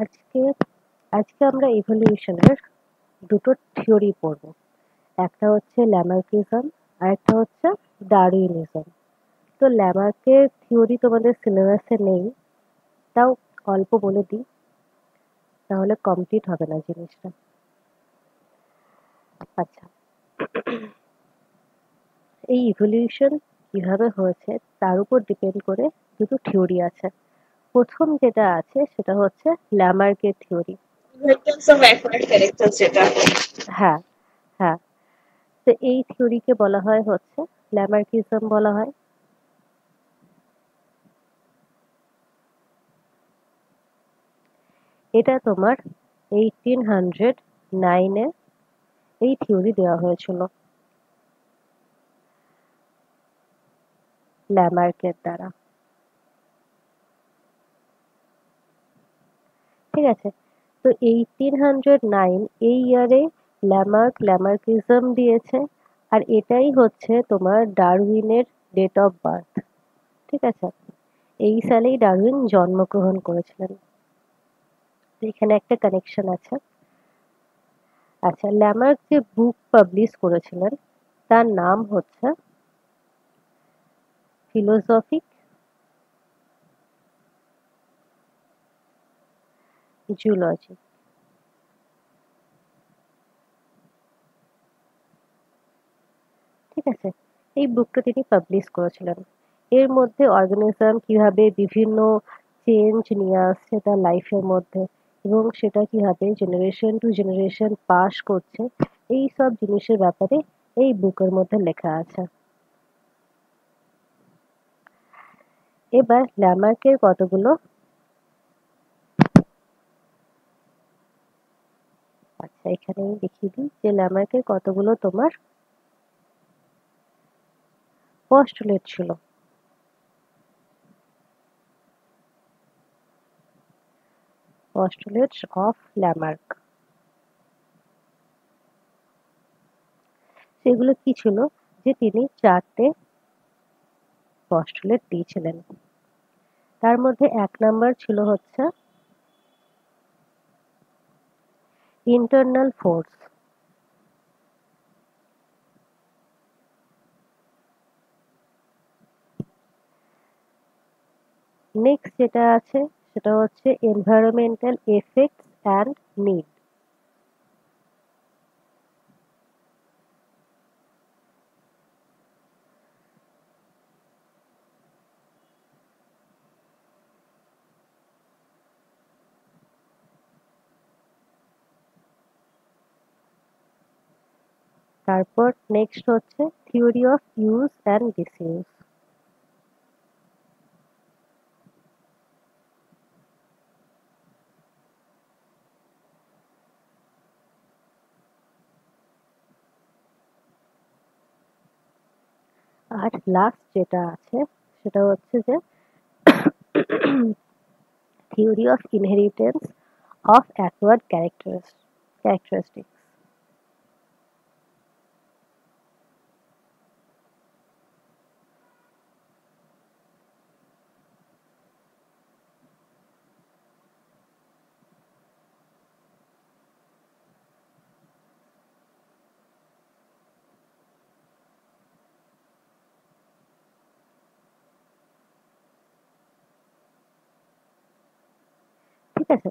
আজকে আজকে আমরা ইভলিউশনের দুটো থিওরি পড়ব। একটা হচ্ছে ল্যামার্কিজম আর একটা হচ্ছে ডারউইনিজম। তো ল্যামার্কের থিওরি তোমাদের সিলেবাসে নেই, তাও অল্প বলে দিই, তাহলে কমপ্লিট হবে না জিনিসটা। আচ্ছা, এই ইভলিউশন কিভাবে হয়েছে তার উপর ডিপেন্ড করে দুটো থিওরি আছে। প্রথম যেটা আছে সেটা হচ্ছে ল্যামার্কের theory. Inheritance of acquired characters যেটা। হ্যাঁ, হ্যাঁ। তো এই থিওরিকে বলা হয় হচ্ছে ল্যামার্কিজম বলা হয়। এটা তোমার 1809 এ এই থিওরি দেওয়া হয়েছিল ল্যামার্কের দ্বারা। ঠিক আছে? তো 1809 এই ইয়ারে ল্যামার্কিজম দিয়েছে, আর এটাই হচ্ছে তোমার ডারউইনের ডেট অফ বার্থ। ঠিক আছে? এই সালেই ডারউইন জন্মগ্রহণ করেছিলেন। তো এখানে একটা কানেকশন আছে। আচ্ছা, ল্যামার্ক যে বুক পাবলিশ করেছিলেন তার নাম হচ্ছে ফিলোসফিক জুলজি। ঠিক আছে? এই বুকটা তিনি পাবলিশ করেছিলেন। এর মধ্যে অর্গানিজম কিভাবে বিভিন্ন চেঞ্জ নিয়ে আসছে তার লাইফের মধ্যে, এবং সেটা কিভাবে জেনারেশন টু জেনারেশন পাস করছে, এই সব জিনিসের ব্যাপারে এই বুকের মধ্যে লেখা আছে। এবার ল্যামার্কের কতগুলো আচ্ছা, এখানে আমি দেখিয়ে দিই যে ল্যামার্কের কতগুলো তোমার পস্টুলেট ছিল। পস্টুলেটস অফ ল্যামার্ক, সেগুলো কি ছিল? যে তিনি চারটে পস্টুলেট দিয়েছিলেন। তার মধ্যে এক নাম্বার ছিল হচ্ছে ইন্টারনাল ফোর্স। নেক্সট যেটা আছে সেটা হচ্ছে এনভায়রনমেন্টাল এফেক্টস অ্যান্ড নিড। তারপর নেক্সট হচ্ছে theory of use and disuse. আর লাস্ট যেটা আছে সেটা হচ্ছে যে theory of inheritance of acquired characteristics. ঠিক আছে?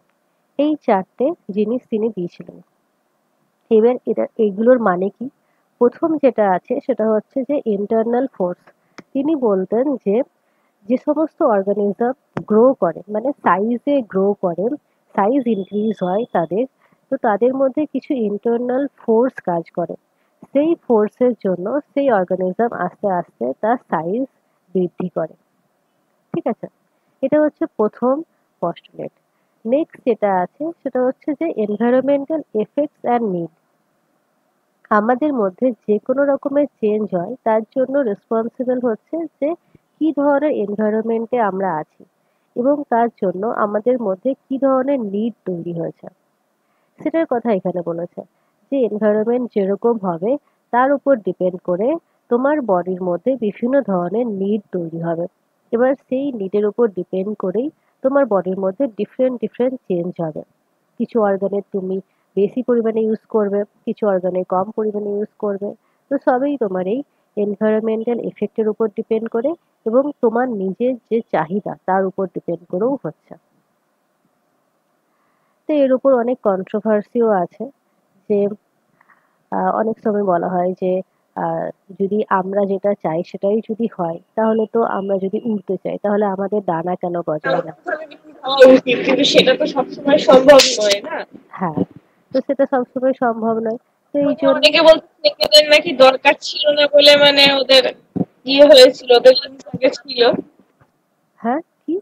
এই চারটে জিনিস তিনি দিয়েছিলেন। এবার এগুলোর মানে কি? প্রথম যেটা আছে সেটা হচ্ছে যে ইন্টারনাল ফোর্স। তিনি বলতেন যে যে সমস্ত অর্গানিজম গ্রো করে, মানে সাইজে গ্রো করে, সাইজ ইনক্রিজ হয় তাদের, তো তাদের মধ্যে কিছু ইন্টারনাল ফোর্স কাজ করে। সেই ফোর্সের জন্য সেই অর্গানিজম আস্তে আস্তে তার সাইজ বৃদ্ধি করে। ঠিক আছে? এটা হচ্ছে প্রথম পস্টুলেট। নেক্সট যেটা আছে সেটা হচ্ছে যে এনভায়রনমেন্টাল এফেক্টস অ্যান্ড নিড। আমাদের মধ্যে যে কোনো রকমের চেঞ্জ হয় তার জন্য রেসপন্সিবল হচ্ছে যে কি ধরনের এনভায়রনমেন্টে আমরা আছি, এবং তার জন্য আমাদের মধ্যে কি ধরনের নিড তৈরি হয়েছে সেটার কথা এখানে বলেছে। যে এনভায়রনমেন্ট যেরকম হবে তার উপর ডিপেন্ড করে তোমার বডির মধ্যে বিভিন্ন ধরনের নিড তৈরি হবে। এবার সেই নিডের উপর ডিপেন্ড করেই তোমার বডির মধ্যে ডিফারেন্ট ডিফারেন্ট চেঞ্জ হবে। কিছু অর্গানে তুমি বেশি পরিমাণে ইউজ করবে, কিছু অর্গানে কম পরিমাণে ইউজ করবে। তো সবই তোমার এই এনভায়রনমেন্টাল এফেক্টের উপর ডিপেন্ড করে এবং তোমার নিজের যে চাহিদা তার উপর ডিপেন্ড করেও হচ্ছে। তো এর উপর অনেক কন্ট্রোভার্সিও আছে যে অনেক সময় বলা হয় যে আহ, যদি আমরা যেটা চাই সেটাই যদি হয় তাহলে তো আমরা যদি উড়তে চাই তাহলে আমাদের ডানা কেন গজায় না? হওয়া উচিত, কিন্তু সেটা তো সবসময় সম্ভব নয় না। হ্যাঁ, তো সেটা সবসময় সম্ভব নয়। তো এই মানে জন্য অনেকে বলছে স্নেকেদের নাকি দরকার ছিল না বলে মানে ওদের ইয়ে হয়েছিল, ওদের লিঙ্ক আগে ছিল। হ্যাঁ, কি?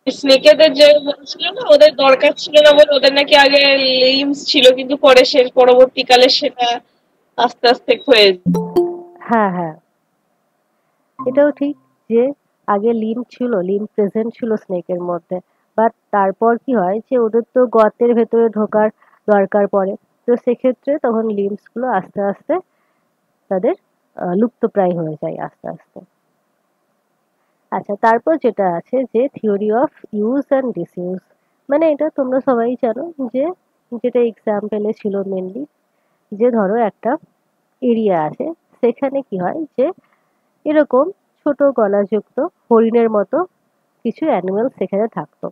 স্নেকেদের যে বলছিল না ওদের দরকার ছিল না বলে ওদের নাকি আগে লিমস ছিল, কিন্তু পরে সে পরবর্তীকালে সেটা আস্তে আস্তে ক্ষয়ে যায়। হ্যাঁ, হ্যাঁ, এটাও ঠিক যে আগে লিম্ফ প্রেজেন্ট ছিল স্নেকের মধ্যে, বাট তারপর কি হয় যে ওদের তো গর্তের ভেতরে ঢোকার দরকার পড়ে। তো সেক্ষেত্রে তখন লিম্ফস গুলো আস্তে আস্তে তাদের লুপ্তপ্রায় হয়ে যায় আস্তে আস্তে। আচ্ছা, তারপর যেটা আছে যে থিওরি অফ ইউজ অ্যান্ড ডিসইউজ, মানে এটা তোমরা সবাই জানো যে যেটা এক্সাম্পলে ছিল মেনলি, যে ধরো একটা এরিয়া আছে, সেখানে কি হয় যে এরকম ছোট গলাযুক্ত হরিণের মতো কিছু অ্যানিমেল সেখানে থাকতো।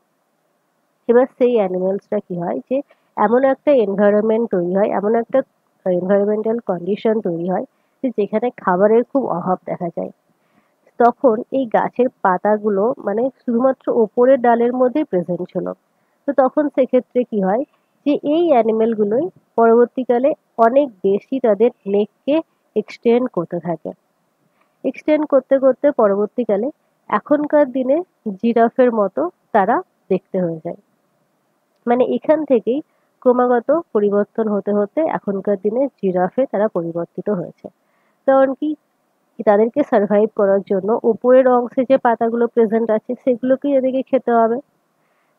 এবার সেই অ্যানিমেলসটা কি হয় যে এমন একটা এনভায়রনমেন্ট তৈরি হয়, এমন একটা এনভায়রনমেন্টাল কন্ডিশন তৈরি হয় যে যেখানে খাবারের খুব অভাব দেখা যায়। তখন এই গাছের পাতাগুলো মানে শুধুমাত্র ওপরের ডালের মধ্যেই প্রেজেন্ট ছিল। তো তখন সেক্ষেত্রে কি হয় যে এই অ্যানিমেল গুলোই পরবর্তীকালে অনেক বেশি তাদের নেককে এক্সটেন্ড করতে থাকে। এক্সটেন্ড করতে করতে পরবর্তীকালে এখনকার দিনে জিরাফের মতো তারা দেখতে হয়ে যায়। মানে এখান থেকেই ক্রমাগত পরিবর্তন হতে হতে এখনকার দিনে জিরাফে তারা পরিবর্তিত হয়েছে। কারণ কি, তাদেরকে সার্ভাইভ করার জন্য উপরের অংশে যে পাতাগুলো প্রেজেন্ট আছে সেগুলোকেই এদেরকে খেতে হবে।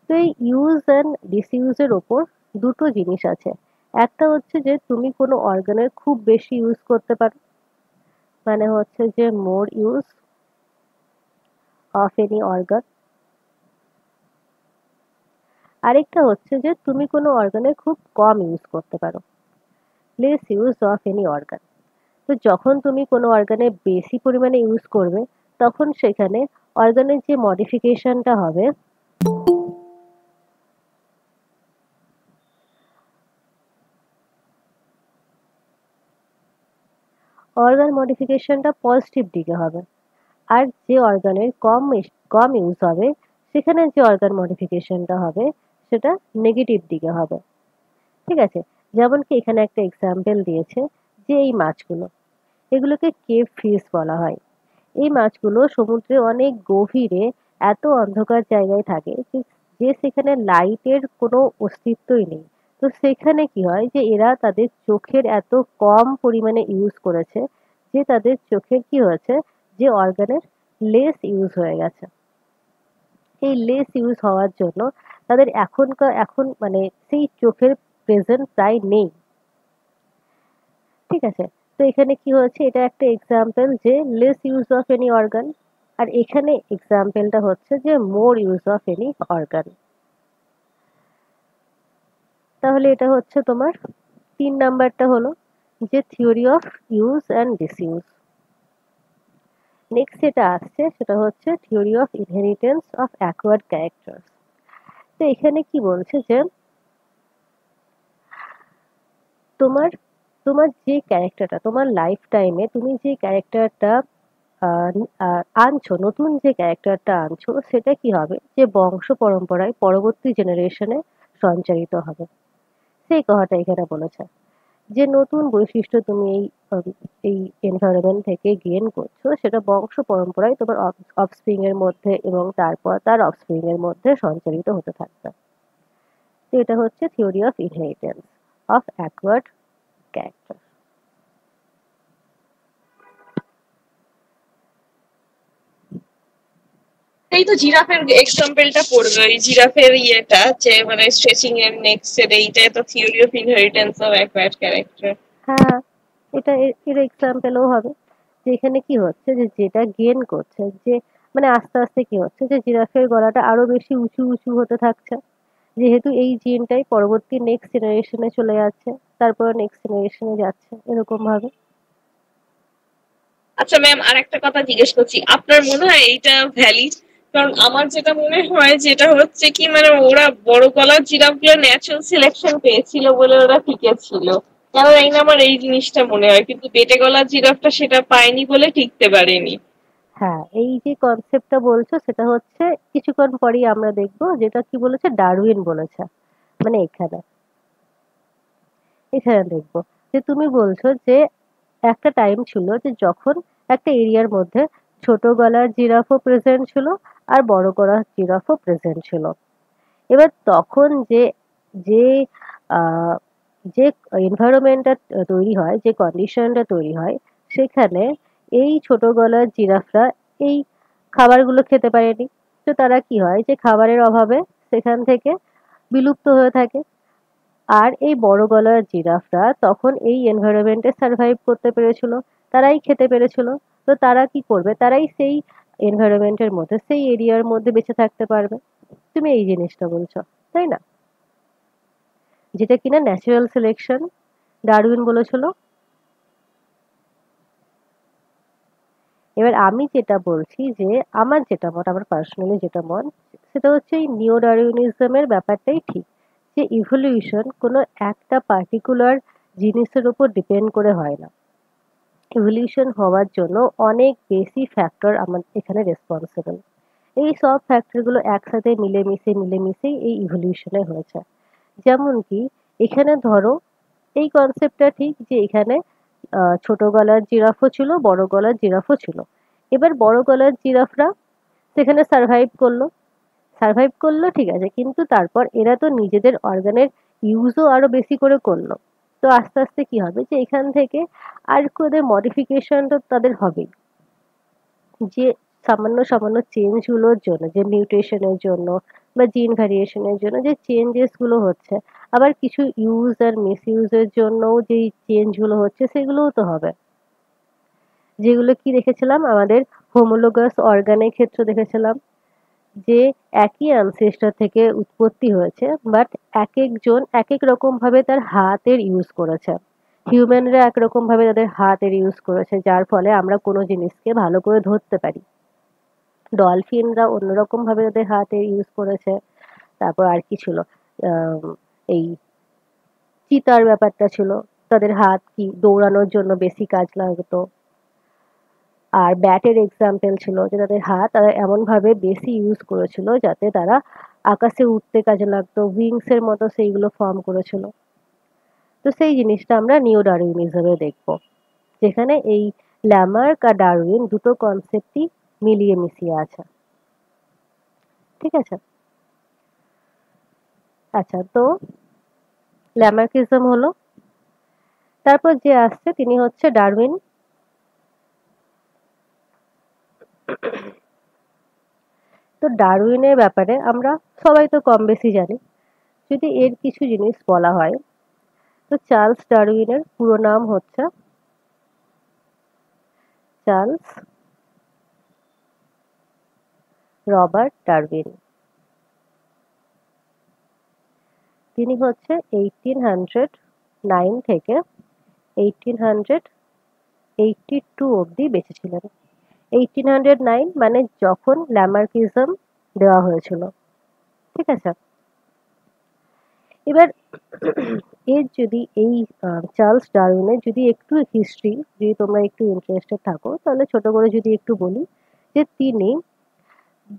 তো এই ইউজ অ্যান্ড ডিসইউজের ওপর দুটো জিনিস আছে। একটা হচ্ছে যে তুমি কোনো অর্গানের খুব বেশি ইউজ করতে পারো, মানে হচ্ছে যে more use of any organ. আরেকটা হচ্ছে যে তুমি কোনো অর্গানের খুব কম ইউজ করতে পারো, less use of any organ. তো যখন তুমি কোনো অর্গানে বেশি পরিমাণে ইউজ করবে তখন সেখানে অর্গানের যে মডিফিকেশনটা হবে, অর্গান মডিফিকেশনটা পজিটিভ দিকে হবে। আর যে অর্গানের কম ইউজ হবে সেখানে যে অর্গান মডিফিকেশনটা হবে সেটা নেগেটিভ দিকে হবে। ঠিক আছে? যেমন কি এখানে একটা এক্সাম্পল দিয়েছে যে এই মাছগুলো, এগুলোকে কেভ ফিশ বলা হয়। এই মাছগুলো সমুদ্রে অনেক গভীরে এত অন্ধকার জায়গায় থাকে যে যে সেখানে লাইটের কোনো অস্তিত্বই নেই। তো সেখানে কি হয় যে এরা তাদের চোখের এত কম পরিমাণে ইউজ করেছে যে তাদের চোখের কি হয়েছে যে অর্গানের লেস ইউজ হয়ে গেছে। এই লেস ইউজ হওয়ার জন্য তাদের এখন মানে সেই চোখের প্রেজেন্ট প্রায় নেই। ঠিক আছে? তো এখানে কি হয়েছে, এটা একটা এক্সাম্পল যে less use of any organ, আর এখানে এক্সাম্পলটা হচ্ছে যে more use of any organ. তাহলে এটা হচ্ছে তোমার 3 নাম্বারটা হলো যে theory of use and disuse. Next যেটা আসছে সেটা হচ্ছে theory of inheritance of acquired characters. তো এখানে কি বলছে যে তোমার তোমার যে ক্যারেক্টারটা তোমার লাইফ টাইমে তুমি যে ক্যারেক্টারটা আনছো, নতুন যে ক্যারেক্টারটা আনছো সেটা কি হবে যে বংশ পরম্পরায় পরবর্তী জেনারেশনে সঞ্চারিত হবে। সেই কথাটা এখানে বলেছে যে নতুন বৈশিষ্ট্য তুমি এই এনভায়রনমেন্ট থেকে গেইন করছো সেটা বংশ পরম্পরায় তোমার অফস্প্রিং এর মধ্যে এবং তারপর তার অফস্প্রিং এর মধ্যে সঞ্চারিত হতে থাকবে। তো এটা হচ্ছে theory of inheritance of acquired character. এই তো জিরাফের এক্সাম্পলটা পড়বে, ওই জিরাফের ইয়েটা যে মানে স্ট্রেচিং এর নেক্সট এর এইটা তো theory of inheritance of acquired character. হ্যাঁ, এটা এর এক্সাম্পলও হবে যে এখানে কি হচ্ছে যে যেটা গেইন করছে যে মানে আস্তে আস্তে কি হচ্ছে যে জিরাফের গলাটা আরো বেশি উঁচু উঁচু হতে থাকছে, যেহেতু এই জিনটাই পরবর্তী নেক্সট জেনারেশনে চলে যাচ্ছে, তারপর নেক্সট জেনারেশনে যাচ্ছে এরকম ভাবে। আচ্ছা ম্যাম, আর একটা কথা জিজ্ঞেস করছি, আপনার মনে হয় এইটা ভ্যালিড? কারণ আমার যেটা মনে হয় যেটা হচ্ছে কি, মানে ওরা বড় গলার জিরাফ গুলো ন্যাচারাল সিলেকশন পেয়েছিল বলে ওরা টিকে ছিল। কেন জানি না, আমার এই জিনিসটা মনে হয়, কিন্তু বেটে গলার জিরাফটা সেটা পায়নি বলে টিকতে পারেনি। হ্যাঁ, এই যে কনসেপ্টটা বলছো সেটা হচ্ছে কিছুক্ষণ পরেই আমরা দেখবো, যেটা কি বলেছে ডারউইন বলেছে। মানে এখানে এখানে দেখবো যে তুমি বলছো যে একটা টাইম ছিল যে যখন একটা এরিয়ার মধ্যে ছোট গলার জিরাফও প্রেজেন্ট ছিল আর বড় গলার জিরাফও প্রেজেন্ট ছিল। এবার তখন যে যে আহ, যে এনভায়রনমেন্টটা তৈরি হয়, যে কন্ডিশনটা তৈরি হয়, সেখানে এই ছোট গলার জিরাফরা এই খাবারগুলো খেতে পারেনি। তো তারা কি হয় যে খাবারের অভাবে সেখান থেকে বিলুপ্ত হয়ে থাকে। আর এই বড় গলার জিরাফরা তখন এই এনভায়রনমেন্টে সার্ভাইভ করতে পেরেছিল, তারাই খেতে পেরেছিল। তো তারা কি করবে, তারাই সেই এনভায়রনমেন্টের মধ্যে সেই এরিয়ার মধ্যে বেঁচে থাকতে পারবে। তুমি এই জিনিসটা বলছো, তাই না? যেটা কিনা ন্যাচারাল সিলেকশন ডারউইন বলেছিল। এবার আমি যেটা বলছি যে আমার যেটা মত, আমার পার্সোনালি যেটা মত, সেটা হচ্ছে এই নিও ডারউইনিজমের ব্যাপারটাই ঠিক, যে ইভলিউশন কোনো একটা পার্টিকুলার জিনিসের উপর ডিপেন্ড করে হয় না। ইভলিউশন হওয়ার জন্য অনেক বেশি ফ্যাক্টর আমার এখানে রেসপন্সিবল। এই সব ফ্যাক্টরগুলো একসাথে মিলেমিশেই এই ইভলিউশনে হয়েছে। যেমন কি এখানে ধরো এই কনসেপ্টটা ঠিক যে এখানে ছোট গলার জিরাফও ছিল, বড় গলার জিরাফও ছিল। এবার বড় গলার জিরাফরা সেখানে সার্ভাইভ করলো ঠিক আছে, কিন্তু তারপর এরা তো নিজেদের অর্গানের ইউজও আরো বেশি করে করলো। তো আস্তে আস্তে কি হবে যে এখান থেকে আর ওদের মডিফিকেশন তো তাদের হবেই। যে সামান্য সামান্য চেঞ্জ গুলোর জন্য, যে মিউটেশনের জন্য বা জিন ভ্যারিয়েশনের জন্য যে চেঞ্জেস গুলো হচ্ছে, আবার কিছু ইউজ আর মিস ইউজের জন্যও যেই চেঞ্জ গুলো হচ্ছে সেগুলোও তো হবে। যেগুলো কি দেখেছিলাম আমাদের হোমোলোগাস অর্গানের ক্ষেত্রে দেখেছিলাম, যে একই অ্যানসেস্টর থেকে উৎপত্তি হয়েছে, বাট এক একজন এক এক রকম ভাবে তার হাতের ইউজ করেছে। হিউম্যানরা একরকম ভাবে তাদের হাতের ইউজ করেছে, যার ফলে আমরা কোনো জিনিসকে ভালো করে ধরতে পারি। ডলফিনরা অন্যরকম ভাবে তাদের হাতের ইউজ করেছে। তারপর আর কি ছিল, আম, এই চিতার ব্যাপারটা ছিল, তাদের হাত কি দৌড়ানোর জন্য বেশি কাজ লাগতো। আর ব্যাটের এক্সাম্পল ছিল যে তাদের হাত তারা এমন ভাবে বেশি ইউজ করেছিল যাতে তারা আকাশে উঠতে কাজে লাগতো, উইংস এর মতো সেইগুলো ফর্ম করেছিল। তো সেই জিনিসটা আমরা নিও ডারউইনিজমে দেখবো, যেখানে এই ল্যামার্ক আর ডারউইন দুটো কনসেপ্টই মিলিয়ে মিশিয়ে আছে। ঠিক আছে। আচ্ছা, তো ল্যামার্কিজম হলো, তারপর যে আসছে তিনি হচ্ছে ডারউইন। তো ডারউইনের ব্যাপারে আমরা সবাই তো কম বেশি জানি। যদি এর কিছু জিনিস বলা হয়, তো চার্লস ডারউইনের পুরো নাম হচ্ছে চার্লস রবার্ট ডারউইন। তিনি হচ্ছে 1809 থেকে 1882 অবধি বেঁচে ছিলেন। 1809 মানে যখন ল্যামার্কিজম দেওয়া হয়েছিল। ঠিক আছে। এবার এর যদি এই চার্লস ডারউইনের যদি একটু হিস্ট্রি, যদি তোমরা একটু ইন্টারেস্টেড থাকো তাহলে ছোট করে যদি একটু বলি, যে তিনি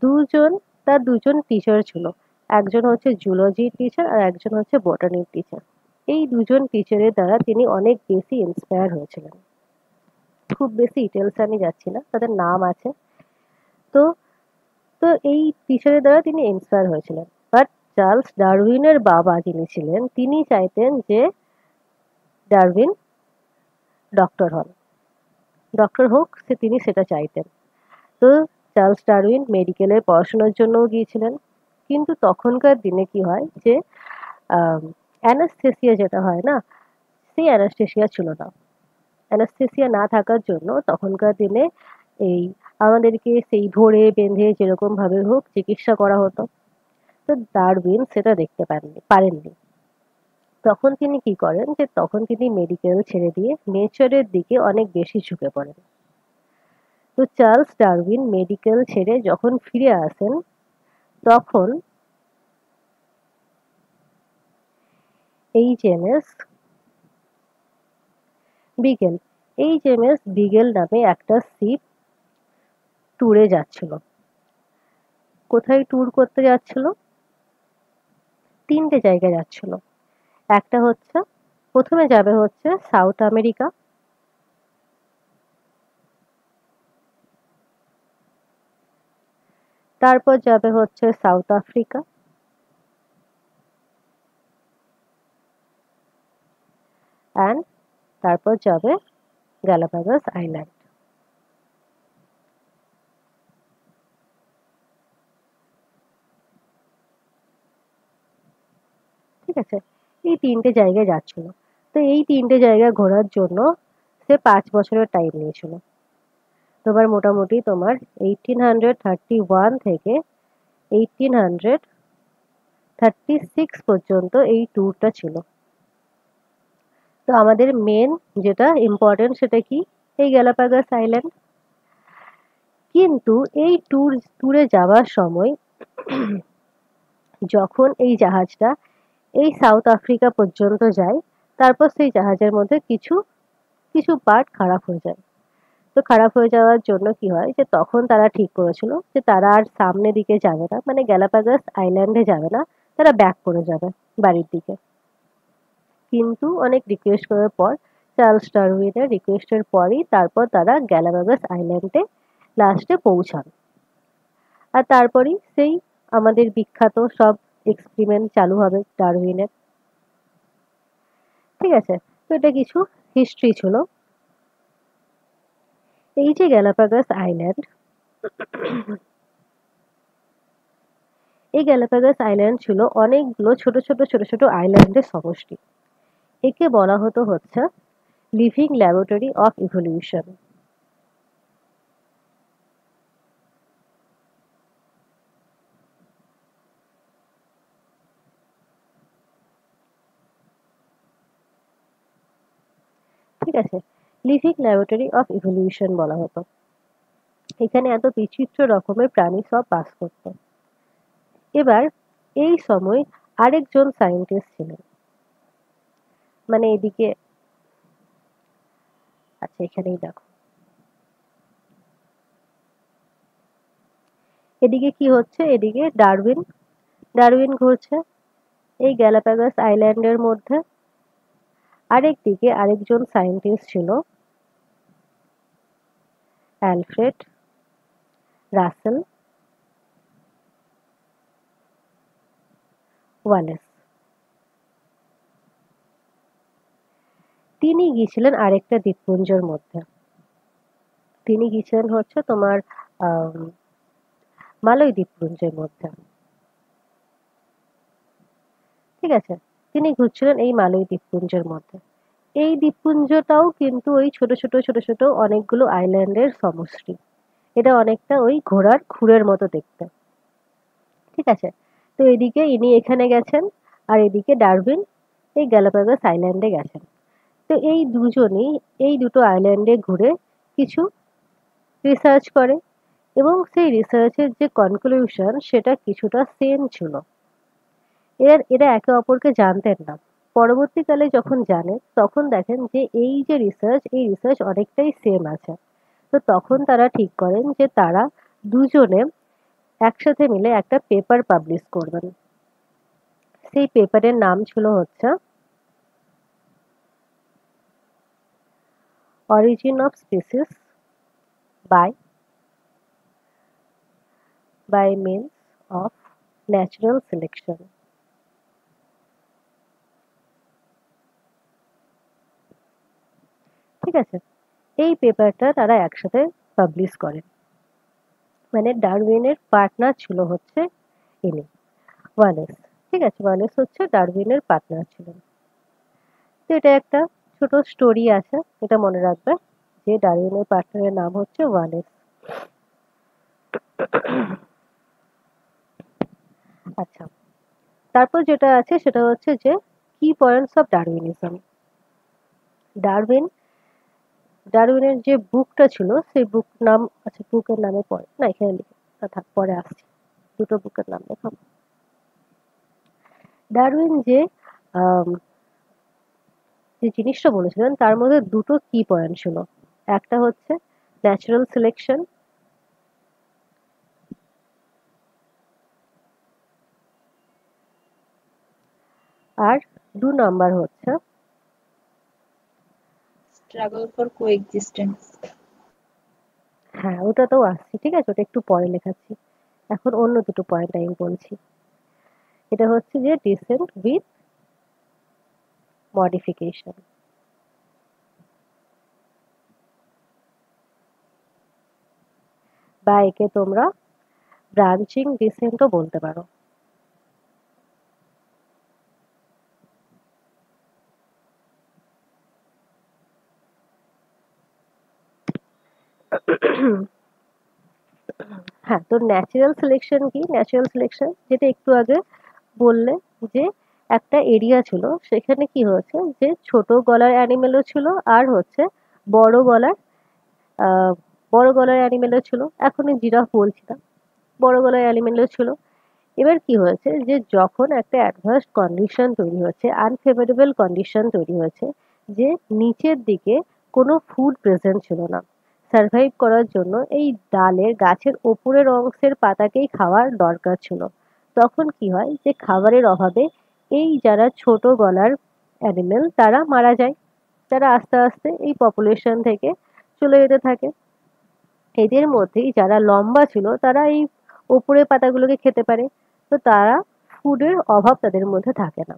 দুজন তার দুজন টিচার ছিল। একজন হচ্ছে জুলজির টিচার আর একজন হচ্ছে বটানির টিচার। এই দুজন টিচারের দ্বারা তিনি অনেক বেশি ইন্সপায়ার হয়েছিলেন। খুব বেশি ডিটেলস আমি যাচ্ছি না, তাদের নাম আছে। তো তো এই টিচারের দ্বারা তিনি ইন্সপায়ার হয়েছিলেন। বাট চার্লস ডারউইনের বাবা যিনি ছিলেন তিনি চাইতেন যে ডারউইন ডক্টর হন, ডক্টর হোক, তিনি সেটা চাইতেন। তো চার্লস ডারউইন মেডিকেলে পড়াশোনার জন্যও গিয়েছিলেন। কিন্তু তখনকার দিনে কি হয় যে অ্যানাস্থেসিয়া যেটা হয় না, সেই অ্যানাস্থেসিয়া ছিল না। অ্যানাস্থেসিয়া না থাকার জন্য তখনকার দিনে এই আমাদেরকে সেই ধরে বেঁধে যেরকম ভাবে হোক চিকিৎসা করা হতো। তো ডারউইন সেটা দেখতে পারেননি। তখন তিনি কি করেন যে তখন তিনি মেডিকেল ছেড়ে দিয়ে নেচারের দিকে অনেক বেশি ঝুঁকে পড়েন। তো চার্লস ডারউইন মেডিকেল ছেড়ে যখন ফিরে আসেন তখন এইচএমএস বিগেল এইচএমএস বিগেল নামে একটা শিপ ট্যুরে যাচ্ছিল। কোথায় ট্যুর করতে যাচ্ছিল? 3টে জায়গায় যাচ্ছিল। একটা হচ্ছে প্রথমে যাবে হচ্ছে সাউথ আমেরিকা, তারপর যাবে হচ্ছে সাউথ আফ্রিকা, অ্যান্ড তারপর যাবে গ্যালাপাগোস আইল্যান্ড। ঠিক আছে? এই 3টে জায়গায় যাচ্ছিল। তো এই 3টে জায়গা ঘোরার জন্য সে 5 বছরের টাইম নিয়েছিল। তোমার মোটামুটি তোমার 1831 থেকে 1836 পর্যন্ত এই ট্যুরটা ছিল। তো আমাদের মেন যেটা ইম্পর্টেন্ট সেটা কি? এই গ্যালাপাগোস আইল্যান্ড। কিন্তু এই ট্যুরে যাওয়ার সময় যখন এই জাহাজটা এই সাউথ আফ্রিকা পর্যন্ত যায়, তারপর সেই জাহাজের মধ্যে কিছু কিছু পার্ট খারাপ হয়ে যায়। তো খারাপ হয়ে যাওয়ার জন্য কি হয় যে তখন তারা ঠিক করেছিল যে তারা আর সামনের দিকে যাবে না, মানে গ্যালাপাগোস আইল্যান্ডে যাবে না, তারা ব্যাক করে যাবে বাড়ির দিকে। কিন্তু অনেক রিকোয়েস্ট করার পর, চার্লস ডারউইনের রিকোয়েস্টের পরই তারপর তারা গ্যালাপাগোস আইল্যান্ডে লাস্টে পৌঁছান। আর তারপরই সেই আমাদের বিখ্যাত সব এক্সপেরিমেন্ট চালু হবে ডারউইনের। ঠিক আছে? তো এটা কিছু হিস্ট্রি ছিল। এই যে গ্যালাপাগোস আইল্যান্ড, এই গ্যালাপাগোস আইল্যান্ড ছিল অনেকগুলো ছোট ছোট ছোট ছোট আইল্যান্ডের সমষ্টি। একে বলা হতো হচ্ছে লিভিং ল্যাবরেটরি অফ ইভলিউশন। ঠিক আছে? লিভিং ল্যাবরেটরি অফ ইভলিউশন বলা হতো। এখানে এত বিচিত্র রকমের প্রাণী সব বাস করত। এবার এই সময় আরেকজন সায়েন্টিস্ট ছিলেন, মানে এদিকে, আচ্ছা এখানেই দেখো, এদিকে কি হচ্ছে, এদিকে ডারউইন ডারউইন ঘুরছে এই গ্যালাপাগোস আইল্যান্ডের মধ্যে। আরেকদিকে আরেকজন সায়েন্টিস্ট ছিল, অ্যালফ্রেড রাসেল ওয়ালেস। তিনি গিয়েছিলেন আরেকটা দ্বীপপুঞ্জের মধ্যে। তিনি গিয়েছিলেন হচ্ছে তোমার আম, মালয় দ্বীপপুঞ্জের মধ্যে। ঠিক আছে? তিনি ঘুরছিলেন এই মালয় দ্বীপপুঞ্জের মধ্যে। এই দ্বীপপুঞ্জটাও কিন্তু ওই ছোট ছোট ছোট ছোট অনেকগুলো আইল্যান্ডের সমষ্টি। এটা অনেকটা ওই ঘোড়ার খুরের মতো দেখতে। ঠিক আছে? তো এদিকে ইনি এখানে গেছেন, আর এদিকে ডারউইন এই গ্যালাপাগোস আইল্যান্ডে গেছেন। তো এই দুজনই এই দুটো আইল্যান্ডে ঘুরে কিছু রিসার্চ করে, এবং সেই রিসার্চের যে কনক্লুশন সেটা কিছুটা সেম ছিল। এরা একে অপরকে জানতেন না। পরবর্তীকালে যখন জানেন তখন দেখেন যে এই যে রিসার্চ, এই রিসার্চ অনেকটাই সেম আছে। তো তখন তারা ঠিক করেন যে তারা দুজনে একসাথে মিলে একটা পেপার পাবলিশ করবেন। সেই পেপারের নাম ছিল হচ্ছে origin of species by means of natural selection. ঠিক আছে? এই পেপারটা তারা একসাথে পাবলিশ করেন। মানে ডারউইনের পার্টনার ছিল হচ্ছে ইনি, ওয়ালেস। ঠিক আছে? ওয়ালেস হচ্ছে ডারউইনের পার্টনার ছিলেন। তো এটা একটা ছোট স্টোরি আছে, এটা মনে রাখবে যে ডারউইনের পার্টনারের নাম হচ্ছে ওয়ালেস। আচ্ছা, তারপর যেটা আছে সেটা হচ্ছে যে কি পয়েন্টস অফ ডারউইনিজম। ডারউইন ডারউইনের যে বুকটা ছিল সেই বুক নাম, আচ্ছা বুকের নামে পড়ে না, এখানে লিখে থাক, পরে আসছি, দুটো বুকের নাম লেখাবো। ডারউইন আম, যে জিনিসটা বলেছিলেন তার মধ্যে দুটো কি পয়েন্ট ছিল। একটা হচ্ছে ন্যাচারাল সিলেকশন, আর 2 নাম্বার হচ্ছে, স্ট্রাগল ফর কোএক্সিস্টেন্স। হ্যাঁ ওটা তো আসছি, ঠিক আছে, ওটা একটু পরে লেখাচ্ছি। এখন অন্য দুটো পয়েন্ট আমি বলছি। এটা হচ্ছে যে ডিসেন্ট উইথ মডিফিকেশন, বা একে তোমরা ব্রাঞ্চিং ডিসেন্টও বলতে পারো। হ্যাঁ, তো ন্যাচারাল সিলেকশন কি? ন্যাচারাল সিলেকশন যেটা একটু আগে বললে, যে একটা এরিয়া ছিল সেখানে কি হয়েছে যে ছোট গলার অ্যানিমেলও ছিল আর হচ্ছে বড় গলার আহ বড় গলার অ্যানিমেলও ছিল। এখন জিরাফ বলছি না, বড় গলার অ্যানিমেলও ছিল। এবার কি হয়েছে যে যখন একটা অ্যাডভার্স কন্ডিশন তৈরি হচ্ছে, আনফেভারেবল কন্ডিশন তৈরি হয়েছে, যে নিচের দিকে কোনো ফুড প্রেজেন্ট ছিল না, সার্ভাইভ করার জন্য এই ডালের গাছের ওপরের অংশের পাতাকেই খাওয়ার দরকার ছিল। তখন কি হয় যে খাবারের অভাবে এই যারা ছোট গলার অ্যানিমেল তারা মারা যায়, তারা আস্তে আস্তে এই পপুলেশন থেকে চলে যেতে থাকে। এদের মধ্যেই যারা লম্বা ছিল তারা এই উপরের পাতাগুলোকে খেতে পারে, তো তারা ফুডের অভাব তাদের মধ্যে থাকে না,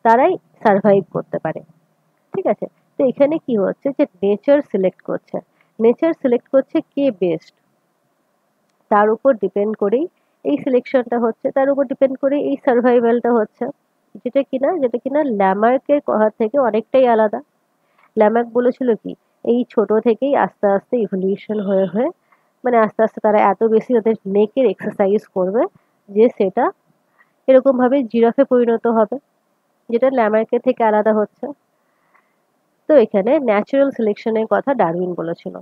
তারাই সার্ভাইভ করতে পারে। ঠিক আছে, তো এখানে কি হচ্ছে যে নেচার সিলেক্ট করছে, নেচার সিলেক্ট করছে কে বেস্ট, তার উপর ডিপেন্ড করেই এই সিলেকশনটা হচ্ছে, তার উপর ডিপেন্ড করে এই সার্ভাইভালটা হচ্ছে। যেটা কিনা ল্যামার্কের কথা থেকে অনেকটাই আলাদা। ল্যামার্ক বলেছিল কি, এই ছোট থেকেই আস্তে আস্তে ইভলিউশন হয়ে হয়ে, মানে আস্তে আস্তে তারা এত বেশি তাদের নেকের এক্সারসাইজ করবে যে সেটা এরকম ভাবে জিরাফে পরিণত হবে, যেটা ল্যামার্কের থেকে আলাদা হচ্ছে। তো এখানে ন্যাচারাল সিলেকশনের কথা ডারউইন বলেছিল।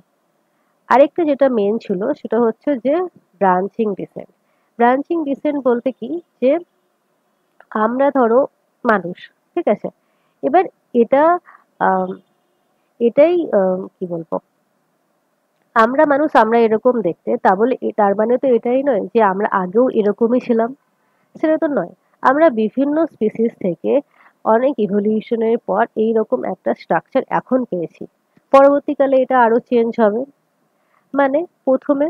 আরেকটা যেটা মেন ছিল সেটা হচ্ছে যে ব্রাঞ্চিং ডিসেন্ট। ব্রাঞ্চিং ডিসেন্ট বলতে কি, যে আমরা ধরো মানুষ, ঠিক আছে, এবার এটা আম, এটাই কি বলবো, আমরা মানুষ, আমরা এরকম দেখতে, তা বলে তার মানে তো এটাই নয় যে আমরা আগেও এরকমই ছিলাম, সেটা তো নয়। আমরা বিভিন্ন স্পিসিস থেকে অনেক ইভলিউশনের পর এইরকম একটা স্ট্রাকচার এখন পেয়েছি। পরবর্তীকালে এটা আরো চেঞ্জ হবে। মানে প্রথমে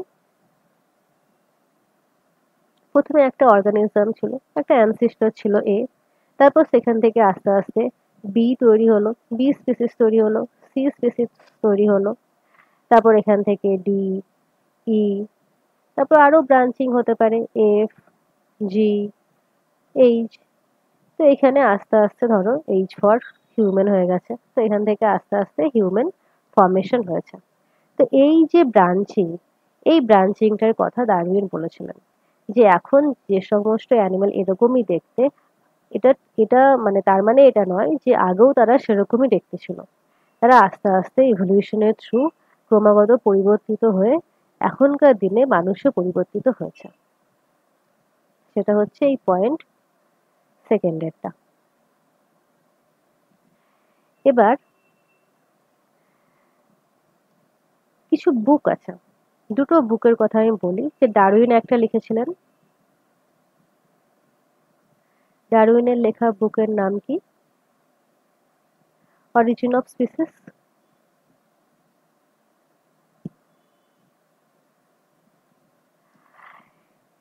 প্রথমে একটা অর্গানিজম ছিল, একটা অ্যানসিস্টার ছিল এ, তারপর সেখান থেকে আস্তে আস্তে বি তৈরি হলো, বি স্পিসিস তৈরি হলো, সি স্পিসিস তৈরি হলো, তারপর এখান থেকে ডি, ই, তারপর আরো ব্রাঞ্চিং হতে পারে এফ, জি, এইচ। তো এখানে আস্তে আস্তে ধরো এইচ ফর হিউম্যান হয়ে গেছে, তো এখান থেকে আস্তে আস্তে হিউম্যান ফর্মেশন হয়েছে। তো এই যে ব্রাঞ্চিং, এই ব্রাঞ্চিংটার কথা ডারউইন বলেছিলেন, যে এখন যে সমস্ত অ্যানিমেল এরকমই দেখতে, এটা এটা মানে তার মানে এটা নয় যে আগেও তারা সেরকমই দেখতে ছিল। তারা আস্তে আস্তে ইভলিউশনের থ্রু ক্রমাগত পরিবর্তিত হয়ে এখনকার দিনে মানুষে পরিবর্তিত হয়েছে। সেটা হচ্ছে এই পয়েন্ট সেকেন্ডেরটা। এবার কিছু বুক আছে, দুটো বুকের কথা আমি বলি। যে ডারউইন একটা লিখেছিলেন, ডারউইনের লেখা বুকের নাম কি? Origin of species.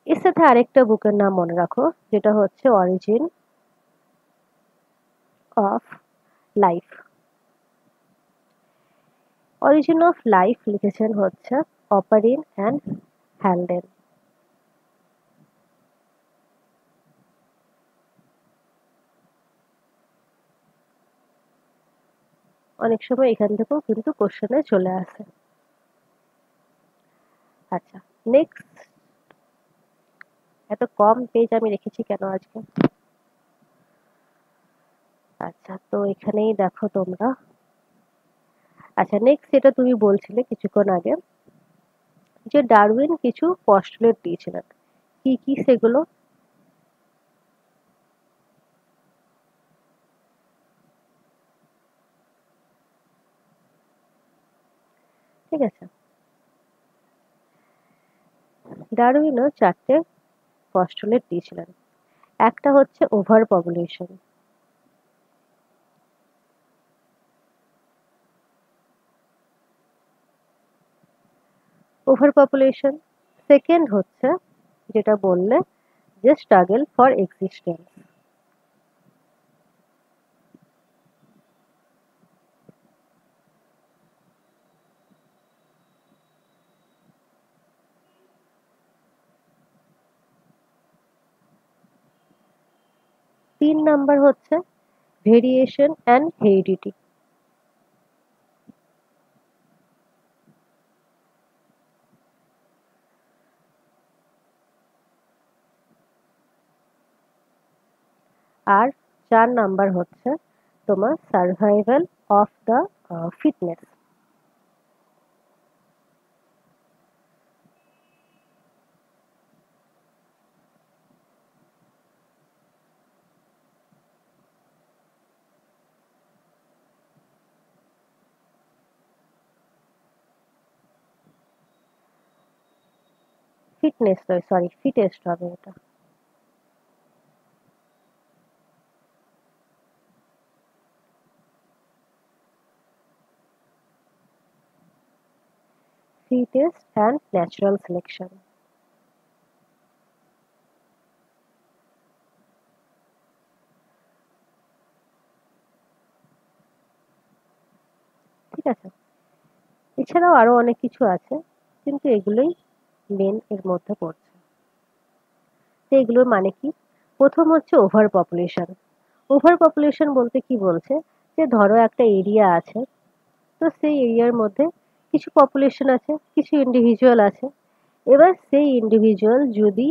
এর সাথে আরেকটা বুকের নাম মনে রাখো, যেটা হচ্ছে origin of life. Origin of life লিখেছেন হচ্ছে অপারিন অ্যান্ড হ্যালডেন। অনেক সময় এখান থেকেও কিন্তু কোশ্চেনে চলে আসে। আচ্ছা, নেক্সট, এত কম পেজ আমি রেখেছি কেন আজকে? আচ্ছা, তো এখানেই দেখো তোমরা। আচ্ছা, নেক্সট যেটা তুমি বলছিলে কিছুক্ষণ আগে, যে ডারউইন কিছু পস্টুলেট দিয়েছিলেন, কি কি সেগুলো? ঠিক আছে, ডারউইনও চারটে পস্টুলেট দিয়েছিলেন। একটা হচ্ছে over population, over population. Second হচ্ছে যেটা বললে, যে স্ট্রাগল ফর এক্সিস্টেন্স। 3 নাম্বার হচ্ছে ভেরিয়েশন অ্যান্ড হেরিডিটি। আর 4 নাম্বার হচ্ছে তোমার survival of the fitness. Fitness নয়, সরি, ফিটেস্ট হবে এটা। Fittest and natural selection. ঠিক আছে, এছাড়াও আরো অনেক কিছু আছে, কিন্তু এগুলোই মেন এর মধ্যে পড়ছে। তো এগুলোর মানে কি? প্রথম হচ্ছে ওভার পপুলেশন। ওভার পপুলেশন বলতে কি বলছে, যে ধরো একটা এরিয়া আছে, তো সেই এরিয়ার মধ্যে কিছু পপুলেশন আছে, কিছু ইন্ডিভিজুয়াল আছে। এবার সেই ইন্ডিভিজুয়াল যদি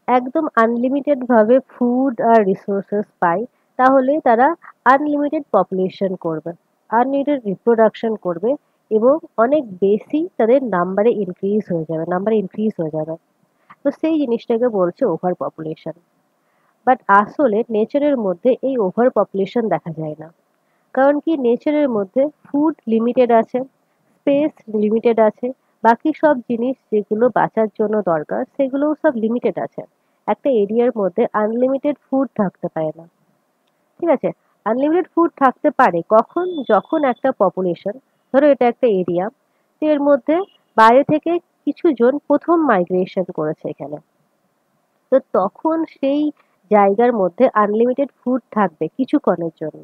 একদম আনলিমিটেড ভাবে ফুড আর রিসোর্সেস পায়, তাহলে তারা আনলিমিটেড পপুলেশন করবে, আনলিমিটেড রিপ্রোডাকশন করবে, এবং অনেক বেশি তাদের নাম্বারে ইনক্রিজ হয়ে যাবে। তো সেই জিনিসটাকে বলছে ওভার পপুলেশন। বাট আসলে নেচারের মধ্যে এই ওভার পপুলেশন দেখা যায় না। কারণ কি, নেচারের মধ্যে ফুড লিমিটেড আছে, স্পেস লিমিটেড আছে, বাকি সব জিনিস যেগুলো বাঁচার জন্য দরকার সেগুলোও সব লিমিটেড আছে। একটা এরিয়ার মধ্যে আনলিমিটেড ফুড থাকতে পারে না। ঠিক আছে, আনলিমিটেড ফুড থাকতে পারে কখন, যখন একটা পপুলেশন, ধরো এটা একটা এরিয়া, এর মধ্যে বাইরে থেকে কিছু জন প্রথম মাইগ্রেশন করেছে এখানে, তো তখন সেই জায়গার মধ্যে আনলিমিটেড ফুড থাকবে কিছুক্ষণের জন্য,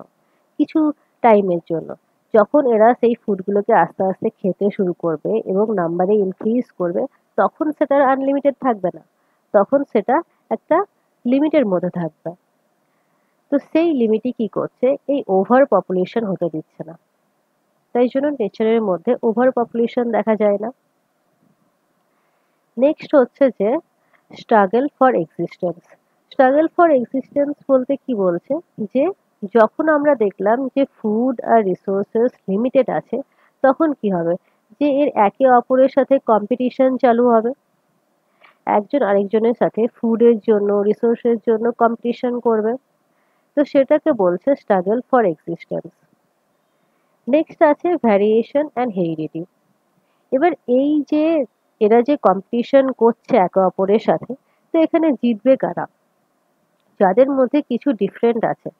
কিছু টাইমের জন্য। যখন এরা সেই ফুডগুলোকে আস্তে আস্তে খেতে শুরু করবে এবং নাম্বারে ইনক্রিজ করবে, তখন সেটা আনলিমিটেড থাকবে না, তখন সেটা একটা লিমিটের মধ্যে থাকবে। তো সেই লিমিটই কি করছে, এই ওভার পপুলেশন হতে দিচ্ছে না। তাই জন্য নেচারের মধ্যে ওভার পপুলেশন দেখা যায় না। নেক্সট হচ্ছে যে struggle for existence. Struggle for existence বলতে কি বলছে, যে যখন আমরা দেখলাম যে ফুড আর রিসোর্সেস লিমিটেড আছে, তখন কি হবে, যে এর একে অপরের সাথে কম্পিটিশন চালু হবে। একজন আরেকজনের সাথে ফুডের জন্য, রিসোর্সের জন্য কম্পিটিশন করবে। তো সেটাকে বলছে স্ট্রাগল ফর এক্সিস্টেন্স। নেক্সট আছে ভ্যারিয়েশন অ্যান্ড হেরিডিটি। এবার এই যে এরা যে কম্পিটিশন করছে একে অপরের সাথে, তো এখানে জিতবে কারা? যাদের মধ্যে কিছু ডিফারেন্ট আছে,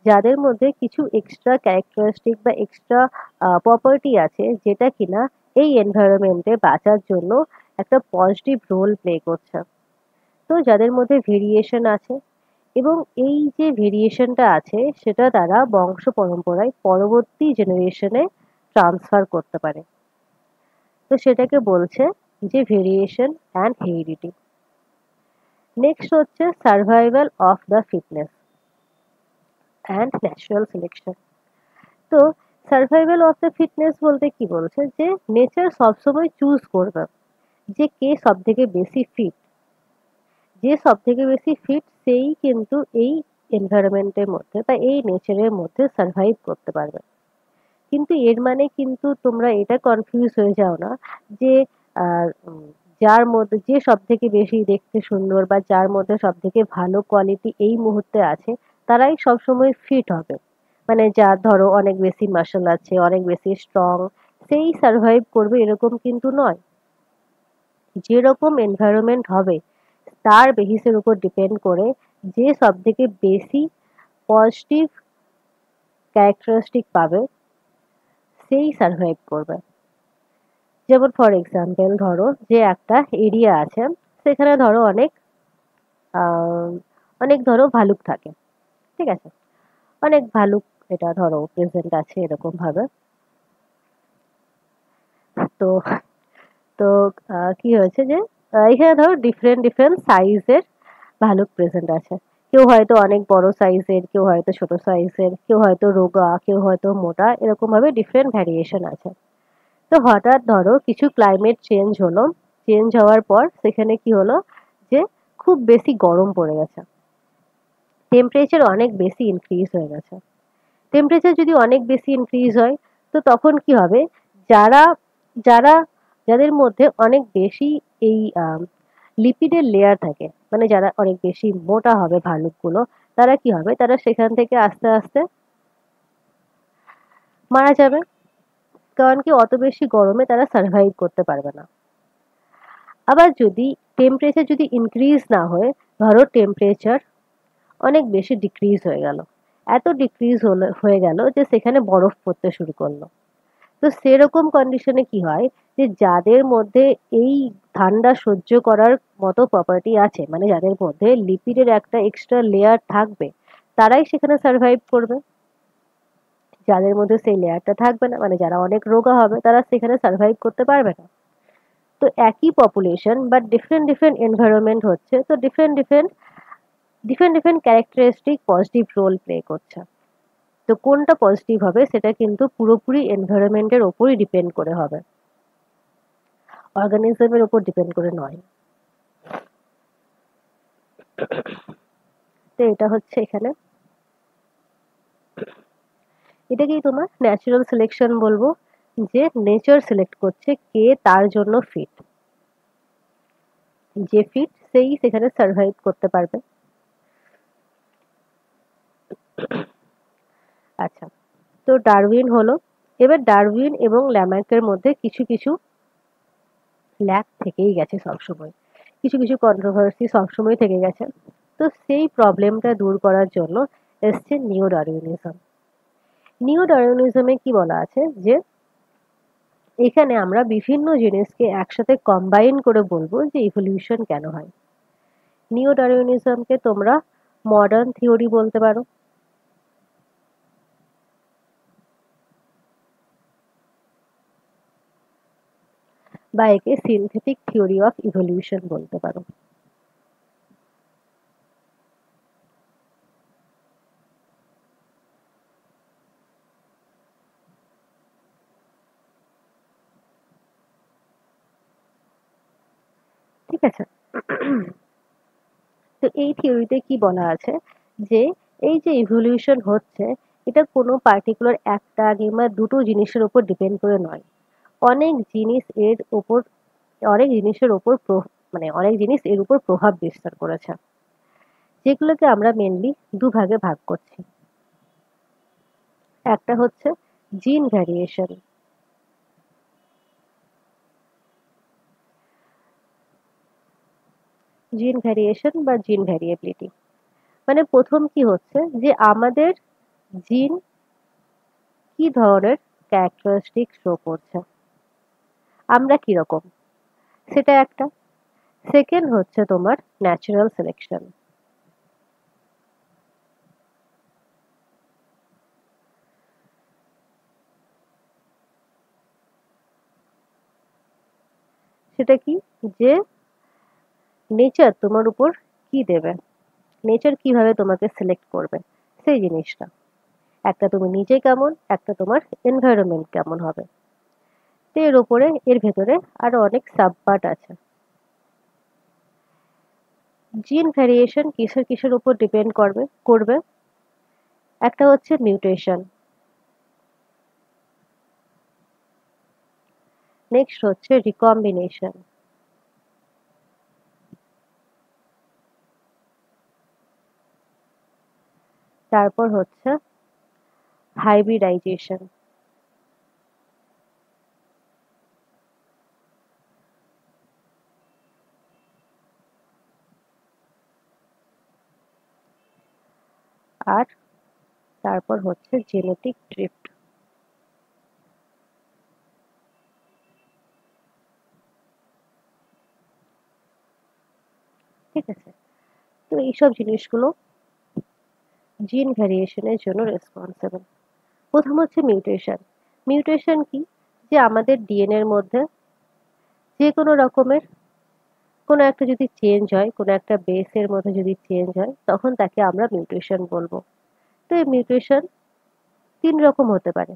যাদের মধ্যে কিছু এক্সট্রা ক্যারেক্টারিস্টিক বা এক্সট্রা প্রপার্টি আছে, যেটা কিনা এই এনভায়রনমেন্টে বাঁচার জন্য একটা পজিটিভ রোল প্লে করছে। তো যাদের মধ্যে ভেরিয়েশন আছে, এবং এই যে ভেরিয়েশনটা আছে সেটা তারা বংশ পরম্পরায় পরবর্তী জেনারেশনে ট্রান্সফার করতে পারে। তো সেটাকে বলছে যে ভেরিয়েশন অ্যান্ড হেরিডিটি। নেক্সট হচ্ছে survival of the fitness and natural selection. তো সার্ভাইভাল অফ দ্য ফিটনেস বলতে কি বলছে, যে নেচার সবসময় চুজ করবে যে কে সব থেকে বেশি ফিট, যে সব থেকে বেশি ফিট সেই কিন্তু এই এনভায়রনমেন্টের মধ্যে বা এই নেচারের মধ্যে সার্ভাইভ করতে পারবে। কিন্তু এর মানে কিন্তু তোমরা এটা কনফিউজ হয়ে যাও না যে আহ, উম, যার মধ্যে যে সব থেকে বেশি দেখতে সুন্দর বা যার মধ্যে সব থেকে ভালো কোয়ালিটি এই মুহূর্তে আছে তারাই সবসময় ফিট হবে। মানে যার ধরো অনেক বেশি মাসল আছে, অনেক বেশি স্ট্রং, সেই সার্ভাইভ করবে এরকম কিন্তু নয়। যেরকম এনভায়রনমেন্ট হবে তার বেসিসের উপর ডিপেন্ড করে যে সব থেকে বেশি পজিটিভ ক্যারেক্টারিস্টিক পাবে সেই সার্ভাইভ করবে। যেমন ফর এক্সাম্পল ধরো যে একটা এরিয়া আছে, সেখানে ধরো আহ, অনেক ধরো ভালুক থাকে, ঠিক আছে, অনেক ভালুক এটা ধরো প্রেজেন্ট আছে এরকম ভাবে। তো তো কি হয়েছে যে এখানে ধরো ডিফারেন্ট ডিফারেন্ট সাইজের ভালুক প্রেজেন্ট আছে। কেউ হয়তো অনেক বড় সাইজের, কেউ হয়তো ছোট সাইজের, কেউ হয়তো রোগা, কেউ হয়তো মোটা, এরকম ভাবে ডিফারেন্ট ভ্যারিয়েশন আছে। তো হঠাৎ ধরো কিছু ক্লাইমেট চেঞ্জ হলো, চেঞ্জ হওয়ার পর সেখানে কি হলো যে খুব বেশি গরম পড়ে গেছে, টেম্পারেচার অনেক বেশি ইনক্রিজ হয়ে গেছে। টেম্পারেচার যদি অনেক বেশি ইনক্রিজ হয় তো তখন কি হবে, যারা যারা যাদের মধ্যে অনেক বেশি এই লিপিডের লেয়ার থাকে, মানে যারা অনেক বেশি মোটা হবে ভালুকগুলো, তারা কি হবে, তারা সেখান থেকে আস্তে আস্তে মারা যাবে। কারণ কি অত বেশি গরমে তারা সার্ভাইভ করতে পারবে না। আবার যদি টেম্পারেচার যদি ইনক্রিজ না হয়ে ধরো টেম্পারেচার অনেক বেশি ডিক্রিজ হয়ে গেল, এত ডিক্রিজ হয়ে গেল যে সেখানে বরফ পড়তে শুরু করলো, তো সেরকম কন্ডিশনে কি হয় যে যাদের মধ্যে এই ঠান্ডা সহ্য করার মতো প্রপার্টি আছে, মানে যাদের মধ্যে লিপিডের একটা এক্সট্রা লেয়ার থাকবে, তারাই সেখানে সার্ভাইভ করবে। যাদের মধ্যে সেই লেয়ারটা থাকবে না, মানে যারা অনেক রোগা হবে, তারা সেখানে সার্ভাইভ করতে পারবে না। তো একই population but different different environment হচ্ছে, তো different different different different characteristic positive role play করছে। তো কোনটা পজিটিভ হবে সেটা কিন্তু পুরোপুরি এনভায়রনমেন্টের ওপরই ডিপেন্ড করে হবে, অর্গানিজমের উপর ডিপেন্ড করে নয়। তো এটা হচ্ছে এখানে, এটাকেই তোমার ন্যাচারাল সিলেকশন বলবো, যে নেচার সিলেক্ট করছে কে তার জন্য ফিট, যে ফিট সেই সেখানে সার্ভাইভ করতে পারবে। আচ্ছা, তো ডারউইন হলো। এবার ডারউইন এবং ল্যামার্কের মধ্যে কিছু কিছু ল্যাক থেকেই গেছে সবসময়, কিছু কিছু কন্ট্রোভার্সি সবসময় থেকে গেছে। তো সেই প্রবলেমটা দূর করার জন্য এসছে নিও ডারউইনিজম। নিও ডারউইনিজমে কি বলা আছে যে এখানে আমরা বিভিন্ন জিনিসকে একসাথে কম্বাইন করে বলবো যে ইভলিউশন কেন হয়। নিও ডারউইনিজমকে তোমরা মডার্ন থিওরি বলতে পারো, বা একে সিনথেটিক থিওরি অফ ইভলিউশন বলতে পারো। ঠিক আছে, তো এই থিওরিতে কি বলা আছে যে এই যে ইভলিউশন হচ্ছে, এটা কোনো পার্টিকুলার একটা কিংবা দুটো জিনিসের উপর ডিপেন্ড করে নয়, অনেক জিনিস এর উপর, অনেক জিনিসের উপর মানে অনেক জিনিস এর উপর প্রভাব বিস্তার করেছে, যেগুলোকে আমরা মেনলি দুভাগে ভাগ করছি। একটা হচ্ছে জিন ভ্যারিয়েশন, জিন ভ্যারিয়েশন বা জিন ভ্যারিয়েবিলিটি। মানে প্রথম কি হচ্ছে যে আমাদের জিন কি ধরনের ক্যারেক্টারিস্টিক শো করছে, আমরা কিরকম, সেটা একটা। সেকেন্ড হচ্ছে তোমার ন্যাচারাল সিলেকশন। সেটা কি, যে নেচার তোমার উপর কি দেবে, নেচার কিভাবে তোমাকে সিলেক্ট করবে সেই জিনিসটা। একটা তুমি নিজে কেমন, একটা তোমার এনভায়রনমেন্ট কেমন হবে। তো এর ওপরে এর ভেতরে আরো অনেক সাবপার্ট আছে। জিন ভ্যারিয়েশন কিসের কিসের উপর ডিপেন্ড করবে? একটা হচ্ছে মিউটেশন, নেক্সট হচ্ছে রিকম্বিনেশন, তারপর হচ্ছে হাইব্রিডাইজেশন, আর তারপর হচ্ছে জেনেটিক ড্রিফট। ঠিক আছে, তো এইসব জিনিসগুলো জিন ভ্যারিয়েশনের জন্য রেসপন্সিবল। প্রথম হচ্ছে মিউটেশন। মিউটেশন কি? যে আমাদের ডিএনএ এর মধ্যে যে কোনো রকমের কোনো একটা যদি চেঞ্জ হয়, কোনো একটা বেসের মধ্যে যদি চেঞ্জ হয়, তখন তাকে আমরা মিউটেশন বলবো। তো এই মিউটেশন ৩ রকম হতে পারে।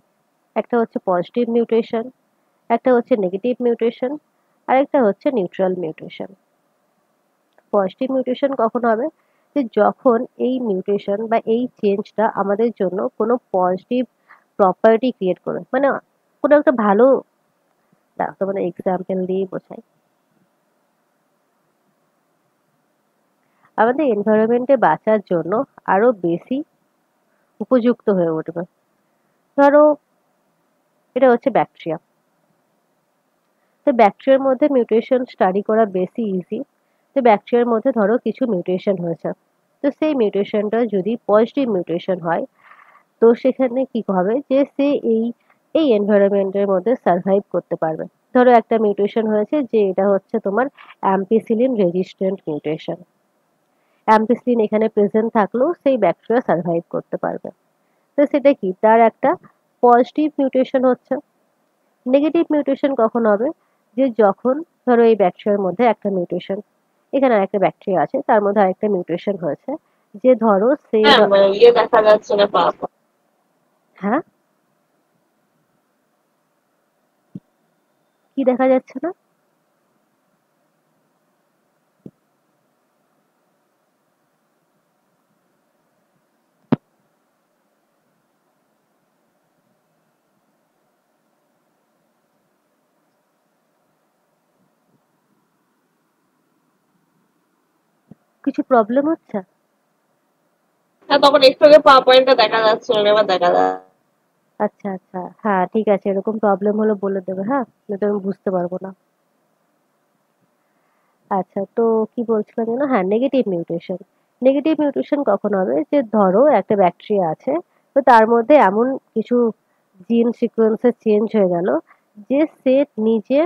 একটা হচ্ছে পজিটিভ মিউটেশন, একটা হচ্ছে নেগেটিভ মিউটেশন, আরেকটা হচ্ছে নিউট্রাল মিউটেশন। পজিটিভ মিউটেশন কখন হবে? যে যখন এই মিউটেশন বা এই চেঞ্জটা আমাদের জন্য কোনো পজিটিভ প্রপার্টি ক্রিয়েট করে, মানে কোনো একটা ভালো, মানে এক্সাম্পল দিয়ে বোঝাই। আমাদের এনভায়রনমেন্টে বাঁচার জন্য আরো বেশি উপযুক্ত হয়ে উঠবে। ধরো এটা হচ্ছে ব্যাকটেরিয়া। তো ব্যাকটেরিয়ার মধ্যে মিউটেশন স্টাডি করা বেশি ইজি। তো ব্যাকটেরিয়ার মধ্যে ধরো কিছু মিউটেশন হয়েছে, তো সেই মিউটেশনটা যদি পজিটিভ মিউটেশন হয়, তো সেখানে কি হবে যে সে এই এই এনভায়রনমেন্টের মধ্যে সার্ভাইভ করতে পারবে। ধরো একটা মিউটেশন হয়েছে যে এটা হচ্ছে তোমার অ্যাম্পিসিলিন রেজিস্ট্যান্ট মিউটেশন। অ্যাম্পিসিলিন এখানে প্রেজেন্ট থাকলেও সেই ব্যাকটেরিয়া সার্ভাইভ করতে পারবে। তো সেটা কি, তার একটা পজিটিভ মিউটেশন হচ্ছে। নেগেটিভ মিউটেশন কখন হবে? যে যখন ধরো এই ব্যাকটেরিয়ার মধ্যে একটা মিউটেশন, এখানে আরেকটা ব্যাকটেরিয়া আছে তার মধ্যে আরেকটা মিউটেশন হয়েছে, যে ধরো সে হ্যাঁ, মানে ইয়ে দেখা যাচ্ছে না পা। হ্যাঁ, কি দেখা যাচ্ছে না? কিছু প্রবলেম হচ্ছে? হ্যাঁ, তখন একটু আগে পা পয়েন্টটা দেখা যাচ্ছে না, এবার দেখা যায়। আচ্ছা আচ্ছা, হ্যাঁ ঠিক আছে, এরকম প্রবলেম হলে বলে দেবে, হ্যাঁ, নয়তো আমি বুঝতে পারবো না। আচ্ছা, তো কি বলছিলাম যেন, হ্যাঁ নেগেটিভ মিউটেশন। নেগেটিভ মিউটেশন কখন হবে? যে ধরো একটা ব্যাকটেরিয়া আছে, তো তার মধ্যে এমন কিছু জিন সিকোয়েন্সে চেঞ্জ হয়ে গেল যে সে নিজে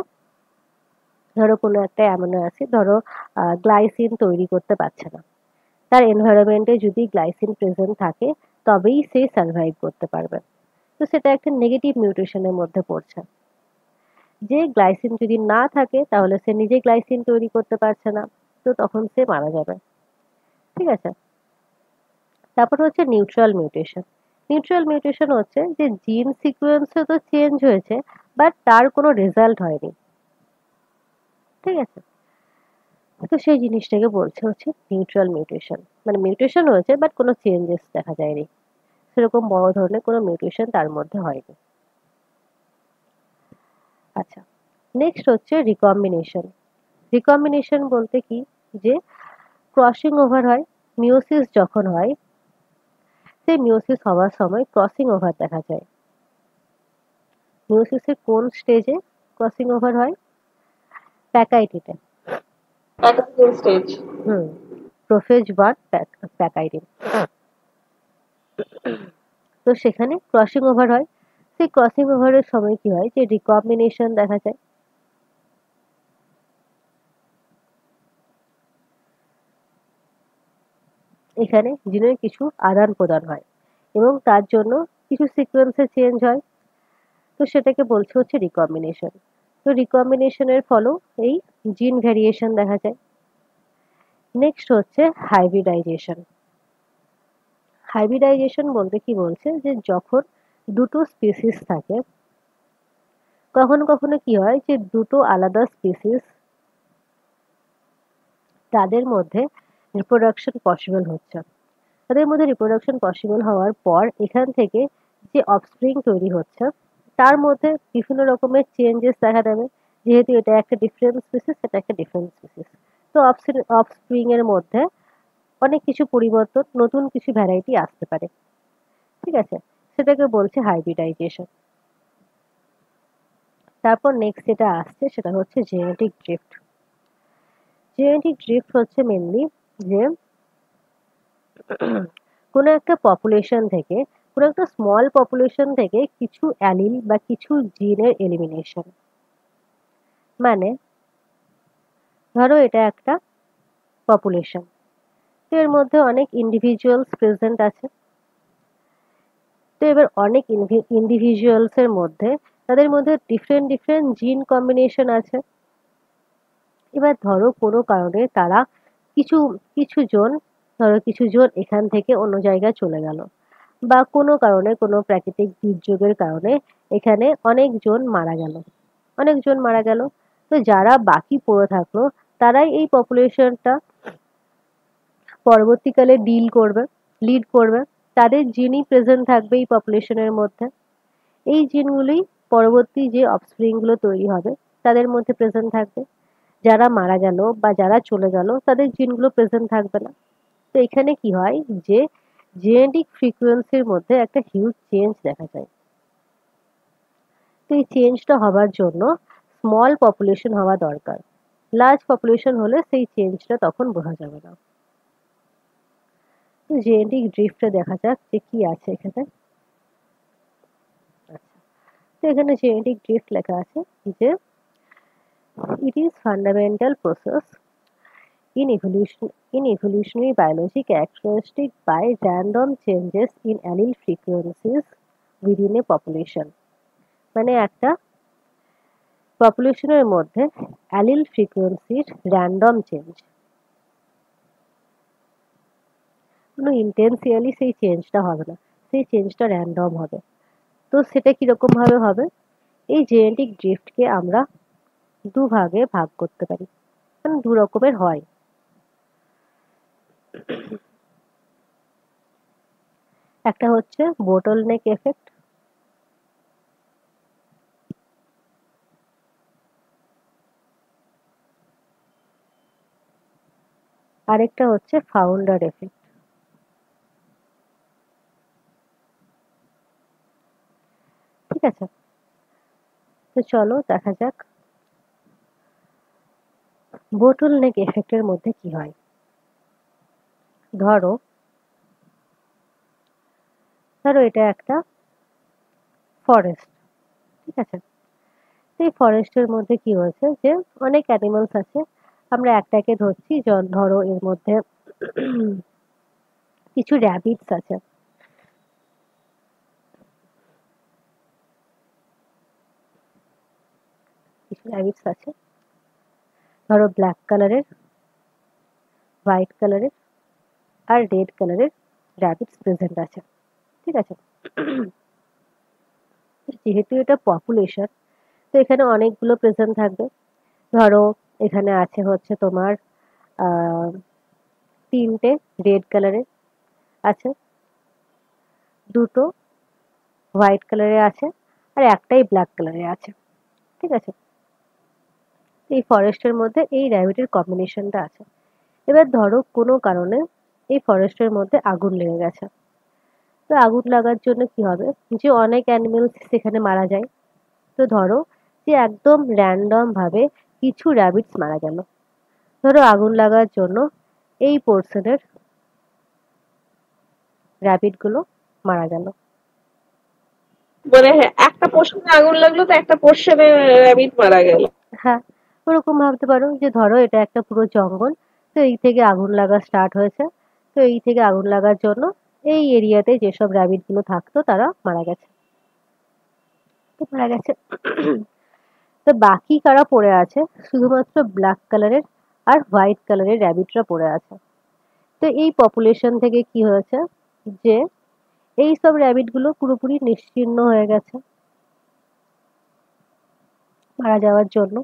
ধরো কোনো একটা অ্যামিনো অ্যাসিড, ধরো গ্লাইসিন তৈরি করতে পারছে না। তার এনভায়রনমেন্টে যদি গ্লাইসিন প্রেজেন্ট থাকে তবেই সে সার্ভাইভ করতে পারবে। তো সেটা একটা নেগেটিভ মিউটেশনের মধ্যে পড়ছে। যে গ্লাইসিন যদি না থাকে তাহলে সে নিজে গ্লাইসিন তৈরি করতে পারছে না, তো তখন সে মারা যাবে। ঠিক আছে, তারপর হচ্ছে নিউট্রাল মিউটেশন। নিউট্রাল মিউটেশন হচ্ছে যে জিন সিকোয়েন্সে তো চেঞ্জ হয়েছে, বাট তার কোনো রেজাল্ট হয়নি। ঠিক আছে, তো সেই জিনিসটাকে বলছে হচ্ছে নিউট্রাল মিউটেশন, মানে মিউটেশন হয়েছে বাট কোনো চেঞ্জেস দেখা যায়নি, সেরকম বড় ধরনের কোনো মিউটেশন তার মধ্যে হয়নি। আচ্ছা, নেক্সট হচ্ছে রিকম্বিনেশন। রিকম্বিনেশন বলতে কি, যে ক্রসিং ওভার হয়। মিওসিস যখন হয়, সেই মিওসিস হওয়ার সময় ক্রসিং ওভার দেখা যায়। মিওসিসের কোন স্টেজে ক্রসিং ওভার হয়? প্যাকাইটিতে। একটা স্টেজ। হুম, প্রোফেজ 1 প্যাকাইটিন। তো সেখানে ক্রসিং ওভার হয়। সেই ক্রসিং ওভারের সময় কি হয়, যে রিকম্বিনেশন দেখা যায়। এখানে জিনের কিছু আদান প্রদান হয় এবং তার জন্য কিছু সিকোয়েন্সে চেঞ্জ হয়, তো সেটাকে বলছে হচ্ছে রিকম্বিনেশন। তো রিকম্বিনেশনের ফলেও এই জিন ভ্যারিয়েশন দেখা যায়। নেক্সট হচ্ছে হাইব্রিডাইজেশন। হাইব্রিডাইজেশন বলতে কি বলছে, যে যখন দুটো স্পিসিস থাকে, কখনো কখনো কি হয় যে দুটো আলাদা স্পিসিস তাদের মধ্যে রিপ্রোডাকশন পসিবল হচ্ছে। তাদের মধ্যে রিপ্রোডাকশন পসিবল হওয়ার পর এখান থেকে যে অফস্প্রিং তৈরি হচ্ছে তার মধ্যে বিভিন্ন রকমের চেঞ্জেস দেখা দেবে। যেহেতু এটা একটা ডিফারেন্ট স্পিসিস, এটা একটা ডিফারেন্ট স্পিসিস। তো অফস্প্রিং এর মধ্যে অনেক কিছু পরিবর্তন, নতুন কিছু ভ্যারাইটি আসতে পারে। ঠিক আছে? সেটাকে বলছে হাইব্রিডাইজেশন। তারপর নেক্সট যেটা আসছে সেটা হচ্ছে জেনেটিক ড্রিফট। জেনেটিক ড্রিফট হচ্ছে মেনলি যে কোনো একটা পপুলেশন থেকে, কোনো একটা স্মল পপুলেশন থেকে কিছু অ্যালিল বা কিছু জিনের এলিমিনেশন। মানে ধরো এটা একটা পপুলেশন, তো এর মধ্যে অনেক ইন্ডিভিজুয়ালস প্রেজেন্ট আছে। তো এবার অনেক ইন্ডিভিজুয়ালস এর মধ্যে তাদের মধ্যে ডিফারেন্ট ডিফারেন্ট জিন কম্বিনেশন আছে। এবার ধরো কোনো কারণে তারা কিছু কিছু জন ধরো কিছু জন এখান থেকে অন্য জায়গায় চলে গেল, বা কোনো কারণে কোনো প্রাকৃতিক দুর্যোগের কারণে এখানে অনেকজন মারা গেল। তো যারা বাকি পড়ে থাকলো তারাই এই পপুলেশনটা পরবর্তীকালে লিড করবে। তাদের জিনই প্রেজেন্ট থাকবে এই পপুলেশনের মধ্যে। এই জিনগুলোই পরবর্তী যে অফস্প্রিং গুলো তৈরি হবে তাদের মধ্যে প্রেজেন্ট থাকবে। যারা মারা গেল বা যারা চলে গেল তাদের জিনগুলো প্রেজেন্ট থাকবে না। তো এখানে কি হয় যে জেনেটিক ফ্রিকোয়েন্সির মধ্যে একটা হিউজ চেঞ্জ দেখা যায়। তো এই চেঞ্জটা হবার জন্য স্মল পপুলেশন হওয়া দরকার। লার্জ পপুলেশন হলে সেই চেঞ্জটা তখন বোঝা যাবে না। তো জেনেটিক ড্রিফটে দেখা যাক যে কি আছে এখানে। আচ্ছা, তো এখানে জেনেটিক ড্রিফট লেখা আছে যে it is fundamental process in evolutionary biology characteristic by random changes in allele frequencies within a population। মানে একটা পপুলেশনের মধ্যে অ্যালিল ফ্রিকোয়েন্সির র্যান্ডম চেঞ্জ, কোনো ইন্টেনশিয়ালি সেই চেঞ্জটা হবে না, সেই চেঞ্জটা র্যান্ডম হবে। তো সেটা কিরকম ভাবে হবে? এই জেনেটিক ড্রিফটকে আমরা দুভাগে ভাগ করতে পারি, মানে দু রকমের হয়। একটা হচ্ছে বোটলনেক এফেক্ট, আরেকটা হচ্ছে ফাউন্ডার এফেক্ট। ঠিক আছে? তো চলো দেখা যাক বোটলনেক এফেক্টের মধ্যে কি হয়। ধরো ধরো এটা একটা ফরেস্ট। ঠিক আছে? তো এই ফরেস্টের মধ্যে কি হয়েছে যে অনেক অ্যানিমালস আছে। আমরা একটাকে ধরছি, ধরো এর মধ্যে কিছু র্যাবিটস আছে। কিছু র্যাবিটস আছে, ধরো ব্ল্যাক কালারের, হোয়াইট কালারের আর রেড কালারের র্যাবিটস প্রেজেন্ট আছে। ঠিক আছে? যেহেতু এটা পপুলেশন, তো এখানে অনেকগুলো প্রেজেন্ট থাকবে। ধরো এখানে আছে হচ্ছে তোমার আহ 3টে রেড কালারের আছে, 2টো হোয়াইট কালারের আছে আর একটাই ব্ল্যাক কালারের আছে। ঠিক আছে? এই ফরেস্টের মধ্যে এই র্যাবিটের কম্বিনেশনটা আছে। এবার ধরো কোনো কারণে এই ফরেস্টের মধ্যে আগুন লেগে গেছে। তো আগুন লাগার জন্য কি হবে যে অনেক অ্যানিমেলস সেখানে মারা যায়। তো ধরো যে একদম র্যান্ডম ভাবে কিছু র্যাবিটস মারা গেল। ধরো আগুন লাগার জন্য এই পোর্শনের র্যাবিট গুলো মারা গেল। মানে হ্যাঁ, একটা পোর্শনে আগুন লাগলো তো একটা পোর্শনে র্যাবিট মারা গেল। হ্যাঁ, ওরকম ভাবতে পারো যে ধরো এটা একটা পুরো জঙ্গল, তো এই থেকে আগুন লাগা স্টার্ট হয়েছে। তো এই থেকে আগুন লাগার জন্য এই এরিয়াতে যেসব র্যাবিট গুলো থাকতো তারা মারা গেছে। তো মারা গেছে। তো বাকি কারা পড়ে আছে? শুধুমাত্র ব্ল্যাক কালারের আর হোয়াইট কালারের র্যাবিটরা পড়ে আছে। তো এই পপুলেশন থেকে কি হয়েছে যে এই সব র্যাবিট গুলো পুরোপুরি নিশ্চিহ্ন হয়ে গেছে। মারা যাওয়ার জন্য।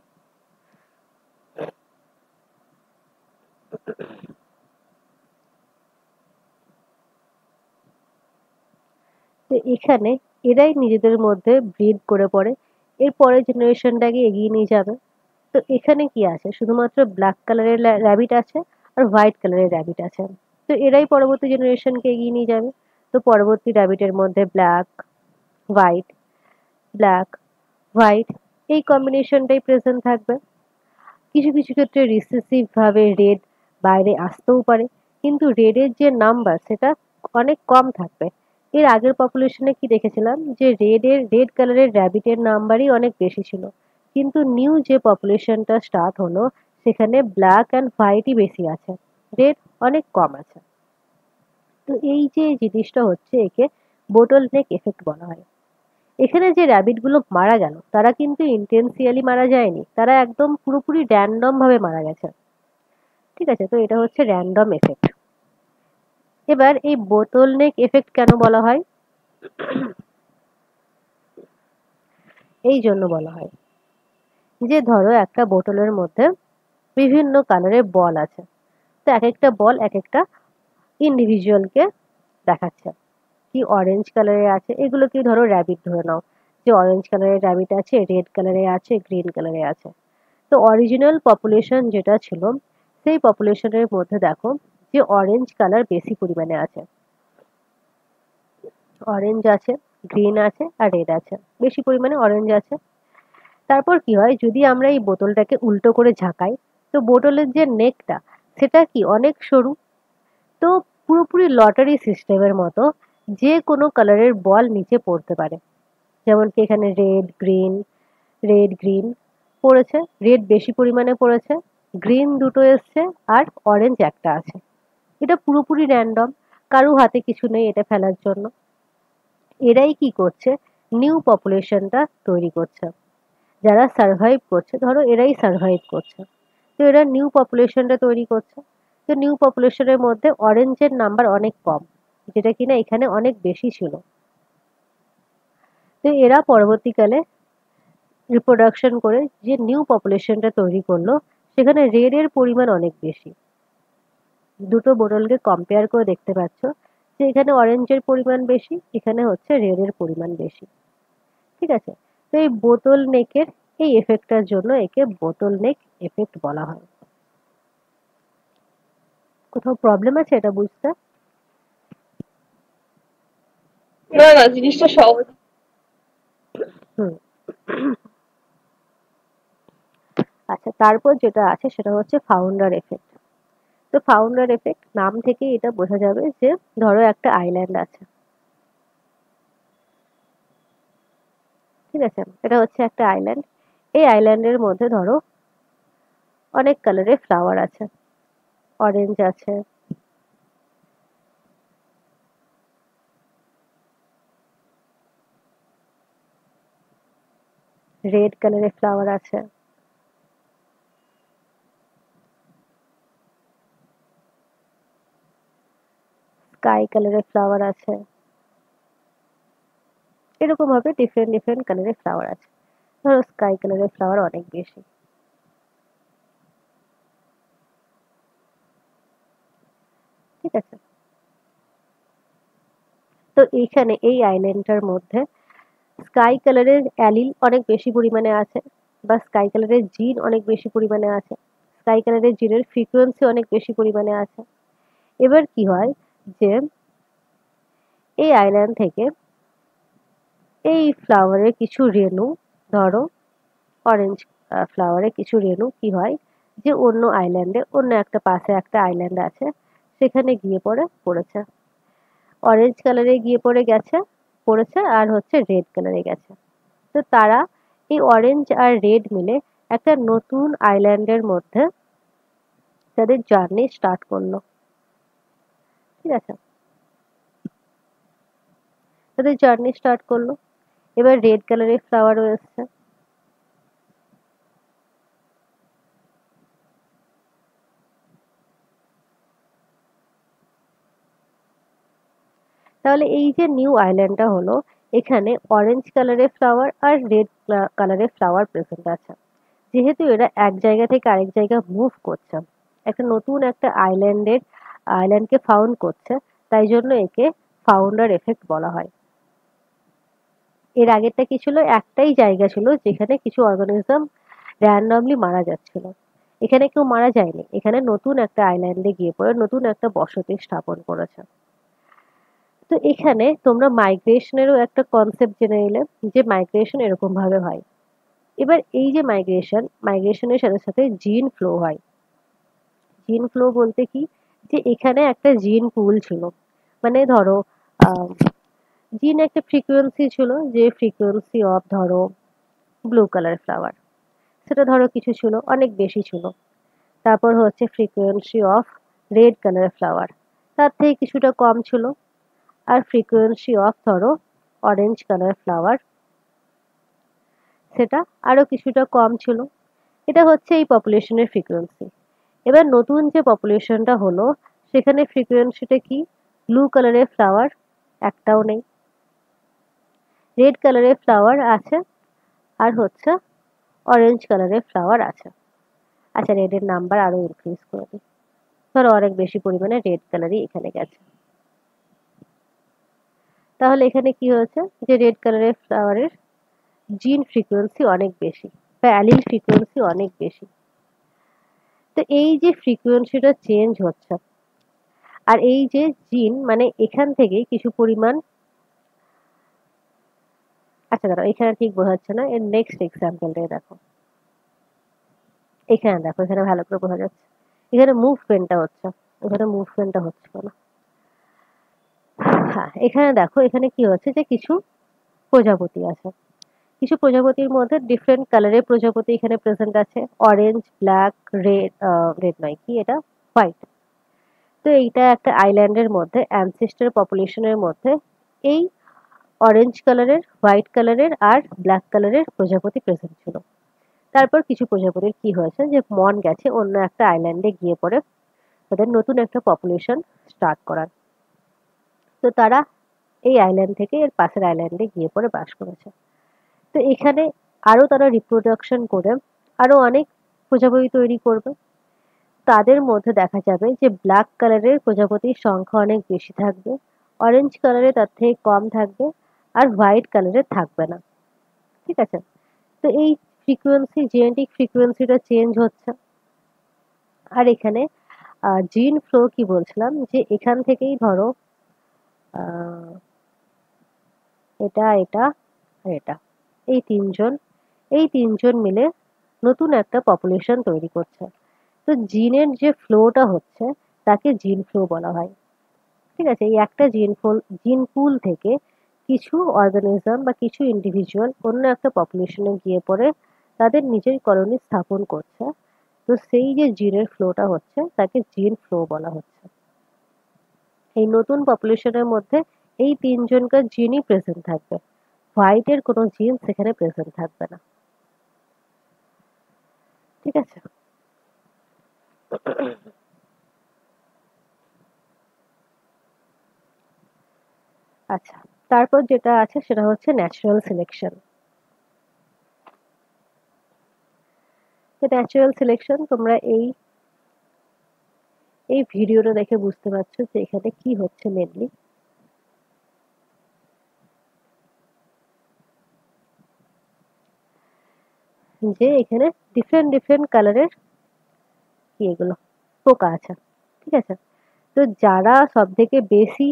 তো এখানে এরাই নিজেদের মধ্যে ব্রিড করে পড়ে, এর পরের জেনারেশনটাকে এগিয়ে নিয়ে যাবে। তো এখানে কি আছে, শুধুমাত্র ব্ল্যাক কালারের র্যাবিট আছে আর হোয়াইট কালারের র্যাবিট আছে। তো এরাই পরবর্তী জেনারেশনকে এগিয়ে নিয়ে যাবে। তো পরবর্তী র্যাবিটের মধ্যে হোয়াইট ব্ল্যাক হোয়াইট এই কম্বিনেশনটাই প্রেজেন্ট থাকবে। কিছু কিছু ক্ষেত্রে রিসেসিভ ভাবে রেড বাইরে আসতেও পারে, কিন্তু রেডের যে নাম্বার সেটা অনেক কম থাকবে। এর আগের পপুলেশনে কি দেখেছিলাম যে রেড কালারের র্যাবিটের নাম্বারই অনেক বেশি ছিল, কিন্তু নিউ যে পপুলেশনটা স্টার্ট হলো সেখানে ব্ল্যাক অ্যান্ড হোয়াইটই বেশি আছে, রেড অনেক কম আছে। তো এই যে জিনিসটা হচ্ছে একে বোটল নেক এফেক্ট বলা হয়। এখানে যে র্যাবিট গুলো মারা গেল তারা কিন্তু ইন্টেনশিয়ালি মারা যায়নি, তারা একদম পুরোপুরি র্যান্ডম ভাবে মারা গেছে। ঠিক আছে, তো এটা হচ্ছে র্যান্ডম এফেক্ট। এবার এই বোতল নেক এফেক্ট কেন বলা হয়? এই জন্য বলা হয় যে ধরো একটা বোতলের মধ্যে বিভিন্ন কালারের বল আছে, তো এক একটা বল এক একটা ইন্ডিভিজুয়ালকে দেখাচ্ছে। কি অরেঞ্জ কালারের আছে, এগুলোকে ধরো র্যাবিট ধরে নাও, যে অরেঞ্জ কালারের র্যাবিট আছে, রেড কালারে আছে, গ্রিন কালারে আছে। তো অরিজিনাল পপুলেশন যেটা ছিল সেই পপুলেশনের মধ্যে দেখো যে অরেঞ্জ কালার বেশি পরিমাণে আছে, অরেঞ্জ আছে, গ্রিন আছে আর রেড আছে, বেশি পরিমাণে অরেঞ্জ আছে। তারপর কি হয়, যদি আমরা এই বোতলটাকে উল্টো করে ঝাঁকাই, তো বোতলের যে নেকটা সেটা কি অনেক সরু। তো পুরোপুরি লটারি সিস্টেমের মতো যে কোনো কালারের বল নিচে পড়তে পারে। যেমন কি এখানে রেড গ্রিন পড়েছে, রেড বেশি পরিমাণে পড়েছে, গ্রিন দুটো এসছে আর অরেঞ্জ একটা আছে। এটা পুরোপুরি র্যান্ডম, কারো হাতে কিছু নেই এটা ফেলার জন্য। এরাই কি করছে, নিউ পপুলেশনটা তৈরি করছে। যারা সার্ভাইভ করছে, ধরো এরাই সার্ভাইভ করছে, তো এরা নিউ পপুলেশনটা তৈরি করছে। তো নিউ পপুলেশনের মধ্যে অরেঞ্জের নাম্বার অনেক কম, যেটা কিনা এখানে অনেক বেশি ছিল। তো এরা পরবর্তীকালে রিপ্রোডাকশন করে যে নিউ পপুলেশনটা তৈরি করলো, সেখানে রেড এর পরিমাণ অনেক বেশি। দুটো বোতলকে কম্পেয়ার করে দেখতে পাচ্ছ যে এখানে অরেঞ্জের পরিমাণ বেশি, এখানে হচ্ছে রেড এর পরিমাণ বেশি। ঠিক আছে, তো এই বোতল নেকের এই এফেক্টটার জন্য একে বোতল নেক এফেক্ট বলা হয়। কোথাও প্রবলেম আছে এটা বুঝতে? না না, জিনিসটা সহজ। হুম। আচ্ছা, তারপর যেটা আছে সেটা হচ্ছে ফাউন্ডার এফেক্ট। তো ফাউন্ডার এফেক্ট নাম থেকে এটা বোঝা যাবে যে ধরো একটা আইল্যান্ড আছে। ঠিক আছে, এটা হচ্ছে একটা আইল্যান্ড। এই আইল্যান্ডের মধ্যে ধরো অনেক কালারের ফ্লাওয়ার আছে, অরেঞ্জ আছে, রেড কালারের ফ্লাওয়ার আছে, স্কাই কালারের ফ্লাওয়ার আছে, এরকম ভাবে ডিফারেন্ট ডিফারেন্ট কালারের ফ্লাওয়ার আছে। ধরো স্কাই কালারের ফ্লাওয়ার অনেক বেশি। ঠিক আছে, তো এইখানে এই আইল্যান্ডটার মধ্যে স্কাই কালারের অ্যালিল অনেক বেশি পরিমাণে আছে, বা স্কাই কালারের জিন অনেক বেশি পরিমাণে আছে, স্কাই কালারের জিনের ফ্রিকোয়েন্সি অনেক বেশি পরিমাণে আছে। এবার কি হয় যে এই আইল্যান্ড থেকে এই ফ্লাওয়ারের কিছু রেণু, ধরো অরেঞ্জ ফ্লাওয়ারের কিছু রেণু কি হয় যে অন্য আইল্যান্ডে, অন্য একটা পাশে একটা আইল্যান্ড আছে সেখানে গিয়ে পড়েছে, অরেঞ্জ কালারে গিয়ে পড়েছে আর হচ্ছে রেড কালারে গেছে। তো তারা এই অরেঞ্জ আর রেড মিলে একটা নতুন আইল্যান্ডের মধ্যে তাদের জার্নি স্টার্ট করলো। ঠিক আছে, তাদের জার্নি স্টার্ট করলো। এবার রেড কালারের ফ্লাওয়ারও এসছে। তাহলে এই যে নিউ আইল্যান্ডটা হলো, এখানে অরেঞ্জ কালারের ফ্লাওয়ার আর রেড কালারের ফ্লাওয়ার প্রেজেন্ট আছে। যেহেতু এরা এক জায়গা থেকে আরেক জায়গায় মুভ করছে, একটা নতুন একটা আইল্যান্ডকে ফাউন্ড করছে, তাই জন্য একে ফাউন্ডার এফেক্ট বলা হয়। এর আগেরটা কি ছিল, একটাই জায়গা ছিল যেখানে কিছু অর্গানিজম র্যান্ডমলি মারা যাচ্ছিল। এখানে কেউ মারা যায়নি, এখানে নতুন একটা আইল্যান্ডে গিয়ে পড়ে নতুন একটা বসতি স্থাপন করেছে। তো এখানে তোমরা মাইগ্রেশনেরও একটা কনসেপ্ট জেনে নিলে যে মাইগ্রেশন এরকম ভাবে হয়। এবার এই যে মাইগ্রেশনের সাথে সাথে জিন ফ্লো হয়। জিন ফ্লো বলতে কি, যে এখানে একটা জিন পুল ছিল, মানে ধরো জিন একটা ফ্রিকোয়েন্সি ছিল, যে ফ্রিকোয়েন্সি অফ ধরো ব্লু কালার ফ্লাওয়ার, সেটা ধরো কিছু ছিল, অনেক বেশি ছিল। তারপর হচ্ছে frequency of red colour flower, তার থেকে কিছুটা কম ছিল। আর ফ্রিকোয়েন্সি অফ ধরো অরেঞ্জ কালার ফ্লাওয়ার, সেটা আরো কিছুটা কম ছিল। এটা হচ্ছে এই পপুলেশনের ফ্রিকোয়েন্সি। এবার নতুন যে পপুলেশনটা হলো, সেখানে ফ্রিকোয়েন্সিটা কি, ব্লু কালারের ফ্লাওয়ার একটাও নেই, রেড কালারের ফ্লাওয়ার আছে, আর হচ্ছে অরেঞ্জ কালারের ফ্লাওয়ার আছে। আচ্ছা, রেডের নাম্বার আরো ইনক্রিজ করে দিই, ধরো অনেক বেশি পরিমাণে রেড কালারই এখানে গেছে। তাহলে এখানে কি হয়েছে, যে রেড কালারের ফ্লাওয়ারের জিন ফ্রিকোয়েন্সি অনেক বেশি, বা অ্যালিল ফ্রিকোয়েন্সি অনেক বেশি। তো এই যে ফ্রিকোয়েন্সিটা চেঞ্জ হচ্ছে, আর এই যে জিন, মানে এখান থেকে কিছু পরিমাণ, আচ্ছা দাঁড়াও, এখানে ঠিক বোঝা যাচ্ছে না, এর নেক্সট এক্সাম্পলটাই দেখো। এখানে দেখো, এখানে ভালো করে বোঝা যাচ্ছে, এখানে মুভমেন্টটা হচ্ছে, এখানে মুভমেন্টটা হচ্ছে না। হ্যাঁ, এখানে দেখো, এখানে কি হচ্ছে, যে কিছু প্রজাপতি আছে, কিছু প্রজাপতির মধ্যে ডিফারেন্ট কালারের প্রজাপতি এখানে প্রেজেন্ট আছে, অরেঞ্জ, ব্ল্যাক, রেড, রেড নয় কি এটা, হোয়াইট। তো এইটা একটা আইল্যান্ডের মধ্যে অ্যানসেস্টর পপুলেশনের মধ্যে এই অরেঞ্জ কালারের, হোয়াইট কালারের আর ব্ল্যাক কালারের প্রজাপতি প্রেজেন্ট ছিল। তারপর কিছু প্রজাপতির কি হয়েছে, যে মন গেছে অন্য একটা আইল্যান্ডে গিয়ে পড়ে তাদের নতুন একটা পপুলেশন স্টার্ট করার। তো তারা এই আইল্যান্ড থেকে এর পাশের আইল্যান্ডে গিয়ে পড়ে বাস করেছে। তো এখানে আরো তারা রিপ্রোডাকশন করে আরো অনেক প্রজাপতি তৈরি করবে। তাদের মধ্যে দেখা যাবে যে ব্ল্যাক কালারের প্রজাপতির সংখ্যা অনেক বেশি থাকবে, অরেঞ্জ কালারে তার থেকে কম থাকবে, আর হোয়াইট কালারের থাকবে না। ঠিক আছে? তো এই জেনেটিক ফ্রিকোয়েন্সিটা চেঞ্জ হচ্ছে। আর এখানে জিন ফ্লো কি বলছিলাম, যে এখান থেকেই ধরো আহ, এটা এটা আর এটা, এই তিনজন এই তিনজন মিলে নতুন একটা পপুলেশন তৈরি করছে। তো জিনের যে ফ্লোটা হচ্ছে, তাকে জিন ফ্লো বলা হয়। ঠিক আছে? এই একটা জিন পুল থেকে কিছু অর্গানিজম বা কিছু ইন্ডিভিজুয়াল অন্য একটা পপুলেশনে গিয়ে পড়ে তাদের নিজের কলোনি স্থাপন করছে। তো সেই যে জিনের ফ্লোটা হচ্ছে, তাকে জিন ফ্লো বলা হচ্ছে। এই নতুন পপুলেশনের মধ্যে এই তিনজনকার জিনই প্রেজেন্ট থাকবে, হোয়াইটের কোনো জিন সেখানে প্রেজেন্ট থাকবে না। ঠিক আছে? আচ্ছা, তারপর যেটা আছে সেটা হচ্ছে ন্যাচারাল সিলেকশন। তো ন্যাচারাল সিলেকশন তোমরা এই এই ভিডিওটা দেখে বুঝতে পারছো যে এখানে কি হচ্ছে মেনলি। যে এখানে ডিফারেন্ট ডিফারেন্ট কালারের কি এগুলো পোকা আছে। ঠিক আছে? তো যারা সব থেকে বেশি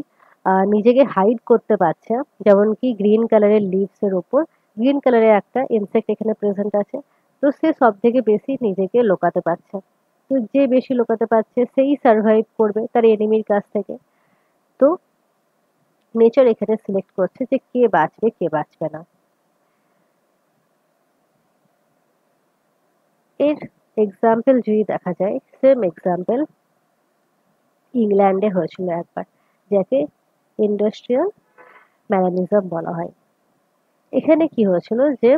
নিজেকে হাইড করতে পারছে, যেমন কি গ্রিন কালারের লিভস এর উপর গ্রিন কালারের একটা ইনসেক্ট এখানে প্রেজেন্ট আছে, তো সে সব থেকে বেশি নিজেকে লুকাতে পারছে। তো যে বেশি লুকাতে পারছে সেই সার্ভাইভ করবে তার এনিমির কাছ থেকে। তো নেচার এখানে সিলেক্ট করছে যে কে বাঁচবে কে বাঁচবে না। এর এক্সাম্পল যদি দেখা যায়, সেম এক্সাম্পল ইংল্যান্ডে হয়েছিল একবার, যাকে ইন্ডাস্ট্রিয়াল ম্যালানিজম বলা হয়। এখানে কি হয়েছিল, যে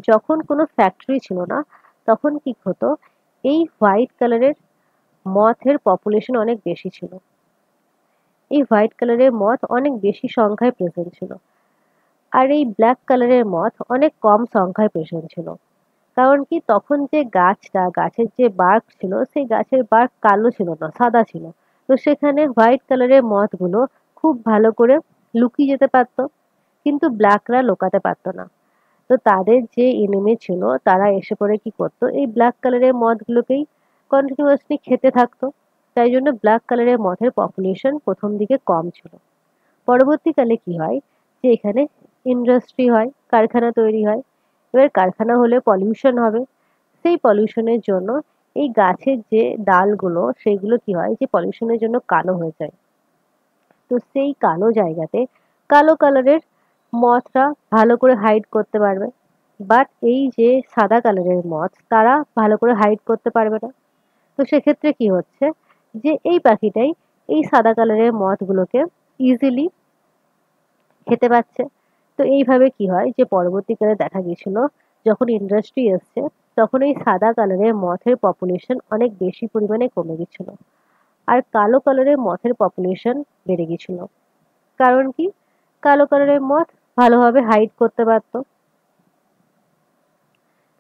যখন কোনো ফ্যাক্টরি ছিল না, তখন কি হতো, এই হোয়াইট কালারের মথের পপুলেশন অনেক বেশি ছিল। এই হোয়াইট কালারের মথ অনেক বেশি সংখ্যায় প্রেজেন্ট ছিল। আর এই ব্ল্যাক কালারের মথ অনেক কম সংখ্যায় প্রেজেন্ট ছিল। কারণ কি তখন যে গাছের যে বার্ক ছিল সেই গাছের বার্ক কালো ছিল না, সাদা ছিল। তো সেখানে হোয়াইট কালারের মথগুলো খুব ভালো করে লুকিয়ে যেতে পারতো, কিন্তু ব্ল্যাকরা লুকাতে পারতো না। তো তাদের যে এনিমি ছিল তারা এসে পড়ে কি করতো, এই ব্ল্যাক কালারের মথগুলোকেই কন্টিনিউয়াসলি খেতে থাকতো। তাই জন্য ব্ল্যাক কালারের মথের পপুলেশন প্রথম দিকে কম ছিল। পরবর্তীকালে কি হয়, যে এখানে ইন্ডাস্ট্রি হয়, কারখানা তৈরি হয়। এবার কারখানা হলে পলিউশন হবে। সেই পলিউশনের জন্য এই গাছের যে ডালগুলো সেগুলো কি হয়, যে পলিউশনের জন্য কালো হয়ে যায়। তো সেই কালো জায়গাতে কালো কালারের মথরা ভালো করে হাইড করতে পারবে। বাট এই যে সাদা কালারের মথ তারা ভালো করে হাইড করতে পারবে না। তো সেক্ষেত্রে কি হচ্ছে, যে এই পাখিটাই এই সাদা কালারের মথগুলোকে ইজিলি খেতে পাচ্ছে। তো এইভাবে কি হয়, যে পরবর্তীকালে দেখা গিয়েছিল যখন ইন্ডাস্ট্রি এসছে তখন এই সাদা কালারের মথের পপুলেশন অনেক বেশি পরিমাণে কমে গেছিল, আর কালো কালারের মথের পপুলেশন বেড়ে গেছিল। কারণ কি, কালো কালারের মথ ভালোভাবে হাইড করতে পারতো,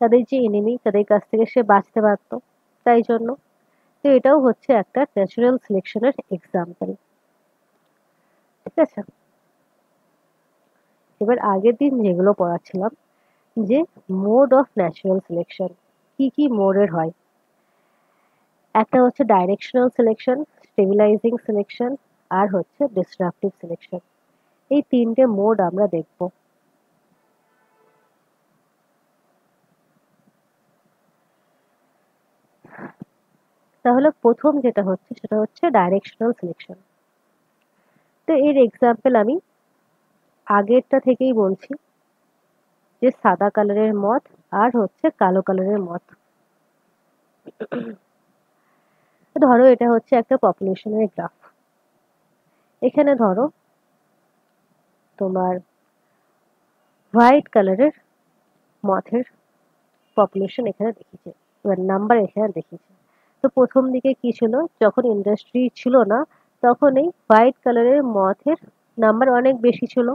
তাদের যে এনিমি তাদের কাছ থেকে সে বাঁচতে পারতো, তাই জন্য। তো এটাও হচ্ছে একটা ন্যাচারাল সিলেকশনের এক্সাম্পল। ঠিক আছে, এবার আগের দিন যেগুলো পড়াচ্ছিলাম, যে মোড অফ ন্যাচারাল সিলেকশন কি কি মোডের হয়। একটা হচ্ছে ডাইরেকশনাল সিলেকশন, স্টেবিলাইজিং সিলেকশন, আর হচ্ছে ডিসরাপটিভ সিলেকশন। এই তিনটে মোড আমরা দেখব। তাহলে প্রথম যেটা হচ্ছে সেটা হচ্ছে ডাইরেকশনাল সিলেকশন। তো এর এক্সাম্পল আমি আগেরটা থেকেই বলছি, যে সাদা কালারের মথ আর হচ্ছে কালো কালারের মথ। ধরো এটা হচ্ছে একটা পপুলেশনের গ্রাফ। এখানে ধরো তোমার হোয়াইট কালারের মথের পপুলেশন এখানে দেখিয়েছে, এবার নাম্বার এখানে দেখিয়েছে। তো প্রথম দিকে কি ছিল, যখন ইন্ডাস্ট্রি ছিল না তখন এই হোয়াইট কালারের মথের নাম্বার অনেক বেশি ছিল,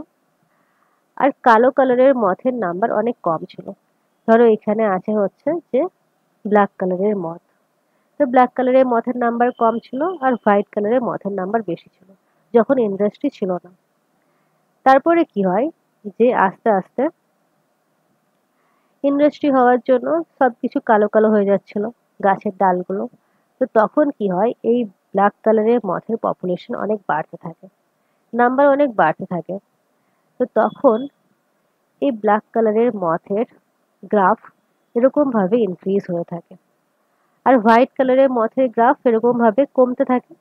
আর কালো কালারের মথের নাম্বার অনেক কম ছিল। ধরো এখানে আছে হচ্ছে যে ব্ল্যাক কালারের মথ। তো ব্ল্যাক কালারের মথের নাম্বার কম ছিল আর হোয়াইট কালারের মথের নাম্বার বেশি ছিল যখন ইন্ডাস্ট্রি ছিল না। তারপরে কি হয়, যে আস্তে আস্তে ইন্ডাস্ট্রি হওয়ার জন্য সবকিছু কালো কালো হয়ে যাচ্ছিল, গাছের ডালগুলো। তো তখন কি হয়, এই ব্ল্যাক কালারের মথের পপুলেশন অনেক বাড়তে থাকে, নাম্বার অনেক বাড়তে থাকে। তো তখন এই ব্ল্যাক কালারের মথের গ্রাফ এরকম ভাবে ইনক্রিজ হয়ে থাকে, আর হোয়াইট কালারের মথের গ্রাফ এরকম ভাবে কমতে থাকে।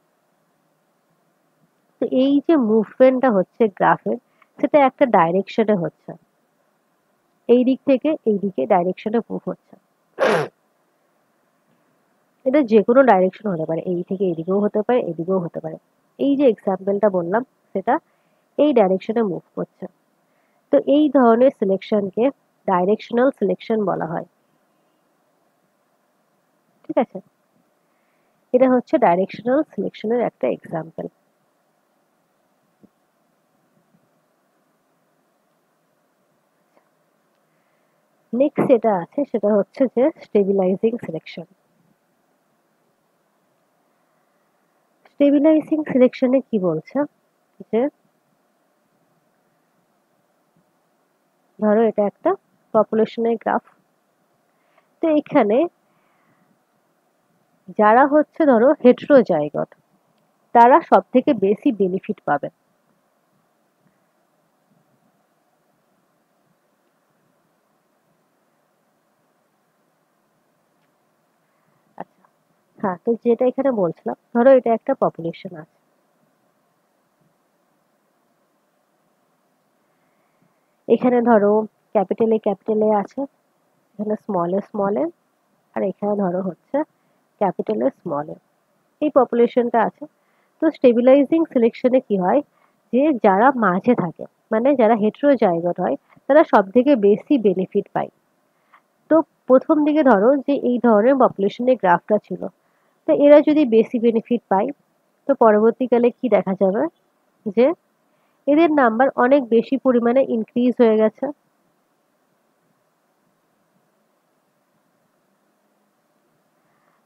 তো এই যে মুভমেন্টটা হচ্ছে গ্রাফের, সেটা একটা ডাইরেকশনে হচ্ছে, এই দিক থেকে এই দিকে ডাইরেকশনে মুভ হচ্ছে। এটা যে কোনো ডাইরেকশন হতে পারে, এই থেকে এদিকেও হতে পারে, এদিকেও হতে পারে। এই যে এক্সাম্পলটা বললাম সেটা এই ডাইরেকশনে মুভ করছে। তো এই ধরনের সিলেকশনকে ডাইরেকশনাল সিলেকশন বলা হয়। ঠিক আছে, এটা হচ্ছে ডাইরেকশনাল সিলেকশনের একটা এক্সাম্পল। নেক্সট যেটা আছে সেটা হচ্ছে যে স্টেবিলাইজিং সিলেকশন। স্টেবিলাইজিং সিলেকশনে কি বলছে, যে ধরো এটা একটা পপুলেশনের গ্রাফ। তো এখানে যারা হচ্ছে ধরো হেটেরোজাইগট তারা সব থেকে বেশি বেনিফিট পাবে। আচ্ছা, হ্যাঁ, তো যেটা এখানে বলছিলাম, ধরো এটা একটা পপুলেশন আছে। এখানে ধরো ক্যাপিটাল এ আছে, এখানে স্মল এ, আর এখানে ধরো হচ্ছে ক্যাপিটাল এ স্মল এ, এই পপুলেশনটা আছে। তো স্টেবিলাইজিং সিলেকশনে কি হয়, যে যারা মাঝে থাকে মানে যারা হেটেরোজাইগট হয় তারা সব থেকে বেশি বেনিফিট পায়। তো প্রথম দিকে ধরো যে এই ধরনের পপুলেশনের গ্রাফটা ছিল, তো এরা যদি বেশি বেনিফিট পায়, তো পরবর্তীকালে কি দেখা যাবে, যে এদের নাম্বার অনেক বেশি পরিমাণে ইনক্রিজ হয়ে গেছে।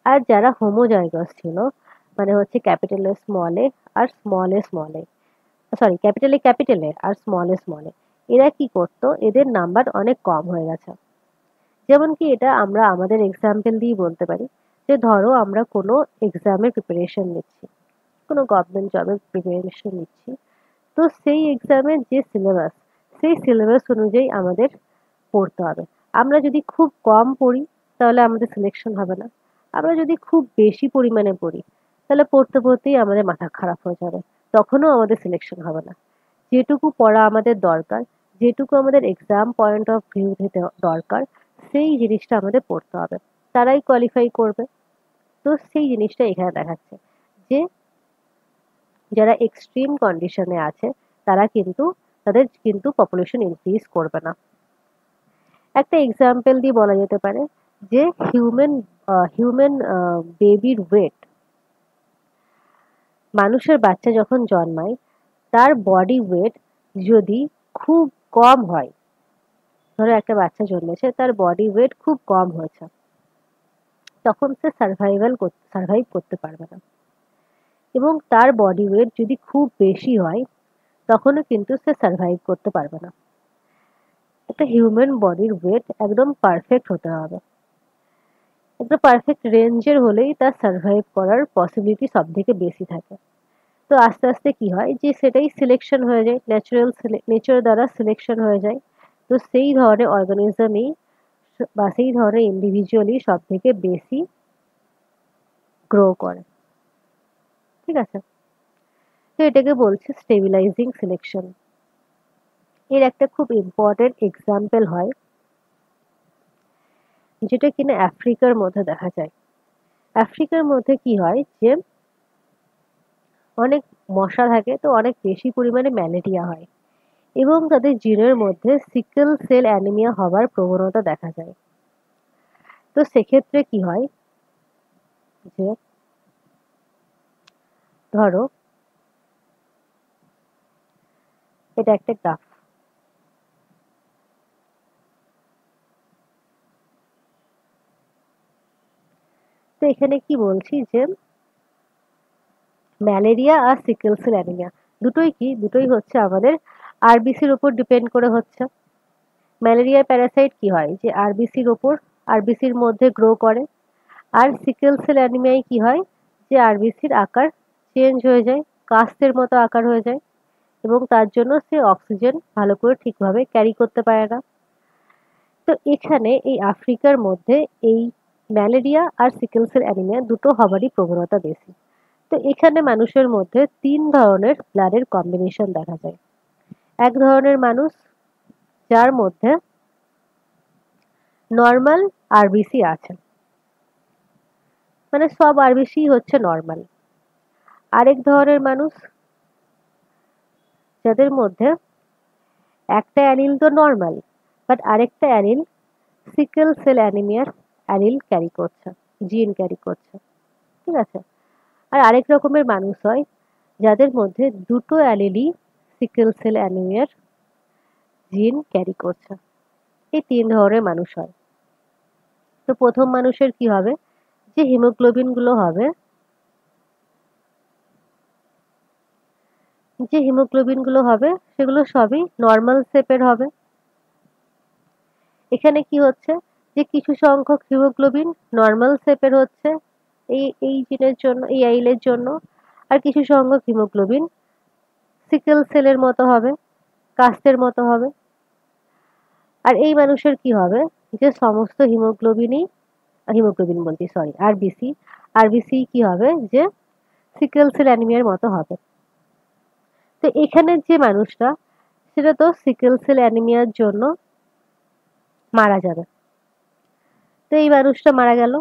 আর যারা হোমোজাইগাস ছিল, মানে হচ্ছে ক্যাপিটাল এ স্মল এ আর small A, sorry capital A আর স্মল এ, এরা কি করতো, এদের নাম্বার অনেক কম হয়ে গেছে। যেমন কি এটা আমরা আমাদের এক্সাম্পল দিয়ে বলতে পারি, যে ধরো আমরা কোনো এক্সামের প্রিপারেশন নিচ্ছি, কোনো গভর্নমেন্ট জবের প্রিপারেশন নিচ্ছি, তো সেই এক্সামের যে সিলেবাস, সেই সিলেবাস অনুযায়ী আমাদের পড়তে হবে। আমরা যদি খুব কম পড়ি তাহলে আমাদের সিলেকশন হবে না। আমরা যদি খুব বেশি পরিমাণে পড়ি তাহলে পড়তে পড়তেই আমাদের মাথা খারাপ হয়ে যাবে, তখনও আমাদের সিলেকশন হবে না। যেটুকু পড়া আমাদের দরকার, যেটুকু আমাদের এক্সাম পয়েন্ট অফ ভিউ থেকে দরকার, সেই জিনিসটা আমাদের পড়তে হবে, তারাই কোয়ালিফাই করবে। তো সেই জিনিসটা এখানে দেখাচ্ছে যে যারা এক্সট্রিম কন্ডিশনে আছে তাদের কিন্তু পপুলেশন ইনক্রিজ করবে না। একটা এক্সাম্পল দিয়ে বলা যেতে পারে যে হিউম্যান বেবির ওয়েট, মানুষের বাচ্চা যখন জন্মায় তার বডি ওয়েট যদি খুব কম হয়, ধরো একটা বাচ্চা জন্মেছে তার বডি ওয়েট খুব কম হয়েছে, তখন সে সার্ভাইভ করতে পারবে না। এবং তার বডি ওয়েট যদি খুব বেশি হয় তখনও কিন্তু সে সার্ভাইভ করতে পারবে না। একটা হিউম্যান বডির ওয়েট একদম পারফেক্ট হতে হবে, একটা পারফেক্ট রেঞ্জের হলেই তার সার্ভাইভ করার পসিবিলিটি সব থেকে বেশি থাকে। তো আস্তে আস্তে কি হয় যে সেটাই সিলেকশন হয়ে যায়, নেচার দ্বারা সিলেকশন হয়ে যায়। তো সেই ধরনের অর্গানিজমই বা সেই ধরনের ইন্ডিভিজুয়ালই সব থেকে বেশি গ্রো করে। ঠিক আছে, তো এটাকে বলছে স্টেবিলাইজিং সিলেকশন। এর একটা খুব ইম্পর্টেন্ট এক্সাম্পল হয় যেটা কিনা আফ্রিকার মধ্যে দেখা যায়। আফ্রিকার মধ্যে কি হয় যে অনেক মশা থাকে, তো অনেক বেশি পরিমাণে ম্যালেরিয়া হয় এবং তাদের জিনের মধ্যে সিকেল সেল অ্যানিমিয়া হবার প্রবণতা দেখা যায়। তো সেক্ষেত্রে কি হয় যে ধরো এটা একটা গ্রাফ, তো এখানে কি বলছি যে ম্যালেরিয়া আর সিকেল সেল অ্যানিমিয়া দুটোই হচ্ছে আমাদের আরবিসির উপর ডিপেন্ড করে হচ্ছে। ম্যালেরিয়ার প্যারাসাইট কি হয় যে আরবিসির মধ্যে গ্রো করে, আর সিকেল সেল অ্যানিমিয়ায় কি হয় যে আরবিসির আকার চেঞ্জ হয়ে যায়, কাস্তের মতো আকার হয়ে যায় এবং তার জন্য সে অক্সিজেন ভালো করে ঠিকভাবে ক্যারি করতে পারে না। তো এখানে এই আফ্রিকার মধ্যে এই ম্যালেরিয়া আর সিকেল সেল অ্যানিমিয়া দুটো হবারই প্রবণতা বেশি। তো এখানে মানুষের মধ্যে ৩ ধরনের ব্লাডের কম্বিনেশন দেখা যায়। এক ধরনের মানুষ যার মধ্যে নরমাল আরবিসি আছে, মানে সব আরবিসি হচ্ছে নরমাল। আরেক ধরনের মানুষ যাদের মধ্যে একটা অ্যালিল তো নরমাল, বাট আরেকটা অ্যালিল সিকেল সেল অ্যানিমিয়ার অ্যালিল ক্যারি করছে, জিন ক্যারি করছে। ঠিক আছে, আর আরেক রকমের মানুষ হয় যাদের মধ্যে দুটো অ্যালিলই সিকেল সেল অ্যানিমিয়ার জিন ক্যারি করছে। এই ৩ ধরনের মানুষ হয়। তো প্রথম মানুষের কি হবে, যে হিমোগ্লোবিন গুলো হবে, সেগুলো সবই নর্মাল শেপের হবে। এখানে কি হচ্ছে যে কিছু সংখ্যক হিমোগ্লোবিন নর্মাল শেপের হচ্ছে এই জিনের জন্য, এই অ্যালিলের জন্য, আর কিছু সংখ্যক হিমোগ্লোবিন সিকেল সেলের মতো হবে, কাস্তের মতো হবে। আর এই মানুষের কি হবে যে সমস্ত হিমোগ্লোবিন বলছি, সরি, আরবিসি কি হবে যে সিকেল সেল অ্যানিমিয়ার মতো হবে। তো এখানে যে মানুষটা, সেটা তো সিকেল সেল অ্যানিমিয়ার জন্য মারা যাবে। তো এই মানুষটা মারা গেল,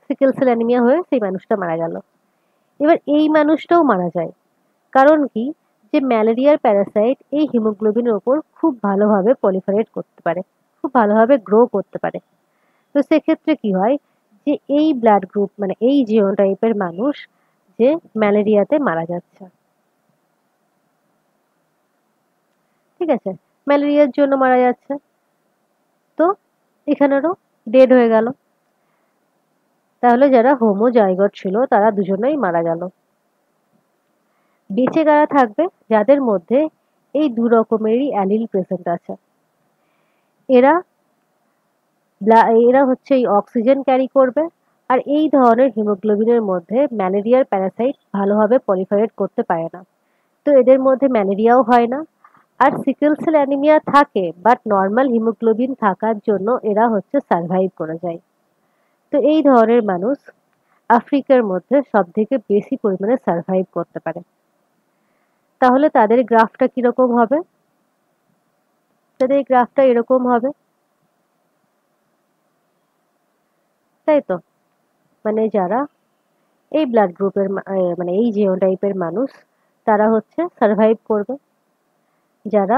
সিকেল সেল অ্যানিমিয়া হয়ে সেই মানুষটা মারা গেল। এবার এই মানুষটাও মারা যায়। কারণ কি, যে ম্যালেরিয়ার প্যারাসাইট এই হিমোগ্লোবিনের ওপর খুব ভালোভাবে পলিফারেট করতে পারে, খুব ভালোভাবে গ্রো করতে পারে। তো সেক্ষেত্রে কি হয় যে এই ব্লাড গ্রুপ, মানে এই জিনোটাইপের মানুষ যে ম্যালেরিয়াতে মারা যাচ্ছে। ঠিক আছে, ম্যালেরিয়ার জন্য মারা যাচ্ছে। তো এখানেরও ডেড হয়ে গেল। তাহলে যারা হোমোজাইগট ছিল তারা দুজনেই মারা গেল। বেঁচে কারা থাকবে? যাদের মধ্যে এই দু রকমেরই অ্যালিল প্রেজেন্ট আছে। এরা এরা হচ্ছে এই অক্সিজেন ক্যারি করবে, আর এই ধরনের হিমোগ্লোবিনের মধ্যে ম্যালেরিয়ার প্যারাসাইট ভালোভাবে পলিফারেট করতে পারে না। তো এদের মধ্যে ম্যালেরিয়াও হয় না। আর সিকেল সেল অ্যানিমিয়া থাকে, বাট নর্মাল হিমোগ্লোবিন থাকার জন্য এরা হচ্ছে সার্ভাইভ করে যায়। তো এই ধরনের মানুষ আফ্রিকার মধ্যে সবথেকে বেশি পরিমাণে সার্ভাইভ করতে পারে। তাহলে তাদের গ্রাফটা কিরকম হবে? তাদের গ্রাফটা এরকম হবে, তাই তো? মানে যারা এই ব্লাড গ্রুপের মানে এই জিনোটাইপের মানুষ, তারা হচ্ছে সার্ভাইভ করবে। যারা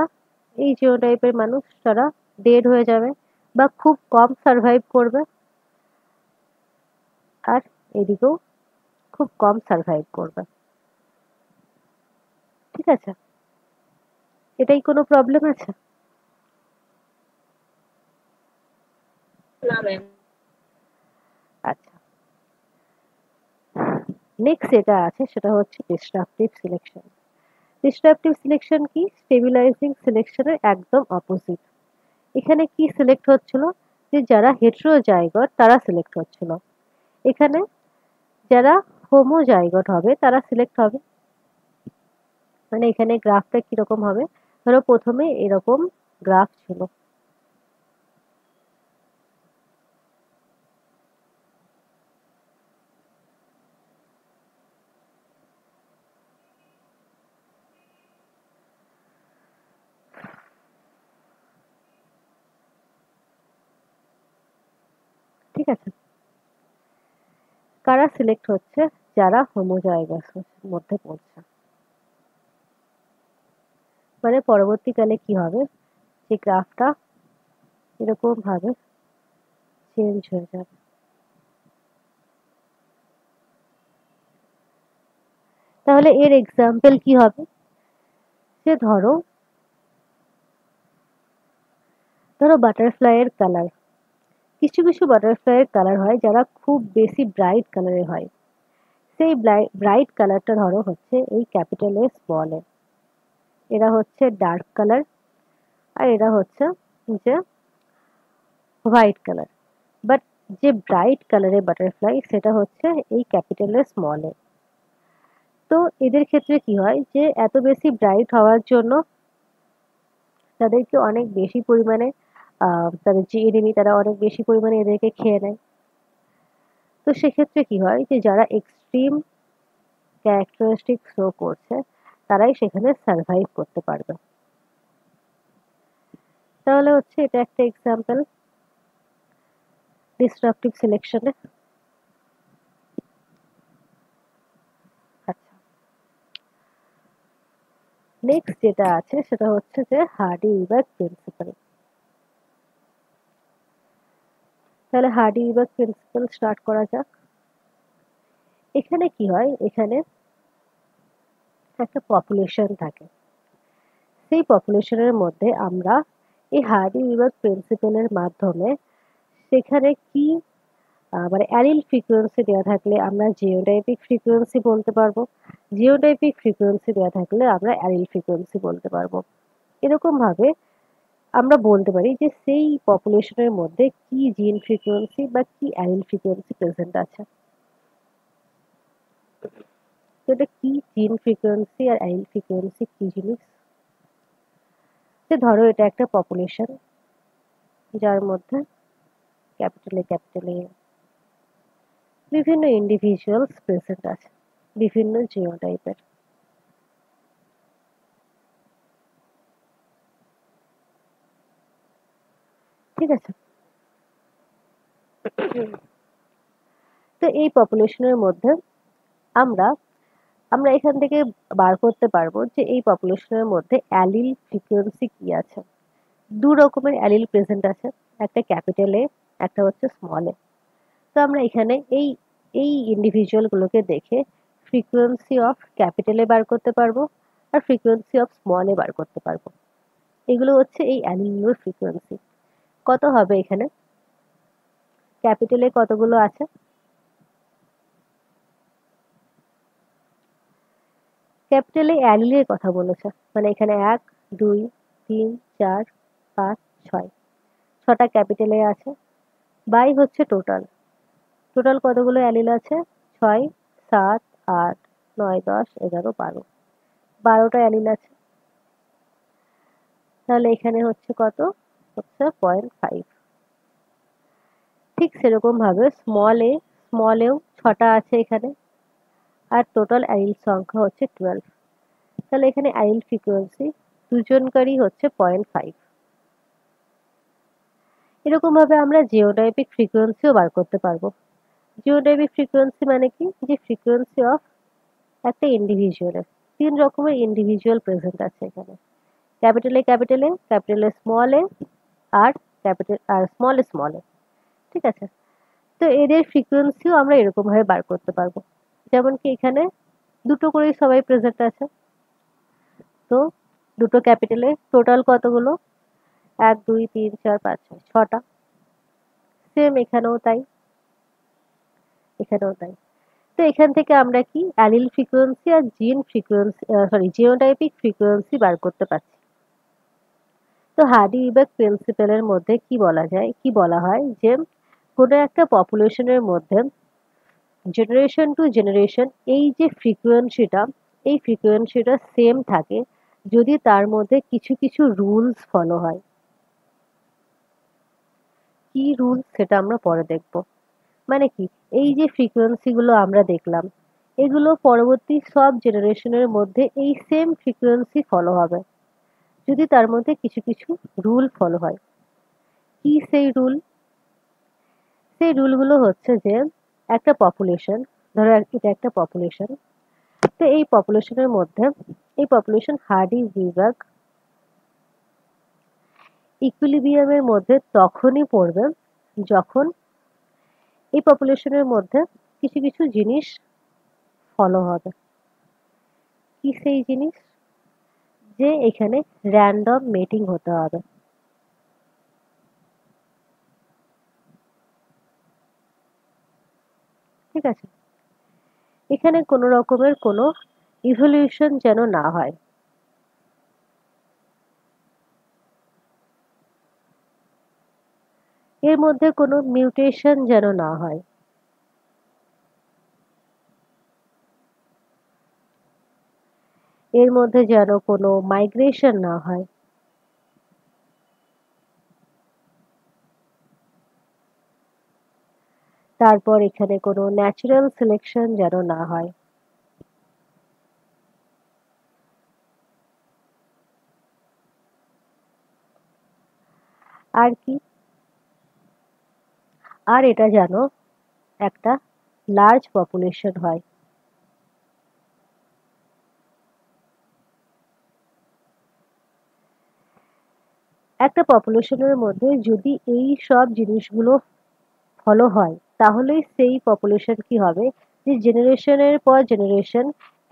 এই জিনোটাইপের মানুষ, তারা ডেড হয়ে যাবে বা খুব কম সার্ভাইভ করবে। আর এদিকেও খুব কম সার্ভাইভ করবে। ঠিক আছে, এটাই কোনো প্রবলেম আছে? না ম্যাম। আচ্ছা, নেক্সট যেটা আছে সেটা হচ্ছে ডিস্ট্রাকটিভ সিলেকশন। ডিস্ট্রাকটিভ সিলেকশন কি? স্টেবিলাইজিং সিলেকশনের একদম অপোজিট। এখানে কি সিলেক্ট হচ্ছিল? যে যারা হেটেরোজাইগট তারা সিলেক্ট হচ্ছিল। এখানে যারা হোমোজাইগট হবে তারা সিলেক্ট হবে। মানে এখানে গ্রাফটা কিরকম হবে? ধরো প্রথমে এরকম গ্রাফ ছিল, ঠিক আছে? কারা সিলেক্ট হচ্ছে? যারা হোমোজাইগাসের মধ্যে পড়ছে। মানে পরবর্তীকালে কি হবে? যে গ্রাফটা এরকম ভাবে চেঞ্জ হয়ে যাবে। তাহলে এর এক্সাম্পল কি হবে? যে ধরো ধরো বাটারফ্লাইয়ের কালার, কিছু কিছু বাটারফ্লাইয়ের কালার হয় যারা খুব বেশি ব্রাইট কালারের হয়। সেই ব্রাইট কালারটা ধরো হচ্ছে এই ক্যাপিটাল এ স্মল এ, এরা হচ্ছে ডার্ক কালার, আর এরা হচ্ছে যে হোয়াইট কালার। বাট যে ব্রাইট কালারের বাটারফ্লাই সেটা হচ্ছে এই ক্যাপিটাল এ স্মল এ। তো এদের ক্ষেত্রে কি হয়? যে এত বেশি ব্রাইট হওয়ার জন্য তাদেরকে অনেক বেশি পরিমাণে তাদের যে এনিমি তারা অনেক বেশি পরিমাণে এদেরকে খেয়ে নেয়। তো সেক্ষেত্রে কি হয়? যে যারা এক্সট্রিম ক্যারেক্টারিস্টিক শো করছে তারাই সেখানে সার্ভাইভ করতে পারবে। তাহলে হচ্ছে এটা একটা এক্সাম্পল ডিস্ট্রাকটিভ সিলেকশনে। আচ্ছা, নেক্সট যেটা আছে সেটা হচ্ছে যে হার্ডি-ইভাক প্রিন্সিপাল। তাহলে হার্ডি-ইভাক প্রিন্সিপাল স্টার্ট করা যাক। এখানে কি হয়? এখানে একটা পপুলেশন থাকে। সেই পপুলেশনের মধ্যে আমরা এই হার্ডি-ইভাক প্রিন্সিপালের মাধ্যমে সেখানে কি মানে অ্যালিল ফ্রিকোয়েন্সি দেওয়া থাকলে আমরা জিওটাইপিক ফ্রিকোয়েন্সি বলতে পারবো, জিওটাইপিক ফ্রিকোয়েন্সি দেওয়া থাকলে আমরা অ্যালিল ফ্রিকোয়েন্সি বলতে পারবো। এরকম ভাবে আমরা বলতে পারি যে সেই পপুলেশনের মধ্যে কি জিন ফ্রিকোয়েন্সি বা কি অ্যালিল ফ্রিকোয়েন্সি প্রেজেন্ট আছে। তো এটা কি জিন ফ্রিকোয়েন্সি আর অ্যালিল ফ্রিকোয়েন্সি কি জিনিস? যে ধরো এটা একটা পপুলেশন যার মধ্যে ক্যাপিটাল এ বিভিন্ন ইন্ডিভিজুয়ালস প্রেজেন্ট আছে, বিভিন্ন জিনোটাইপের। ঠিক আছে? তো এই পপুলেশনের মধ্যে আমরা আমরা এখান থেকে বার করতে পারবো যে এই পপুলেশনের মধ্যে অ্যালিল ফ্রিকোয়েন্সি কি আছে। দু রকমের অ্যালিল প্রেজেন্ট আছে, একটা ক্যাপিটাল এ, একটা হচ্ছে স্মল এ। তো আমরা এখানে এই এই ইন্ডিভিজুয়াল গুলোকে দেখে ফ্রিকোয়েন্সি অফ ক্যাপিটাল এ বার করতে পারবো আর ফ্রিকোয়েন্সি অফ স্মল এ বার করতে পারবো। এগুলো হচ্ছে এই অ্যালিলগুলোর ফ্রিকোয়েন্সি। কত হবে এখানে? ক্যাপিটালে কতগুলো আছে? ক্যাপিটালে অ্যালিলের কথা বলেছে, মানে এখানে 1 2 3 4 5 6, 6টা ক্যাপিটালে আছে। বাই হচ্ছে টোটাল, টোটাল কতগুলো অ্যালিল আছে? 6 7 8 9 10 11 12, 12টা অ্যালিল আছে। তাহলে এখানে হচ্ছে কত? হচ্ছে 0.5। ঠিক সেরকম ভাবে স্মলেও 6টা আছে এখানে, আর টোটাল অ্যালিল সংখ্যা হচ্ছে 12। তাহলে এখানে অ্যালিল ফ্রিকোয়েন্সি দুজনকারই হচ্ছে 0.5। এরকম ভাবে আমরা জিওটাইপিক ফ্রিকোয়েন্সিও বার করতে পারবো। জিওটাইপিক ফ্রিকোয়েন্সি মানে কি? যে ফ্রিকোয়েন্সি অফ একটা ইন্ডিভিজুয়ালের, 3 রকমের ইন্ডিভিজুয়াল প্রেজেন্ট আছে এখানে। ক্যাপিটাল এ স্মল এ আর স্মল এ। ঠিক আছে? তো এদের ফ্রিকোয়েন্সিও আমরা এরকম ভাবে বার করতে পারবো। যেমন কি এখানে দুটো করেই সবাই প্রেজেন্ট আছে, তো দুটো ক্যাপিটালে টোটাল কতগুলো? 1 2 3 4 5 6, 6টা। সেম এখানেও তাই, এখানেও তাই। তো এখান থেকে আমরা কি অ্যালিল ফ্রিকোয়েন্সি আর জিনোটাইপিক ফ্রিকোয়েন্সি বার করতে পারছি। তো হার্ডি-ওয়ালস প্রিন্সিপালের মধ্যে কি বলা যায়, কি বলা হয় যে কোনো একটা পপুলেশনের মধ্যে জেনারেশন টু জেনারেশন এই যে ফ্রিকোয়েন্সিটা, এই ফ্রিকোয়েন্সিটা সেম থাকে যদি তার মধ্যে কিছু কিছু রুলস ফলো হয়। কি রুলস সেটা আমরা পরে দেখব। মানে কি, এই যে ফ্রিকোয়েন্সি গুলো আমরা দেখলাম, এগুলো পরবর্তী সব জেনারেশনের মধ্যে এই সেম ফ্রিকোয়েন্সি ফলো হবে যদি তার মধ্যে কিছু কিছু রুল ফলো হয়। কি সেই রুল? সেই রুলগুলো হচ্ছে যে একটা পপুলেশন, ধরো এটা একটা পপুলেশন, তো এই পপুলেশনের মধ্যে এই পপুলেশন হার্ডি-ওয়ালস ইকুইলিব্রিয়ামের মধ্যে তখনই পড়বে যখন এই পপুলেশনের মধ্যে কিছু কিছু জিনিস ফলো হবে। কি সেই জিনিস? যে এখানে র্যান্ডম মেটিং হতে হবে। ঠিক আছে? এখানে কোনো রকমের কোনো ইভলিউশন যেন না হয়। এর মধ্যে কোনো মিউটেশন যেন না হয়। এর মধ্যে যেন কোনো মাইগ্রেশন না হয়। তারপর এখানে কোনো ন্যাচারাল সিলেকশন যেন না হয়। আর কি? আর এটা যেন একটা লার্জ পপুলেশন হয়। একটা পপুলেশনের মধ্যে যদি এই সব জিনিসগুলো ফলো হয়, তাহলেই সেই পপুলেশন কি হবে, যে জেনারেশনের পর জেনারেশন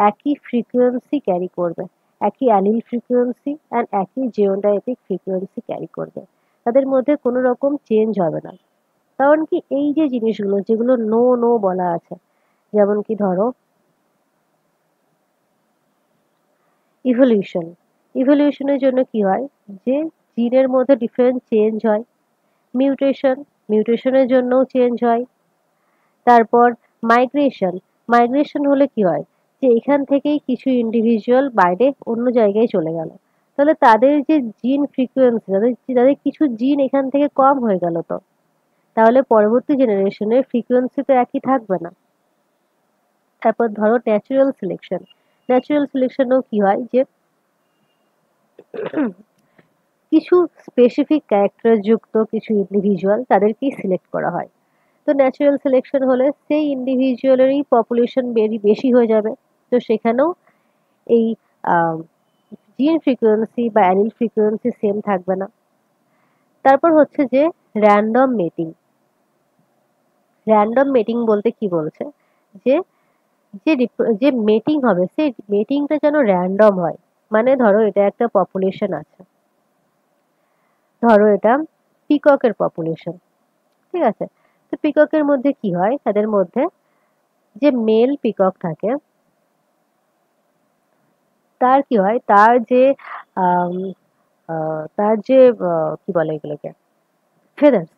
একই ফ্রিকোয়েন্সি ক্যারি করবে, একই অ্যালিল ফ্রিকোয়েন্সি অ্যান্ড একই জিওটাইপিক ফ্রিকোয়েন্সি ক্যারি করবে। তাদের মধ্যে কোনো রকম চেঞ্জ হবে না। কারণ কি, এই যে জিনিসগুলো যেগুলো নো নো বলা আছে, যেমন কি ধরো ইভলিউশন, ইভলিউশনের জন্য কি হয়, যে জিনের মধ্যে ডিফারেন্ট চেঞ্জ হয়। মিউটেশন, মিউটেশনের জন্যও চেঞ্জ হয়। তারপর মাইগ্রেশন, মাইগ্রেশন হলে কি হয়, যে এখান থেকেই কিছু ইন্ডিভিজুয়াল বাইরে অন্য জায়গায় চলে গেল, তাহলে তাদের যে জিন ফ্রিকোয়েন্সি, তাদের কিছু জিন এখান থেকে কম হয়ে গেল, তো তাহলে পরবর্তী জেনারেশনের ফ্রিকোয়েন্সি তো একই থাকবে না। তারপর ধরো ন্যাচারাল সিলেকশন, ন্যাচারাল সিলেকশনেও কি হয়, যে কিছু স্পেসিফিক ক্যারেক্টার যুক্ত কিছু ইন্ডিভিজুয়াল তাদেরকেই সিলেক্ট করা হয়। তো ন্যাচারাল সিলেকশন হলে সেই ইন্ডিভিজুয়ালেরই পপুলেশন বেশি হয়ে যাবে, তো সেখানেও এই জিন ফ্রিকোয়েন্সি বা অ্যালিল ফ্রিকোয়েন্সি সেম থাকবে না। তারপর হচ্ছে যে র্যান্ডম মেটিং। র্যান্ডম মেটিং বলতে কি বলছে, যে যে যে মেটিং হবে সেই মেটিংটা যেন র্যান্ডম হয়। মানে ধরো এটা একটা পপুলেশন আছে, ধরো এটা পিককের পপুলেশন, ঠিক আছে? তো পিককের মধ্যে কি হয়, তাদের মধ্যে যে মেল পিকক থাকে তার কি হয়, তার যে আম, তার যে কি বলে এগুলোকে, ফেদার্স,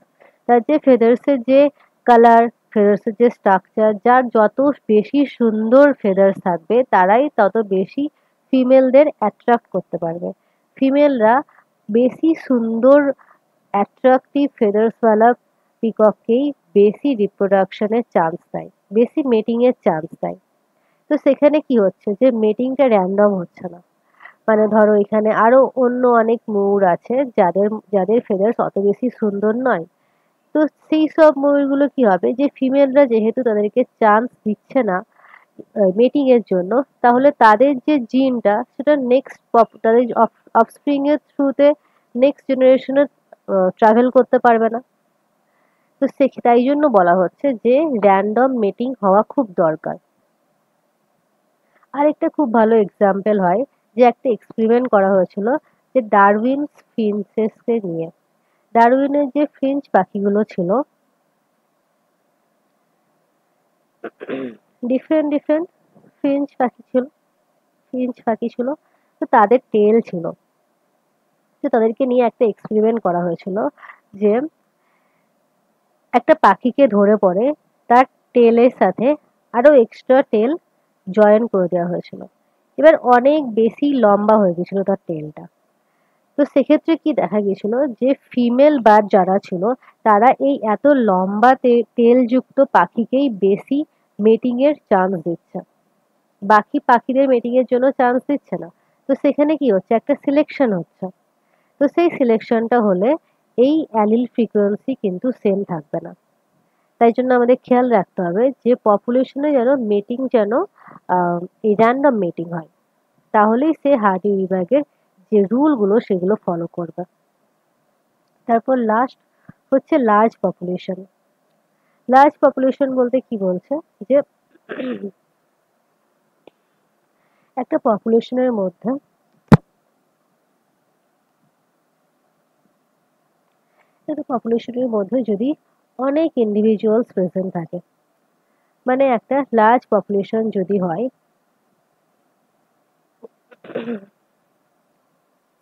তার যে ফেদার্সের যে কালার, ফেদার্সের যে স্ট্রাকচার, যার যত বেশি সুন্দর ফেদার্স থাকবে তারাই তত বেশি ফিমেলদের অ্যাট্রাক্ট করতে পারবে। ফিমেলরা বেশি সুন্দর অ্যাট্রাকটিভ ফেদার্সওয়ালা পিকককেই বেশি রিপ্রোডাকশনের চান্স দেয়, বেশি মেটিং এর চান্স দেয়। তো সেখানে কি হচ্ছে যে মেটিংটা র্যান্ডম হচ্ছে না। মানে ধরো এখানে আরো অন্য অনেক ময়ূর আছে যাদের যাদের ফেদার্স অত বেশি সুন্দর নয়। তো সেই সব ময়ূরগুলো কি হবে, যে ফিমেলরা যেহেতু তাদেরকে চান্স দিচ্ছে না মেটিং এর জন্য, তাহলে তাদের যে জিনটা সেটা নেক্সট তাদের অফস্প্রিং এর থ্রুতে নেক্সট জেনারেশনে ট্রাভেল করতে পারবে না। তো তাই জন্য বলা হচ্ছে যে র্যান্ডম মেটিং হওয়া খুব দরকার। আরেকটা খুব ভালো এক্সাম্পল হয়, যে একটা এক্সপেরিমেন্ট করা হয়েছিল যে ডারউইনস ফিঞ্চেসকে নিয়ে। ডারউইনের যে ফিঞ্চ পাখিগুলো ছিল, ডিফারেন্ট ডিফারেন্ট ফিঞ্চ পাখি ছিল, ফিঞ্চ পাখি ছিল। তো তাদের টেল ছিল, তো তাদেরকে নিয়ে একটা এক্সপেরিমেন্ট করা হয়েছিল যে একটা পাখিকে ধরে পরে তার টেলের সাথে আরো এক্সট্রা টেল জয়েন করে দেওয়া হয়েছিল। এবার অনেক বেশি লম্বা হয়ে গেছিল তার টেলটা। তো সেক্ষেত্রে কি দেখা গেছিল, যে ফিমেল বার্ড যারা ছিল তারা এই এত লম্বা তেলযুক্ত পাখিকেই বেশি মেটিং এর চান্স দিচ্ছে, বাকি পাখিদের মেটিং এর জন্য চান্স দিচ্ছে না। তো সেখানে কি হচ্ছে, একটা সিলেকশন হচ্ছে। তো সেই সিলেকশনটা হলে এই অ্যালিল ফ্রিকোয়েন্সি কিন্তু সেম থাকবে না। তাই জন্য আমাদের খেয়াল রাখতে হবে যে পপুলেশনে যেন মেটিং যেন এই র্যান্ডম মেটিং হয়, তাহলেই সে হার্ডি বিভাগের যে রুলগুলো সেগুলো ফলো করবে। তারপর লাস্ট হচ্ছে লার্জ পপুলেশন। লার্জ পপুলেশন বলতে কি বলছে, যে একটা পপুলেশনের মধ্যে যদি অনেক ইন্ডিভিজুয়ালস প্রেজেন্ট থাকে, মানে একটা লার্জ পপুলেশন যদি হয়,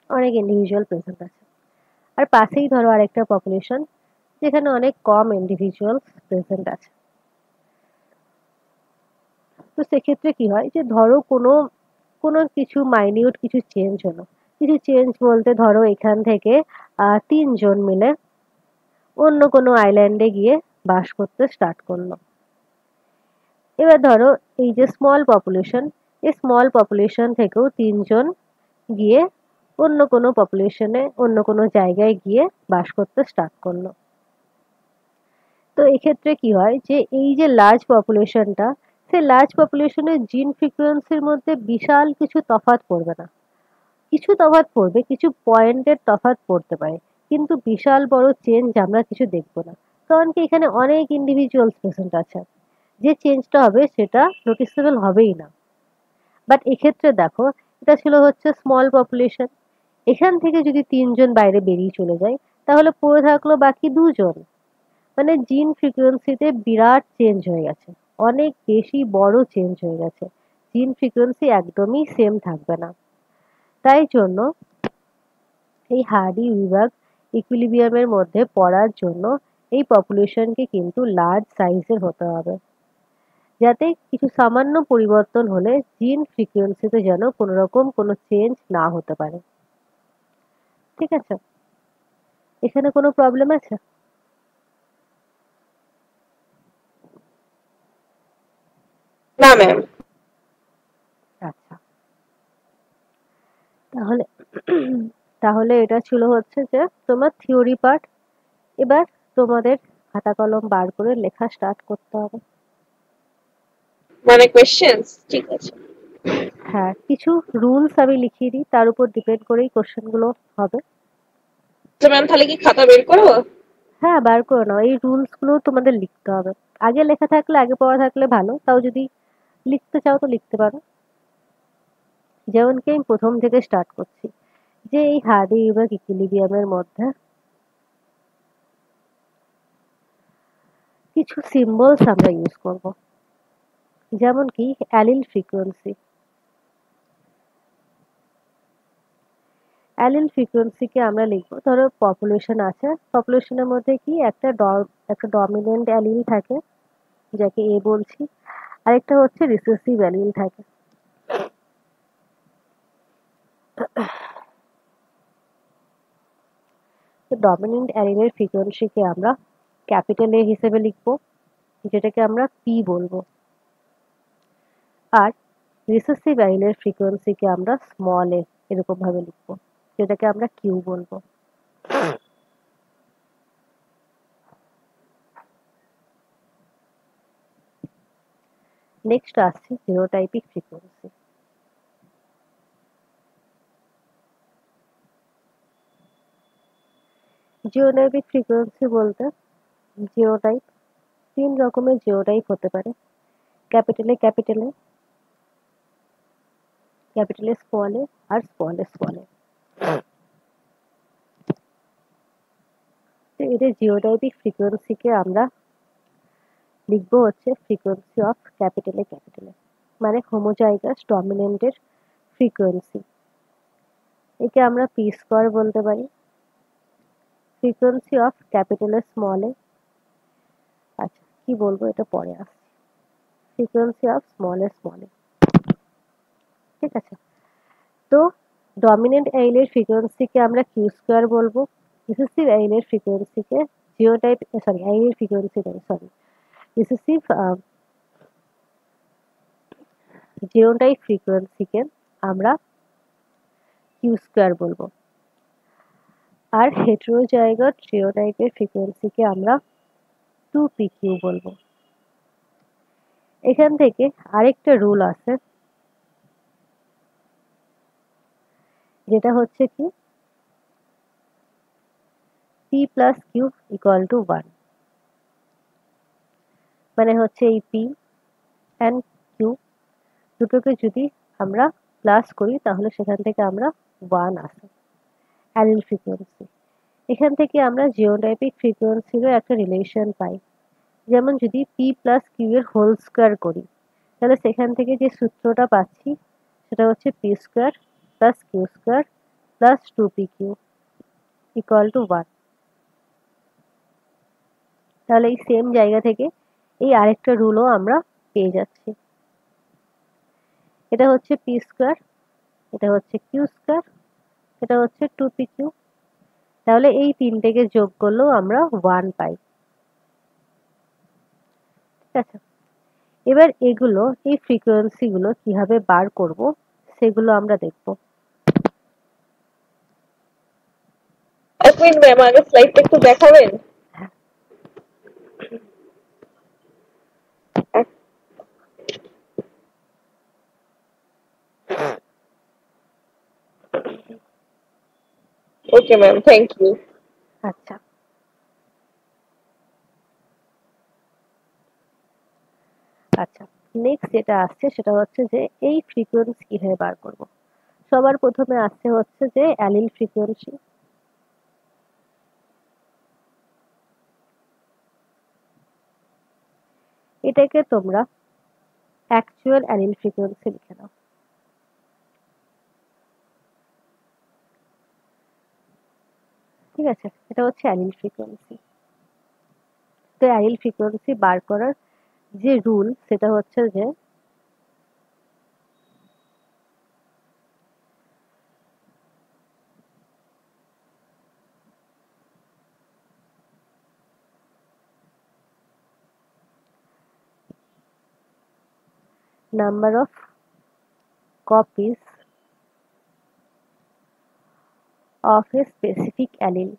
অনেক ইন্ডিভিজুয়াল প্রেজেন্ট আছে, আর পাশেই ধরো আরেকটা পপুলেশন যেখানে অনেক কম ইন্ডিভিজুয়ালস প্রেজেন্ট আছে। তো সেক্ষেত্রে কি হয়, যে ধরো কোনো কোনো কিছু মাইনিউট কিছু চেঞ্জ হলো, কিছু চেঞ্জ বলতে ধরো এখান থেকে 3 জন মিলে অন্য কোনো আইল্যান্ডে গিয়ে বাস করতে স্টার্ট করলো। এবার ধরো এই যে স্মল পপুলেশন, এই স্মল পপুলেশন থেকেও 3 জন গিয়ে অন্য কোনো পপুলেশনে অন্য কোনো জায়গায় গিয়ে বাস করতে স্টার্ট করলো। তো এক্ষেত্রে কি হয়, যে এই যে লার্জ পপুলেশনটা, সেই লার্জ পপুলেশনের জিন ফ্রিকোয়েন্সির মধ্যে বিশাল কিছু তফাৎ পড়বে না, কিছু তফাৎ পড়বে, কিছু পয়েন্টের তফাৎ পড়তে পারে, কিন্তু বিশাল বড় চেঞ্জ আমরা কিছু দেখবো না। কারণ কি, এখানে অনেক ইন্ডিভিজুয়ালস প্রেজেন্ট আছে, যে চেঞ্জটা হবে সেটা নোটিসেবল হবেই না। বাট এক্ষেত্রে দেখো, এটা ছিল হচ্ছে স্মল পপুলেশন, এখান থেকে যদি 3 জন বাইরে বেরিয়ে চলে যায়, তাহলে পড়ে থাকলো বাকি 2 জন। মানে জিন ফ্রিকোয়েন্সিতে বিরাট চেঞ্জ হয়ে গেছে, অনেক বেশি বড় চেঞ্জ হয়ে গেছে, জিন ফ্রিকোয়েন্সি একদমই সেম থাকবে না। তাই জন্য এই হার্ডি বিভাগ ইকুইলিব্রিয়ামের মধ্যে পড়ার জন্য এই পপুলেশনকে কিন্তু লার্জ সাইজের হতে হবে, যাতে কিছু সামান্য পরিবর্তন হলে জিন ফ্রিকোয়েন্সিতে যেন কোনো রকম কোনো চেঞ্জ না হতে পারে। ঠিক আছে, এখানে কোনো প্রবলেম আছে? না ম্যাম। আচ্ছা, তাহলে তাহলে এটা ছিল হচ্ছে যে তোমার থিওরি পার্ট। এবার তোমাদের খাতা কলম বার করে লেখা স্টার্ট করতে হবে। মানে কোয়েশ্চেন্স, ঠিক আছে। হ্যাঁ, কিছু রুলস আমি লিখিয়ে দিই, তার উপর ডিপেন্ড করেই কোশ্চেন গুলো হবে। তো ম্যাম তাহলে কি খাতা বের করবো? হ্যাঁ, বার করে নাও, এই রুলস গুলো তোমাদের লিখতে হবে। আগে লেখা থাকলে, আগে পড়া থাকলে ভালো, তাও যদি লিখতে চাও তো লিখতে পারো। যেমন কি আমি প্রথম থেকে স্টার্ট করছি, যে এই হার্ডি বিভাগ ইকুইলিব্রিয়ামের মধ্যে কিছু সিম্বলস আমরা ইউজ করব, যেমন কি অ্যালিল ফ্রিকোয়েন্সি। অ্যালিল ফ্রিকোয়েন্সিকে আমরা লিখবো, ধরো পপুলেশন আছে, পপুলেশনের মধ্যে কি একটা ডমিনেন্ট অ্যালিল থাকে যাকে এ বলছি, আরেকটা হচ্ছে রিসেসিভ অ্যালিল থাকে। তো ডমিনেন্ট অ্যালিলের ফ্রিকোয়েন্সিকে আমরা ক্যাপিটাল এ হিসেবে লিখবো, যেটাকে আমরা পি বলবো। আর রিসেসিভ অ্যালিলের ফ্রিকোয়েন্সিকে আমরা স্মল এ এরকম ভাবে লিখবো, যেটাকে আমরা কিউ বলবো। নেক্সট আসছে জিনোটাইপিক ফ্রিকোয়েন্সি। জিনোটাইপিক ফ্রিকোয়েন্সি বলতে জিনোটাইপ, 3 রকমের জিনোটাইপ হতে পারে, ক্যাপিটালে ক্যাপিটালে, ক্যাপিটালে স্মলে আর স্মলে স্মলে। তো এদের জিওটাইপিক ফ্রিকোয়েন্সিকে আমরা লিখবো হচ্ছে ফ্রিকোয়েন্সি অফ ক্যাপিটালে ক্যাপিটালে, মানে হোমোজাইগাস ডমিনেন্টের ফ্রিকোয়েন্সি। একে আমরা পি স্কোয়ার বলতে পারি। ফ্রিকোয়েন্সি অফ ক্যাপিটালে স্মলে, আচ্ছা কি বলবো এটা পরে আসছে, ফ্রিকোয়েন্সি অফ স্মলে স্মলে, ঠিক আছে। তো ডমিনেন্ট অ্যালিলের ফ্রিকোয়েন্সিকে আমরা কিউ স্কোয়ার বলবো, রিসেসিভ অ্যালিলের ফ্রিকোয়েন্সিকে জিওটাইপ সরি অ্যালিলের ফ্রিকোয়েন্সি নয় সরি রিসেসিভ জিনোটাইপ ফ্রিকোয়েন্সিকে আমরা কিউ স্কোয়ার বলবো। আর হেটেরোজাইগস জিনোটাইপের ফ্রিকোয়েন্সিকে আমরা 2pq বলবো। এখান থেকে আরেকটা রুল আছে, যেটা হচ্ছে কি p plus Q equal to 1, মানে হচ্ছে এই p অ্যান্ড কিউ দুটোকে যদি আমরা প্লাস করি তাহলে সেখান থেকে আমরা 1 আসে অ্যালিল ফ্রিকোয়েন্সি। এখান থেকে আমরা জিওটাইপিক ফ্রিকোয়েন্সিরও একটা রিলেশন পাই, যেমন যদি p প্লাস কিউ এর হোল স্কোয়ার করি তাহলে সেখান থেকে যে সূত্রটা পাচ্ছি সেটা হচ্ছে p square plus Q square plus 2pq equal to 1। তাহলে এই সেম জায়গা থেকে এই আরেকটা রুলও আমরা পেয়ে যাচ্ছি। এটা হচ্ছে p স্কোয়ার, এটা হচ্ছে কিউ স্কোয়ার, এটা হচ্ছে 2pq। তাহলে এই তিনটেকে যোগ করলেও আমরা 1 পাই, ঠিক আছে। এবার এগুলো এই ফ্রিকোয়েন্সি গুলো কিভাবে বার করব সেগুলো আমরা দেখব। এক মিনিট ম্যাম, আগে স্লাইডটা একটু দেখাবেন। Okay ma'am, thank you. আচ্ছা আচ্ছা, নেক্সট যেটা আসছে সেটা হচ্ছে যে এই ফ্রিকোয়েন্সি কিভাবে বার করব। সবার প্রথমে আসছে হচ্ছে যে অ্যালিল ফ্রিকোয়েন্সি। এটাকে তোমরা অ্যাকচুয়াল অ্যালিল ফ্রিকোয়েন্সি লিখে নাও, ঠিক আছে। এটা হচ্ছে অ্যালিল ফ্রিকোয়েন্সি। তো অ্যালিল ফ্রিকোয়েন্সি বার করার যে রুল সেটা হচ্ছে যে number of copies of a specific allele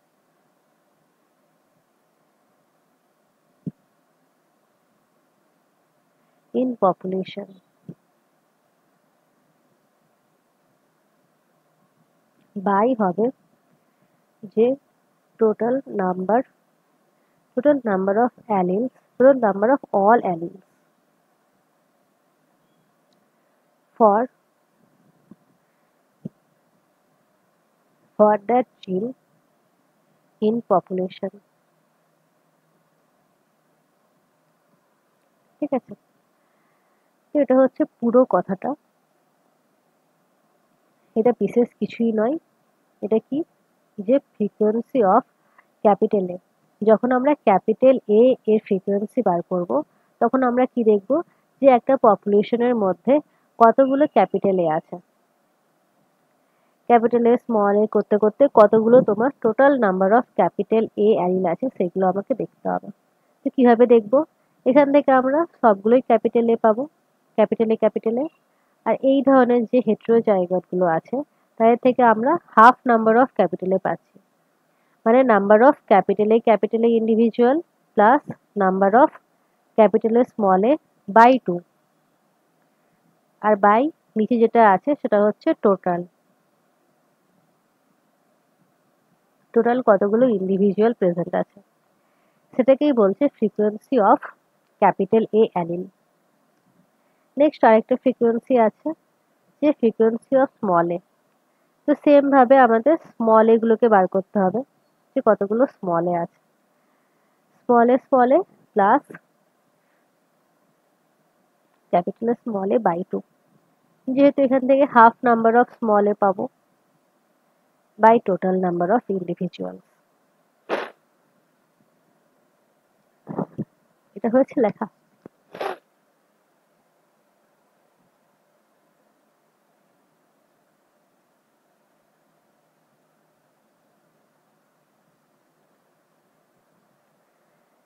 in population by হবে যে total number of alleles, total number of all alleles for that gene in population. ঠিক আছে? তো এটা হচ্ছে পুরো কথাটা। এটা বিশেষ কিছুই নয়। এটা কি? যে ফ্রিকোয়েন্সি অফ ক্যাপিটাল এ। যখন আমরা ক্যাপিটাল এ এর ফ্রিকোয়েন্সি বার করব, তখন আমরা কি দেখব? যে একটা পপুলেশনের মধ্যে কতগুলো ক্যাপিটাল এ আছে। ক্যাপিটাল এ স্মল এ করতে করতে কতগুলো তোমার total number of capital A allele আছে সেগুলো আমাকে দেখতে হবে। তো কিভাবে দেখব? এখান থেকে আমরা সবগুলোই ক্যাপিটাল এ পাবো, ক্যাপিটাল এ ক্যাপিটাল এ। আর এই ধরনের যে হেটেরোজাইগোট গুলো আছে তাদের থেকে আমরা half number of capital A পাচ্ছি। মানে number of capital A individual plus number of capital A small A by 2, আর বাই নিচে যেটা আছে সেটা হচ্ছে টোটাল। টোটাল কতগুলো ইন্ডিভিজুয়াল প্রেজেন্ট আছে সেটাকেই বলছে frequency of capital A allele. Next আরেকটা ফ্রিকোয়েন্সি আছে, যে ফ্রিকোয়েন্সি অফ স্মল এ। তো সেম ভাবে আমাদের স্মল এ গুলোকে বার করতে হবে যে কতগুলো স্মল এ আছে। Small A plus capital A small A by 2, যেহেতু এখান থেকে half number of small A পাবো by total number of individual. এটা হয়েছে লেখা।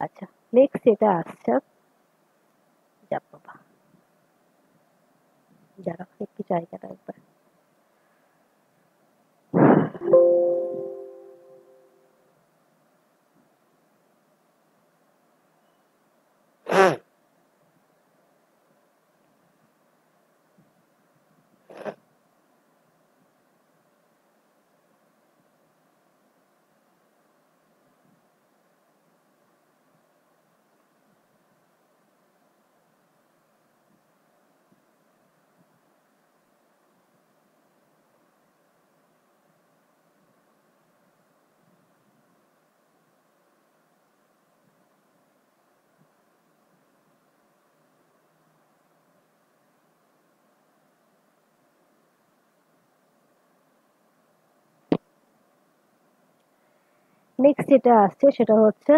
আচ্ছা, নেক্সট যেটা আসছে, যা বাবা, যারা একটু জায়গাটা একবার। নেক্সট যেটা আসছে সেটা হচ্ছে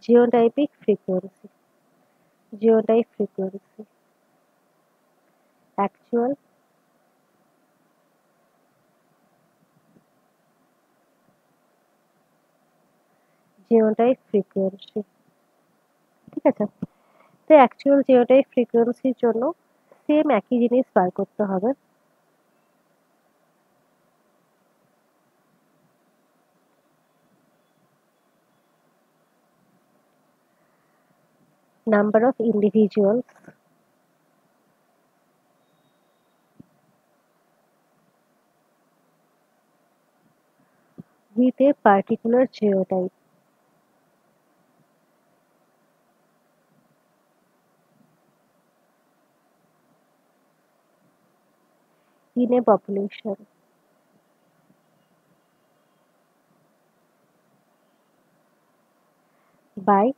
genotypic frequency. Genotype frequency actual, genotype frequency. ঠিক আছে? তো অ্যাকচুয়াল জিওটাইপ ফ্রিকোয়েন্সির জন্য সেম একই জিনিস বার করতে হবে। Number of individuals with a particular geotype in a population by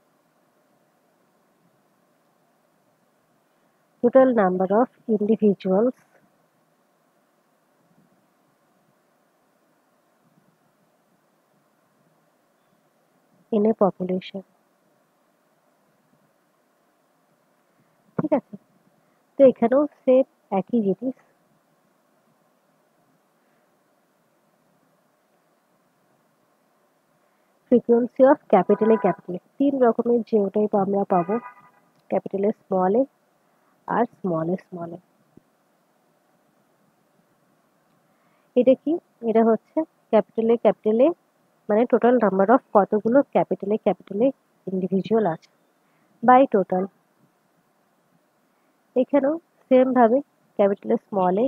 total number of individuals in a population। ঠিক আছে? তো এখানেও সেম একই জিনিস। Frequency of capital A capital A 3 রকমের জিওটাইপ আমরা পাবো, ক্যাপিটাল এ স্মল এ আর স্মল এ স্মল এ। এটা কি? এটা হচ্ছে ক্যাপিটাল এ মানে টোটাল নাম্বার অফ কতগুলো ক্যাপিটাল এ ইন্ডিভিজুয়াল আছে বাই টোটাল। এখানেও সেম ভাবে capital A small A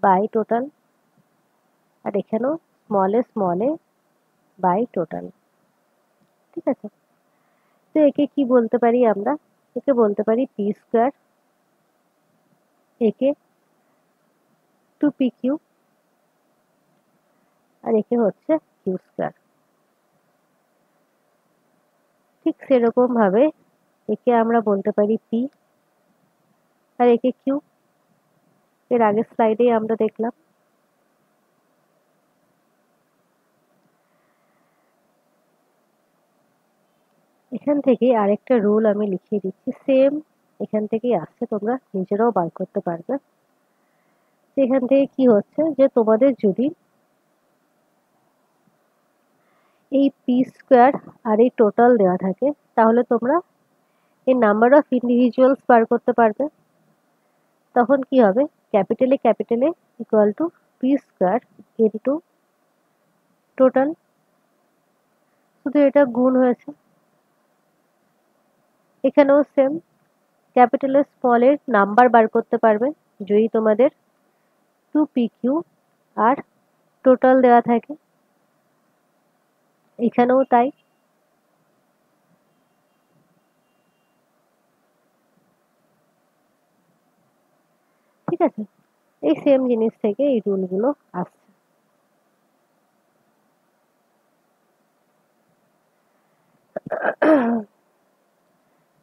by total, আর এখানেও স্মল এ বাই টোটাল। ঠিক আছে? তো একে কি বলতে পারি আমরা? একে বলতে পারি পি স্কোয়ার, একে 2pq, আর একে হচ্ছে কিউ স্কোয়ার। ঠিক সেরকম ভাবে একে আমরা বলতে পারি পি, আর একে কিউ। এর আগের স্লাইডেই আমরা দেখলাম। এখান থেকে আরেকটা রুল আমি লিখিয়ে দিচ্ছি, সেম এখান থেকেই আসছে, তোমরা নিজেরাও বার করতে পারবে। এখান থেকে কি হচ্ছে যে তোমাদের যদি এই পি স্কোয়ার আর এই টোটাল দেওয়া থাকে, তাহলে তোমরা এই নাম্বার অফ ইন্ডিভিজুয়ালস বার করতে পারবে। তখন কি হবে, ক্যাপিটালে ক্যাপিটালে equal to P square into total, শুধু এটা গুণ হয়েছে। এখানেও সেম, ক্যাপিটাল স্মল এর নাম্বার বার করতে পারবে যদি তোমাদের 2pq আর টোটাল দেওয়া থাকে। এখানেও তাই। ঠিক আছে, এই সেম জিনিস থেকে এই রুলগুলো আসছে।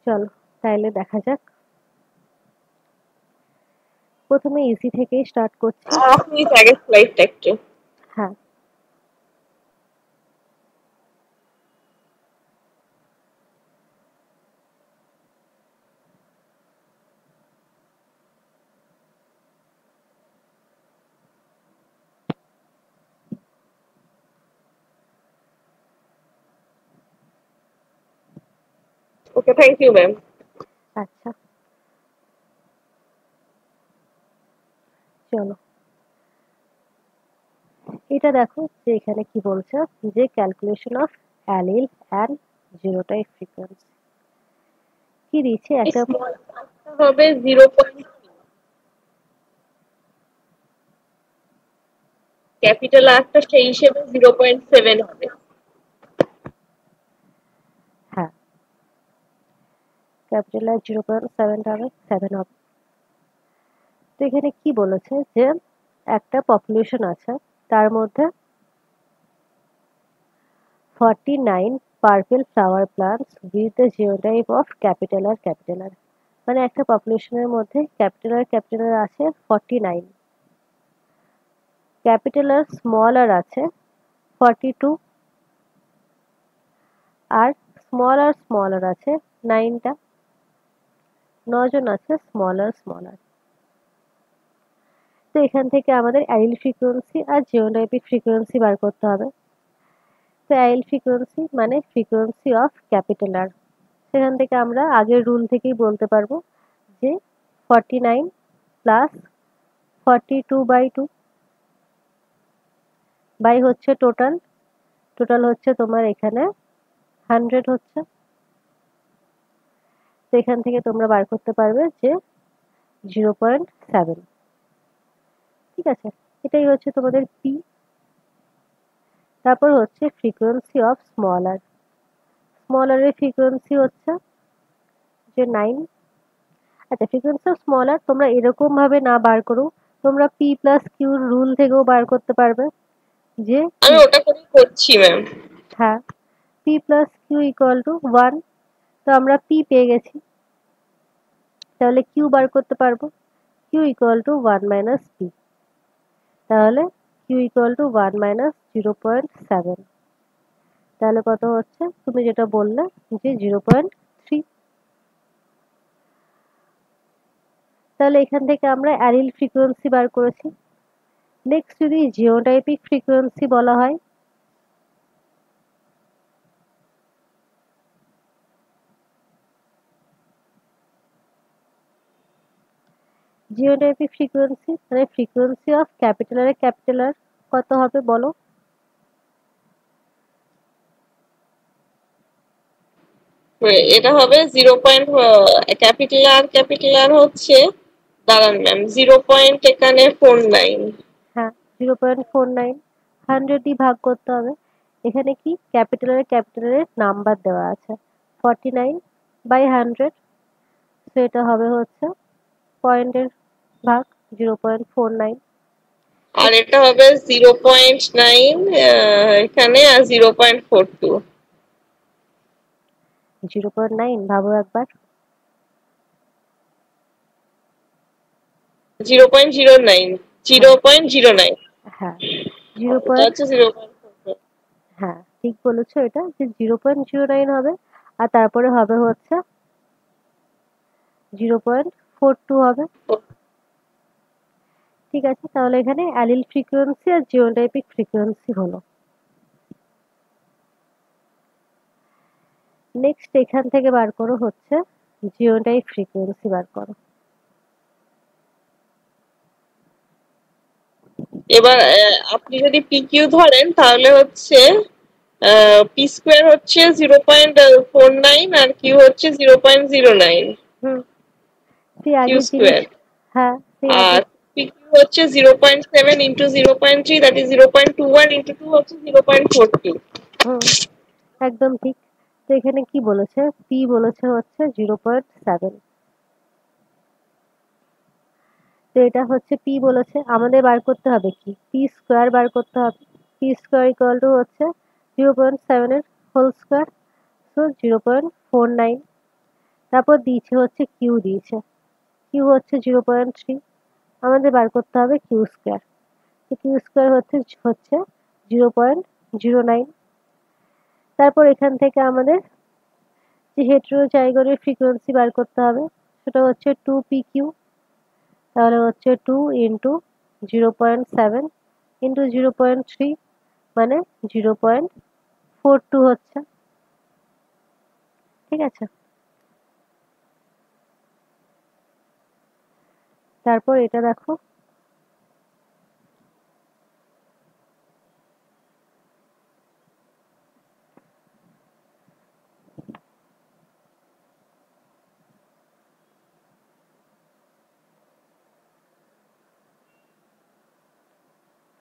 চলো তাইলে দেখা যাক। প্রথমে ইজি থেকেই স্টার্ট করছি। আপনি আগে স্লাইডটা একটু। হ্যাঁ, ওকে, থ্যাংক ইউ ম্যাম। আচ্ছা চলো, এটা দেখো যে এখানে কি বলছে, যে calculation of allele and genotype frequency কি দিচ্ছে একটা। হবে 0. ক্যাপিটাল আরটা সেই হিসেবে 0.7 হবে। হ্যাঁ, ক্যাপিটাল আর 0.7 হবে। তো এখানে কি বলেছে যে একটা পপুলেশন আছে, তার মধ্যে 49 purple flower plants with the genotype of capital R capital R, মানে একটা পপুলেশনের মধ্যে ক্যাপিটাল আর আছে 49, ক্যাপিটাল আর স্মল আর আছে 42, আর স্মল আর আছে 9টা, 9জন আছে স্মল আর। তো এখান থেকে আমাদের অ্যালিল ফ্রিকোয়েন্সি আর জিনোটাইপিক ফ্রিকোয়েন্সি বার করতে হবে। তো অ্যালিল ফ্রিকোয়েন্সি মানে ফ্রিকোয়েন্সি অফ ক্যাপিটাল আর, সেখান থেকে আমরা আগের রুল থেকেই বলতে পারবো যে 49 প্লাস 42/2 বাই হচ্ছে টোটাল, টোটাল হচ্ছে তোমার এখানে 100 হচ্ছে। তো এখান থেকে তোমরা বার করতে পারবে যে 0.7। ঠিক আছে, এটাই হচ্ছে তোমাদের পি। তারপর হচ্ছে frequency of small R, small R এর ফ্রিকোয়েন্সি হচ্ছে যে 9। আচ্ছা, ফ্রিকোয়েন্সি অফ স্মল আর তোমরা এরকম ভাবে না বার করো, তোমরা পি প্লাস কিউর রুল থেকেও বার করতে পারবে যে আমি ওটা করে করছি ম্যাম। হ্যাঁ, P plus Q equal to 1। তো আমরা পি পেয়ে গেছি, তাহলে কিউ বার করতে পারবো, Q equal to 1 minus P. তাহলে কিউ ইকুয়াল টু 1 মাইনাস 0.7, তাহলে কত হচ্ছে তুমি যেটা বললে যে 0.3। তাহলে এখান থেকে আমরা অ্যালিল ফ্রিকোয়েন্সি বার করেছি। নেক্সট যদি জিওটাইপিক ফ্রিকোয়েন্সি বলা হয়, জিওটাইপিক ফ্রিকোয়েন্সি মানে ফ্রিকোয়েন্সি অফ ক্যাপিটাল আর কত হবে বলো। এটা হবে ক্যাপিটাল আর হচ্ছে, দাঁড়ান ম্যাম, 0. এখানে 49। হ্যাঁ, 0.49, 100 দিয়ে ভাগ করতে হবে। এখানে কি ক্যাপিটালের নাম্বার দেওয়া আছে 49/100, তো এটা হবে হচ্ছে পয়েন্টের ভাগ 0.49। আর এটা হবে 0.9 এখানে, আর 0.42। 0.9 ভাবো একবার। 0.09, হ্যাঁ 0.09। হ্যাঁ, জিরো এটা পয়েন্ট হচ্ছে 0.4। হ্যাঁ ঠিক বলেছো, এটা যে 0.09 হবে, আর তারপরে হবে হচ্ছে 0.42 হবে। ঠিক আছে, তাহলে এখানে অ্যালিল ফ্রিকোয়েন্সি আর জিওটাইপিক ফ্রিকোয়েন্সি হলো। নেক্সট এখান থেকে বার করো হচ্ছে জিওটাইপ ফ্রিকোয়েন্সি বার করো। এবার আপনি যদি পিকিউ ধরেন তাহলে হচ্ছে পি স্কোয়ার হচ্ছে 0.49 আর কিউ হচ্ছে 0.09 হুম, সেই কিউ আগের জিনিস। স্কোয়ার। হ্যাঁ, সেই আর আগের। পিকিউ হচ্ছে 0.7 ইন্টু 0.3, দ্যাট ইজ 0.21 ইন্টু 2 হচ্ছে 0.42। হুম, একদম ঠিক। তো এখানে কি বলেছে, পি বলেছে হচ্ছে 0.7। তো এটা হচ্ছে পি বলেছে, আমাদের বার করতে হবে কি, পি স্কোয়ার বার করতে হবে। পি স্কোয়ার ইকুয়াল টু হচ্ছে 0.7 এর হোল স্কোয়ার, তো 0.49। তারপর দিয়েছে হচ্ছে কিউ দিয়েছে, কিউ হচ্ছে 0.3। আমাদের বার করতে হবে কিউ স্কোয়ার। তো কিউ স্কোয়ার হচ্ছে হচ্ছে 0.09। তারপর এখান থেকে আমাদের যে হেটেরোজাইগোনের ফ্রিকোয়েন্সি বার করতে হবে, সেটা হচ্ছে 2pq। তাহলে হচ্ছে 2 ইন্টু 0.7 ইন্টু 0.3, মানে 0.42 হচ্ছে। ঠিক আছে, তারপর এটা দেখো,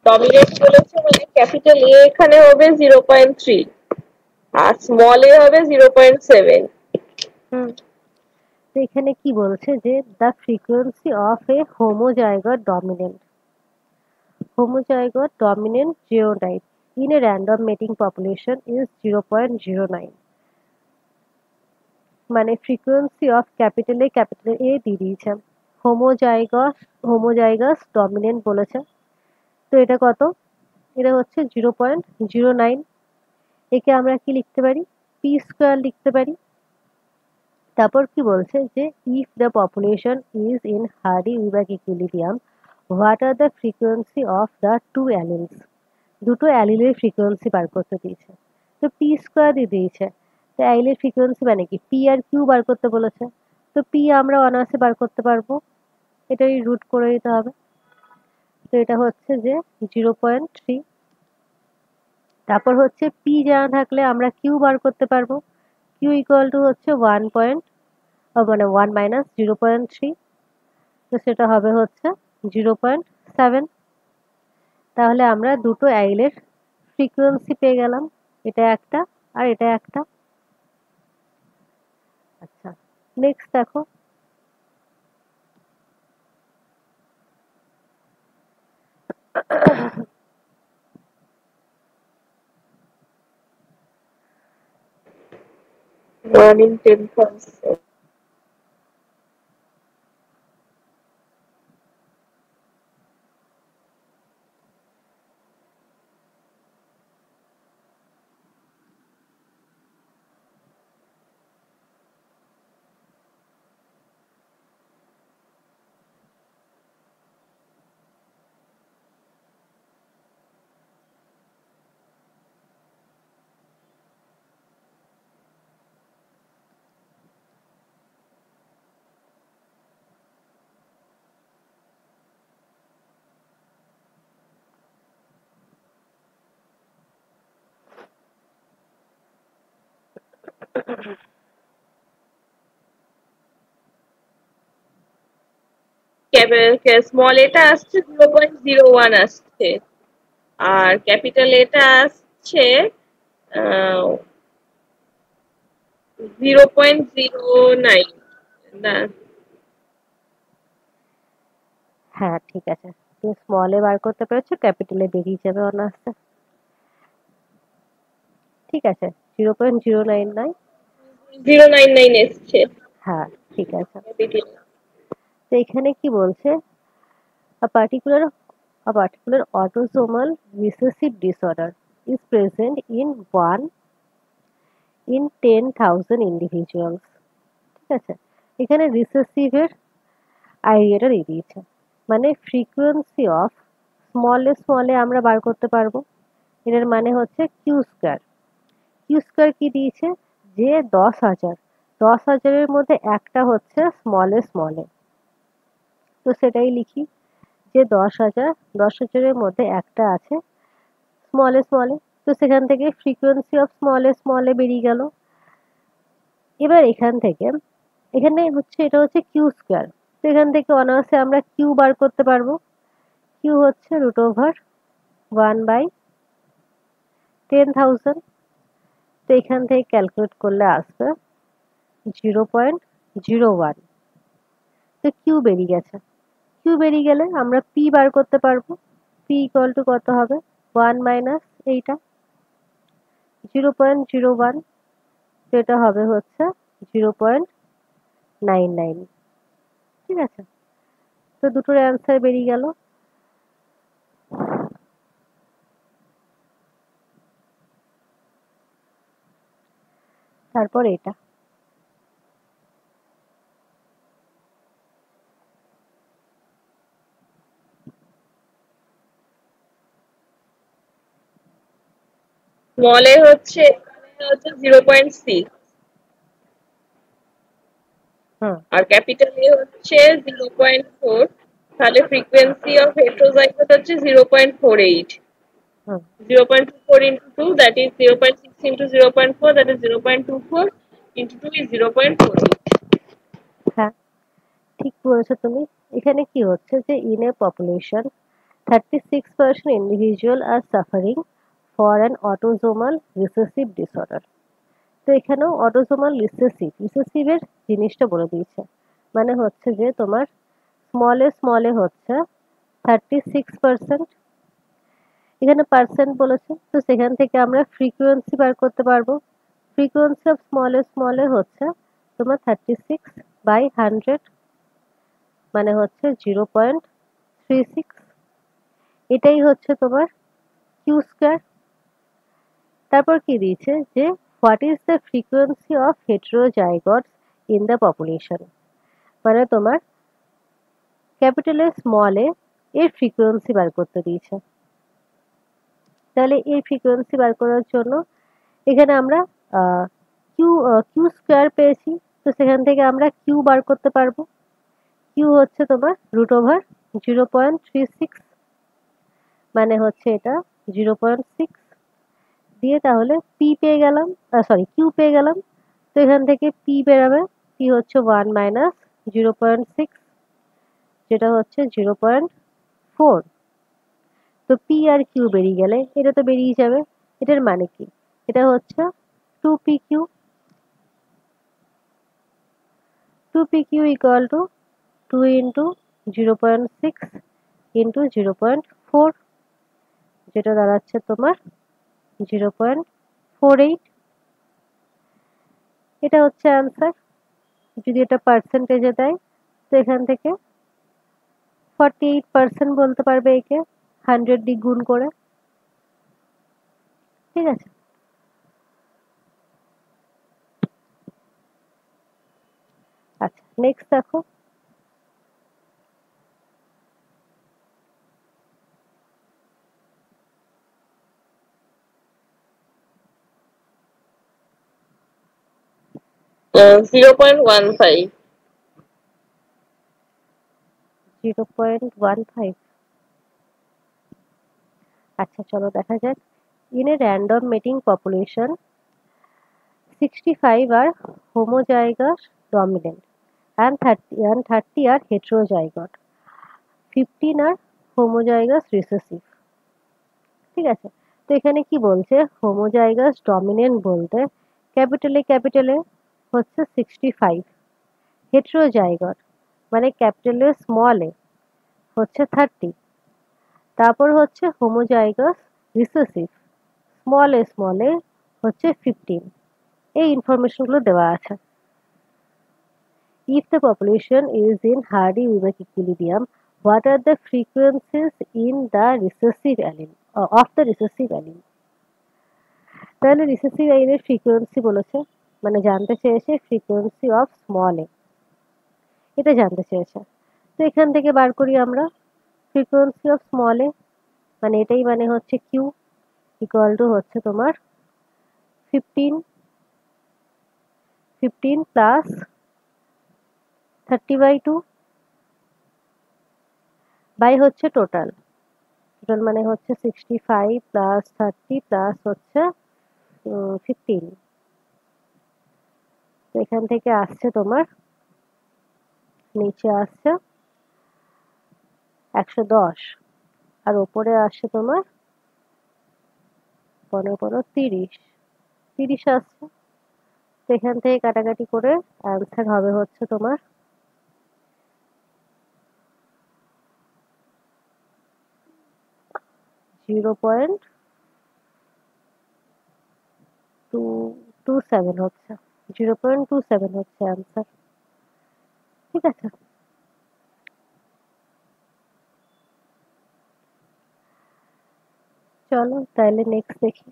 ডমিনেট বলেছে মানে ক্যাপিটাল এ এখানে হবে 0.3 আর স্মল এ হবে 0.7। হুম, তো এখানে কি বলছে যে the frequency of a homozygote dominant genotype in a random mating population is 0.09। মানে ফ্রিকোয়েন্সি অফ ক্যাপিটাল এ দিয়ে দিয়েছে, হোমোজাইগাস হোমোজাইগাস ডমিনেন্ট বলেছে। তো এটা কত, এটা হচ্ছে 0.09। একে আমরা কি লিখতে পারি, পি স্কোয়ার লিখতে পারি। তারপর কি বলছে যে if the population is in Hardy Weinberg equilibrium, what are the frequency of the two alleles. দুটো অ্যালিলের ফ্রিকোয়েন্সি বার করতে দিয়েছে, তো পি স্কোয়ার দিয়ে দিয়েছে। তো অ্যালিলের ফ্রিকোয়েন্সি মানে কি, পি আর কিউ বার করতে বলেছে। তো পি আমরা অনায়াসে বার করতে পারবো, এটাই রুট করে দিতে হবে। তো এটা হচ্ছে যে 0.3। তারপর হচ্ছে পি জানা থাকলে আমরা কিউ বার করতে পারবো। কিউ ইকুয়াল টু হচ্ছে 1 মাইনাস 0.3, তো সেটা হবে হচ্ছে 0.7। তাহলে আমরা দুটো অ্যালিলের ফ্রিকোয়েন্সি পেয়ে গেলাম, এটা একটা আর এটা একটা। আচ্ছা, নেক্সট দেখো, ওয়ান ইন 10,000। স্মল এটা আসছে 0.01 আসছে, আর ক্যাপিটাল এটা আসছে 0.09 না। হ্যাঁ ঠিক আছে, তুমি স্মলে বার করতে পেরেছো, ক্যাপিটালে বেরিয়ে যাবে অনার্সে। ঠিক আছে, 0.099। 099 এসছে। হ্যাঁ, ঠিক আছে। তো এখানে কি বলছে, a particular a particular autosomal recessive disorder is present in 1 in 10,000 individuals। ঠিক আছে, এখানে রিসেসিভ এর আইডিয়াটা দিয়ে দিয়েছে, মানে ফ্রিকোয়েন্সি অফ স্মলে আমরা বার করতে পারবো। এটার মানে হচ্ছে কিউ স্কয়ার। কিউ স্কয়ার কি দিয়েছে, যে 10,000, 10,000-এর মধ্যে একটা হচ্ছে স্মলে। তো সেটাই লিখি, যে 10,000, 10,000-এর মধ্যে একটা আছে স্মলে। তো সেখান থেকে ফ্রিকোয়েন্সি অফ স্মলে বেরিয়ে গেল। এবার এখান থেকে, এখানে হচ্ছে এটা হচ্ছে কিউ স্কয়ার। তো এখান থেকে অনায়াসে আমরা কিউ বার করতে পারবো। কিউ হচ্ছে √1/10,000। তো এখান থেকে ক্যালকুলেট করলে আসবে 0.01। তো কিউ বেরিয়ে গেছে। কিউ বেরিয়ে গেলে আমরা পি বার করতে পারবো। পি ইকুয়াল টু কত হবে, 1 মাইনাস এইটা 0.01। তো এটা হবে হচ্ছে 0.99। ঠিক আছে, তো দুটোর অ্যান্সার বেরিয়ে গেল। তারপর এটা স্মলে হচ্ছে 0.6 হুম আর ক্যাপিটাল এ হচ্ছে 0.4। তাহলে ফ্রিকোয়েন্সি অফ হেটারোজাইগোট হচ্ছে 0.48। হুম 0.24 into 2, that is 0.6 into 0.4, that is 0.24 into 2 is 0.48। হ্যাঁ, ঠিক বলেছো তুমি। এখানে কি হচ্ছে, যে in a population 36% individual are suffering for an autosomal recessive disorder. তো এখানেও অটোসোমাল রিসেসিভের জিনিসটা বলে দিয়েছে, মানে হচ্ছে যে তোমার স্মলে হচ্ছে 36%। এখানে পার্সেন্ট বলেছে, তো সেখান থেকে আমরা ফ্রিকোয়েন্সি বার করতে পারবো। ফ্রিকোয়েন্সি অফ স্মলে হচ্ছে তোমার 36/100, মানে হচ্ছে 0.36। এটাই হচ্ছে তোমার কিউ স্কয়ার। তারপর কি দিয়েছে, যে what is the frequency of heterozygotes in the population, মানে তোমার ক্যাপিটাল এ স্মল এর ফ্রিকোয়েন্সি বার করতে দিয়েছে। তাহলে এই ফ্রিকোয়েন্সি বার করার জন্য এখানে আমরা কিউ কিউ স্কোয়ার পেয়েছি। তো সেখান থেকে আমরা কিউ বার করতে পারবো। কিউ হচ্ছে তোমার √0.36, মানে হচ্ছে এটা 0.6 দিয়ে, তাহলে পি পেয়ে গেলাম, সরি কিউ পেয়ে গেলাম। তো এখান থেকে পি বেরাবে, পি হচ্ছে 1 মাইনাস 0.6, যেটা হচ্ছে 0.4। তো পি আর কিউ বেরিয়ে গেলে এটা তো বেরিয়ে যাবে। এটার মানে কি, এটা হচ্ছে 2pq। 2pq equal two 2 into 0.6 into 0.4, যেটা দাঁড়াচ্ছে তোমার 0.48। এটা হচ্ছে অ্যান্সার। যদি এটা পার্সেন্টেজে দেয়, তো এখান থেকে 48% বলতে পারবে একে 100 দিয়ে গুণ করে। ঠিক আছে, আচ্ছা নেক্সট দেখো। 0.15। 0.15। আচ্ছা চলো দেখা যাক। In a random mating population 65 are homozygous dominant and 30 are heterozygote, 15 are homozygous recessive। ঠিক আছে, তো এখানে কি বলছে, হোমোজাইগাস ডমিনেন্ট বলতে ক্যাপিটালে হচ্ছে 65, হেটেরোজাইগট মানে ক্যাপিটালে স্মল এ হচ্ছে 30, তারপর হচ্ছে হোমোজাইগাস রিসেসিভ স্মল এ হচ্ছে 15। এই ইনফরমেশনগুলো দেওয়া আছে। If the population is in Hardy-Weinberg equilibrium, what are the frequencies in the recessive allele of the recessive allele? তাহলে রিসেসিভ অ্যালিলের ফ্রিকোয়েন্সি বলেছে, মানে জানতে চেয়েছে ফ্রিকোয়েন্সি অফ স্মল এ, এটা জানতে চেয়েছে। তো এখান থেকে বার করি আমরা ফ্রিকোয়েন্সি অফ স্মল এ, মানে এটাই মানে হচ্ছে কিউ ইকুয়াল টু হচ্ছে তোমার 15 প্লাস 30/2 বাই হচ্ছে টোটাল মানে হচ্ছে 65 প্লাস 30 প্লাস হচ্ছে 15। তো এখান থেকে আসছে তোমার নিচে আসছে 110 আর ওপরে আসছে তোমার 30 আসছে। তো এখান থেকে কাটাকাটি করে অ্যান্সার হবে হচ্ছে তোমার 0.227 হচ্ছে 0.27 হচ্ছে অ্যান্সার। ঠিক আছে, চলো তাহলে নেক্সট দেখি।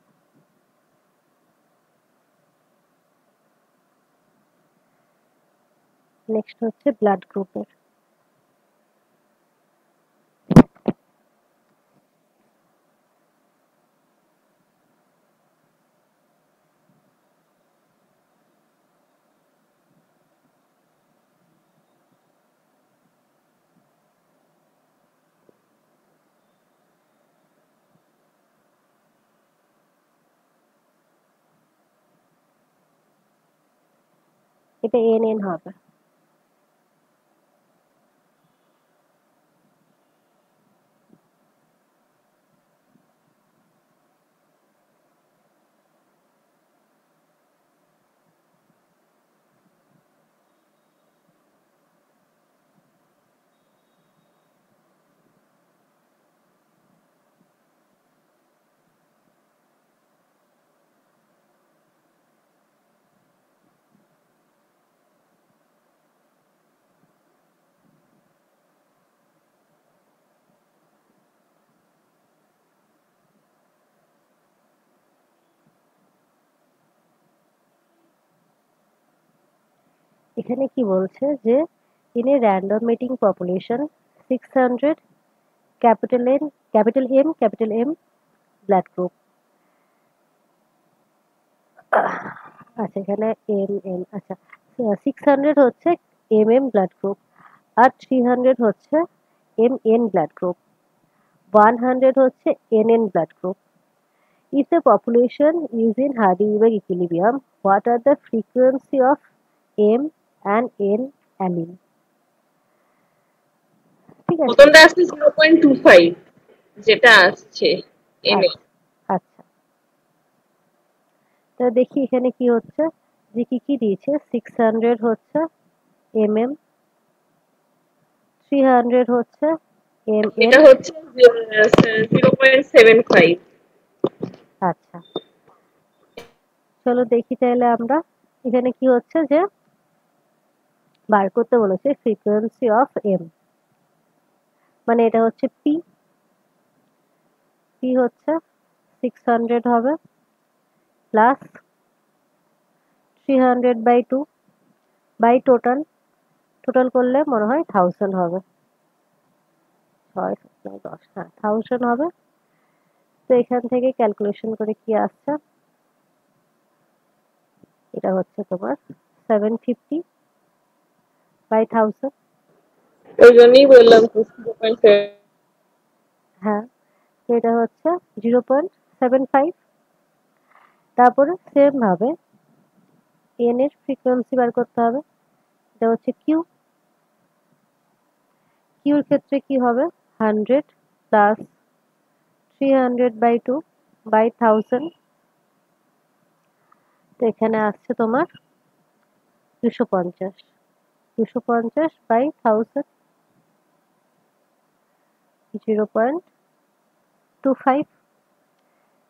নেক্সট হচ্ছে ব্লাড গ্রুপের। এটা NN হবে। এখানে কি বলছে যে in a random mating population 600 capital N capital M blood group। আচ্ছা এখানে MM, আচ্ছা 600 হচ্ছে MM ব্লাড গ্রুপ আর 300 হচ্ছে MN ব্লাড গ্রুপ, 100 হচ্ছে NN blood group. If the population is in Hardy-Weinberg equilibrium, what are the frequency of M and N allele? ঠিক আছে, প্রথমটা আসছে 0.25 যেটা আসছে এমএ। আচ্ছা আচ্ছা, তা দেখি এখানে কি হচ্ছে, যে কি দিয়েছে 600 হচ্ছে MM, 300 হচ্ছে MN। এটা হচ্ছে 0.75। আচ্ছা চলো দেখি তাহলে আমরা এখানে কি হচ্ছে যে বার করতে বলেছে ফ্রিকোয়েন্সি অফ এম, মানে এটা হচ্ছে পি হচ্ছে 600 হবে প্লাস 300/2 বাই টোটাল করলে মনে হয় 1000 হবে, 6 7 10, হ্যাঁ 1000 হবে। তো এখান থেকে ক্যালকুলেশন করে কি আসছে, এটা হচ্ছে তোমার 750/1000। ওই জন্যই বললাম 0.7। হ্যাঁ, তো এটা হচ্ছে 0.75। তারপরে সেম ভাবে এন এর ফ্রিকোয়েন্সি বার করতে হবে, এটা হচ্ছে কিউর ক্ষেত্রে কি হবে 100 প্লাস 300/2 বাই 1000। তো এখানে আসছে তোমার 250/1000, 0.25।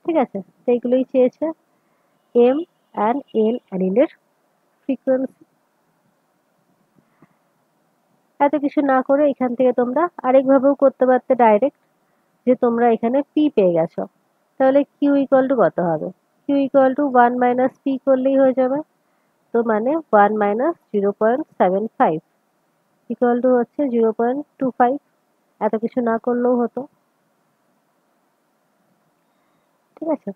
ঠিক আছে, তো এইগুলোই চেয়েছে এম অ্যান্ড এল অ্যালিলের ফ্রিকোয়েন্সি। এত কিছু না করে এখান থেকে তোমরা আরেকভাবেও করতে পারতে ডাইরেক্ট, যে তোমরা এখানে পি পেয়ে গেছো, তাহলে কিউ ইকুয়াল টু কত হবে? Q equal to 1 minus P করলেই হয়ে যাবে। তো মানে 1 মাইনাস 0.75 ইকুয়াল টু হচ্ছে 0.25। এত কিছু না করলেও হতো। ঠিক আছে।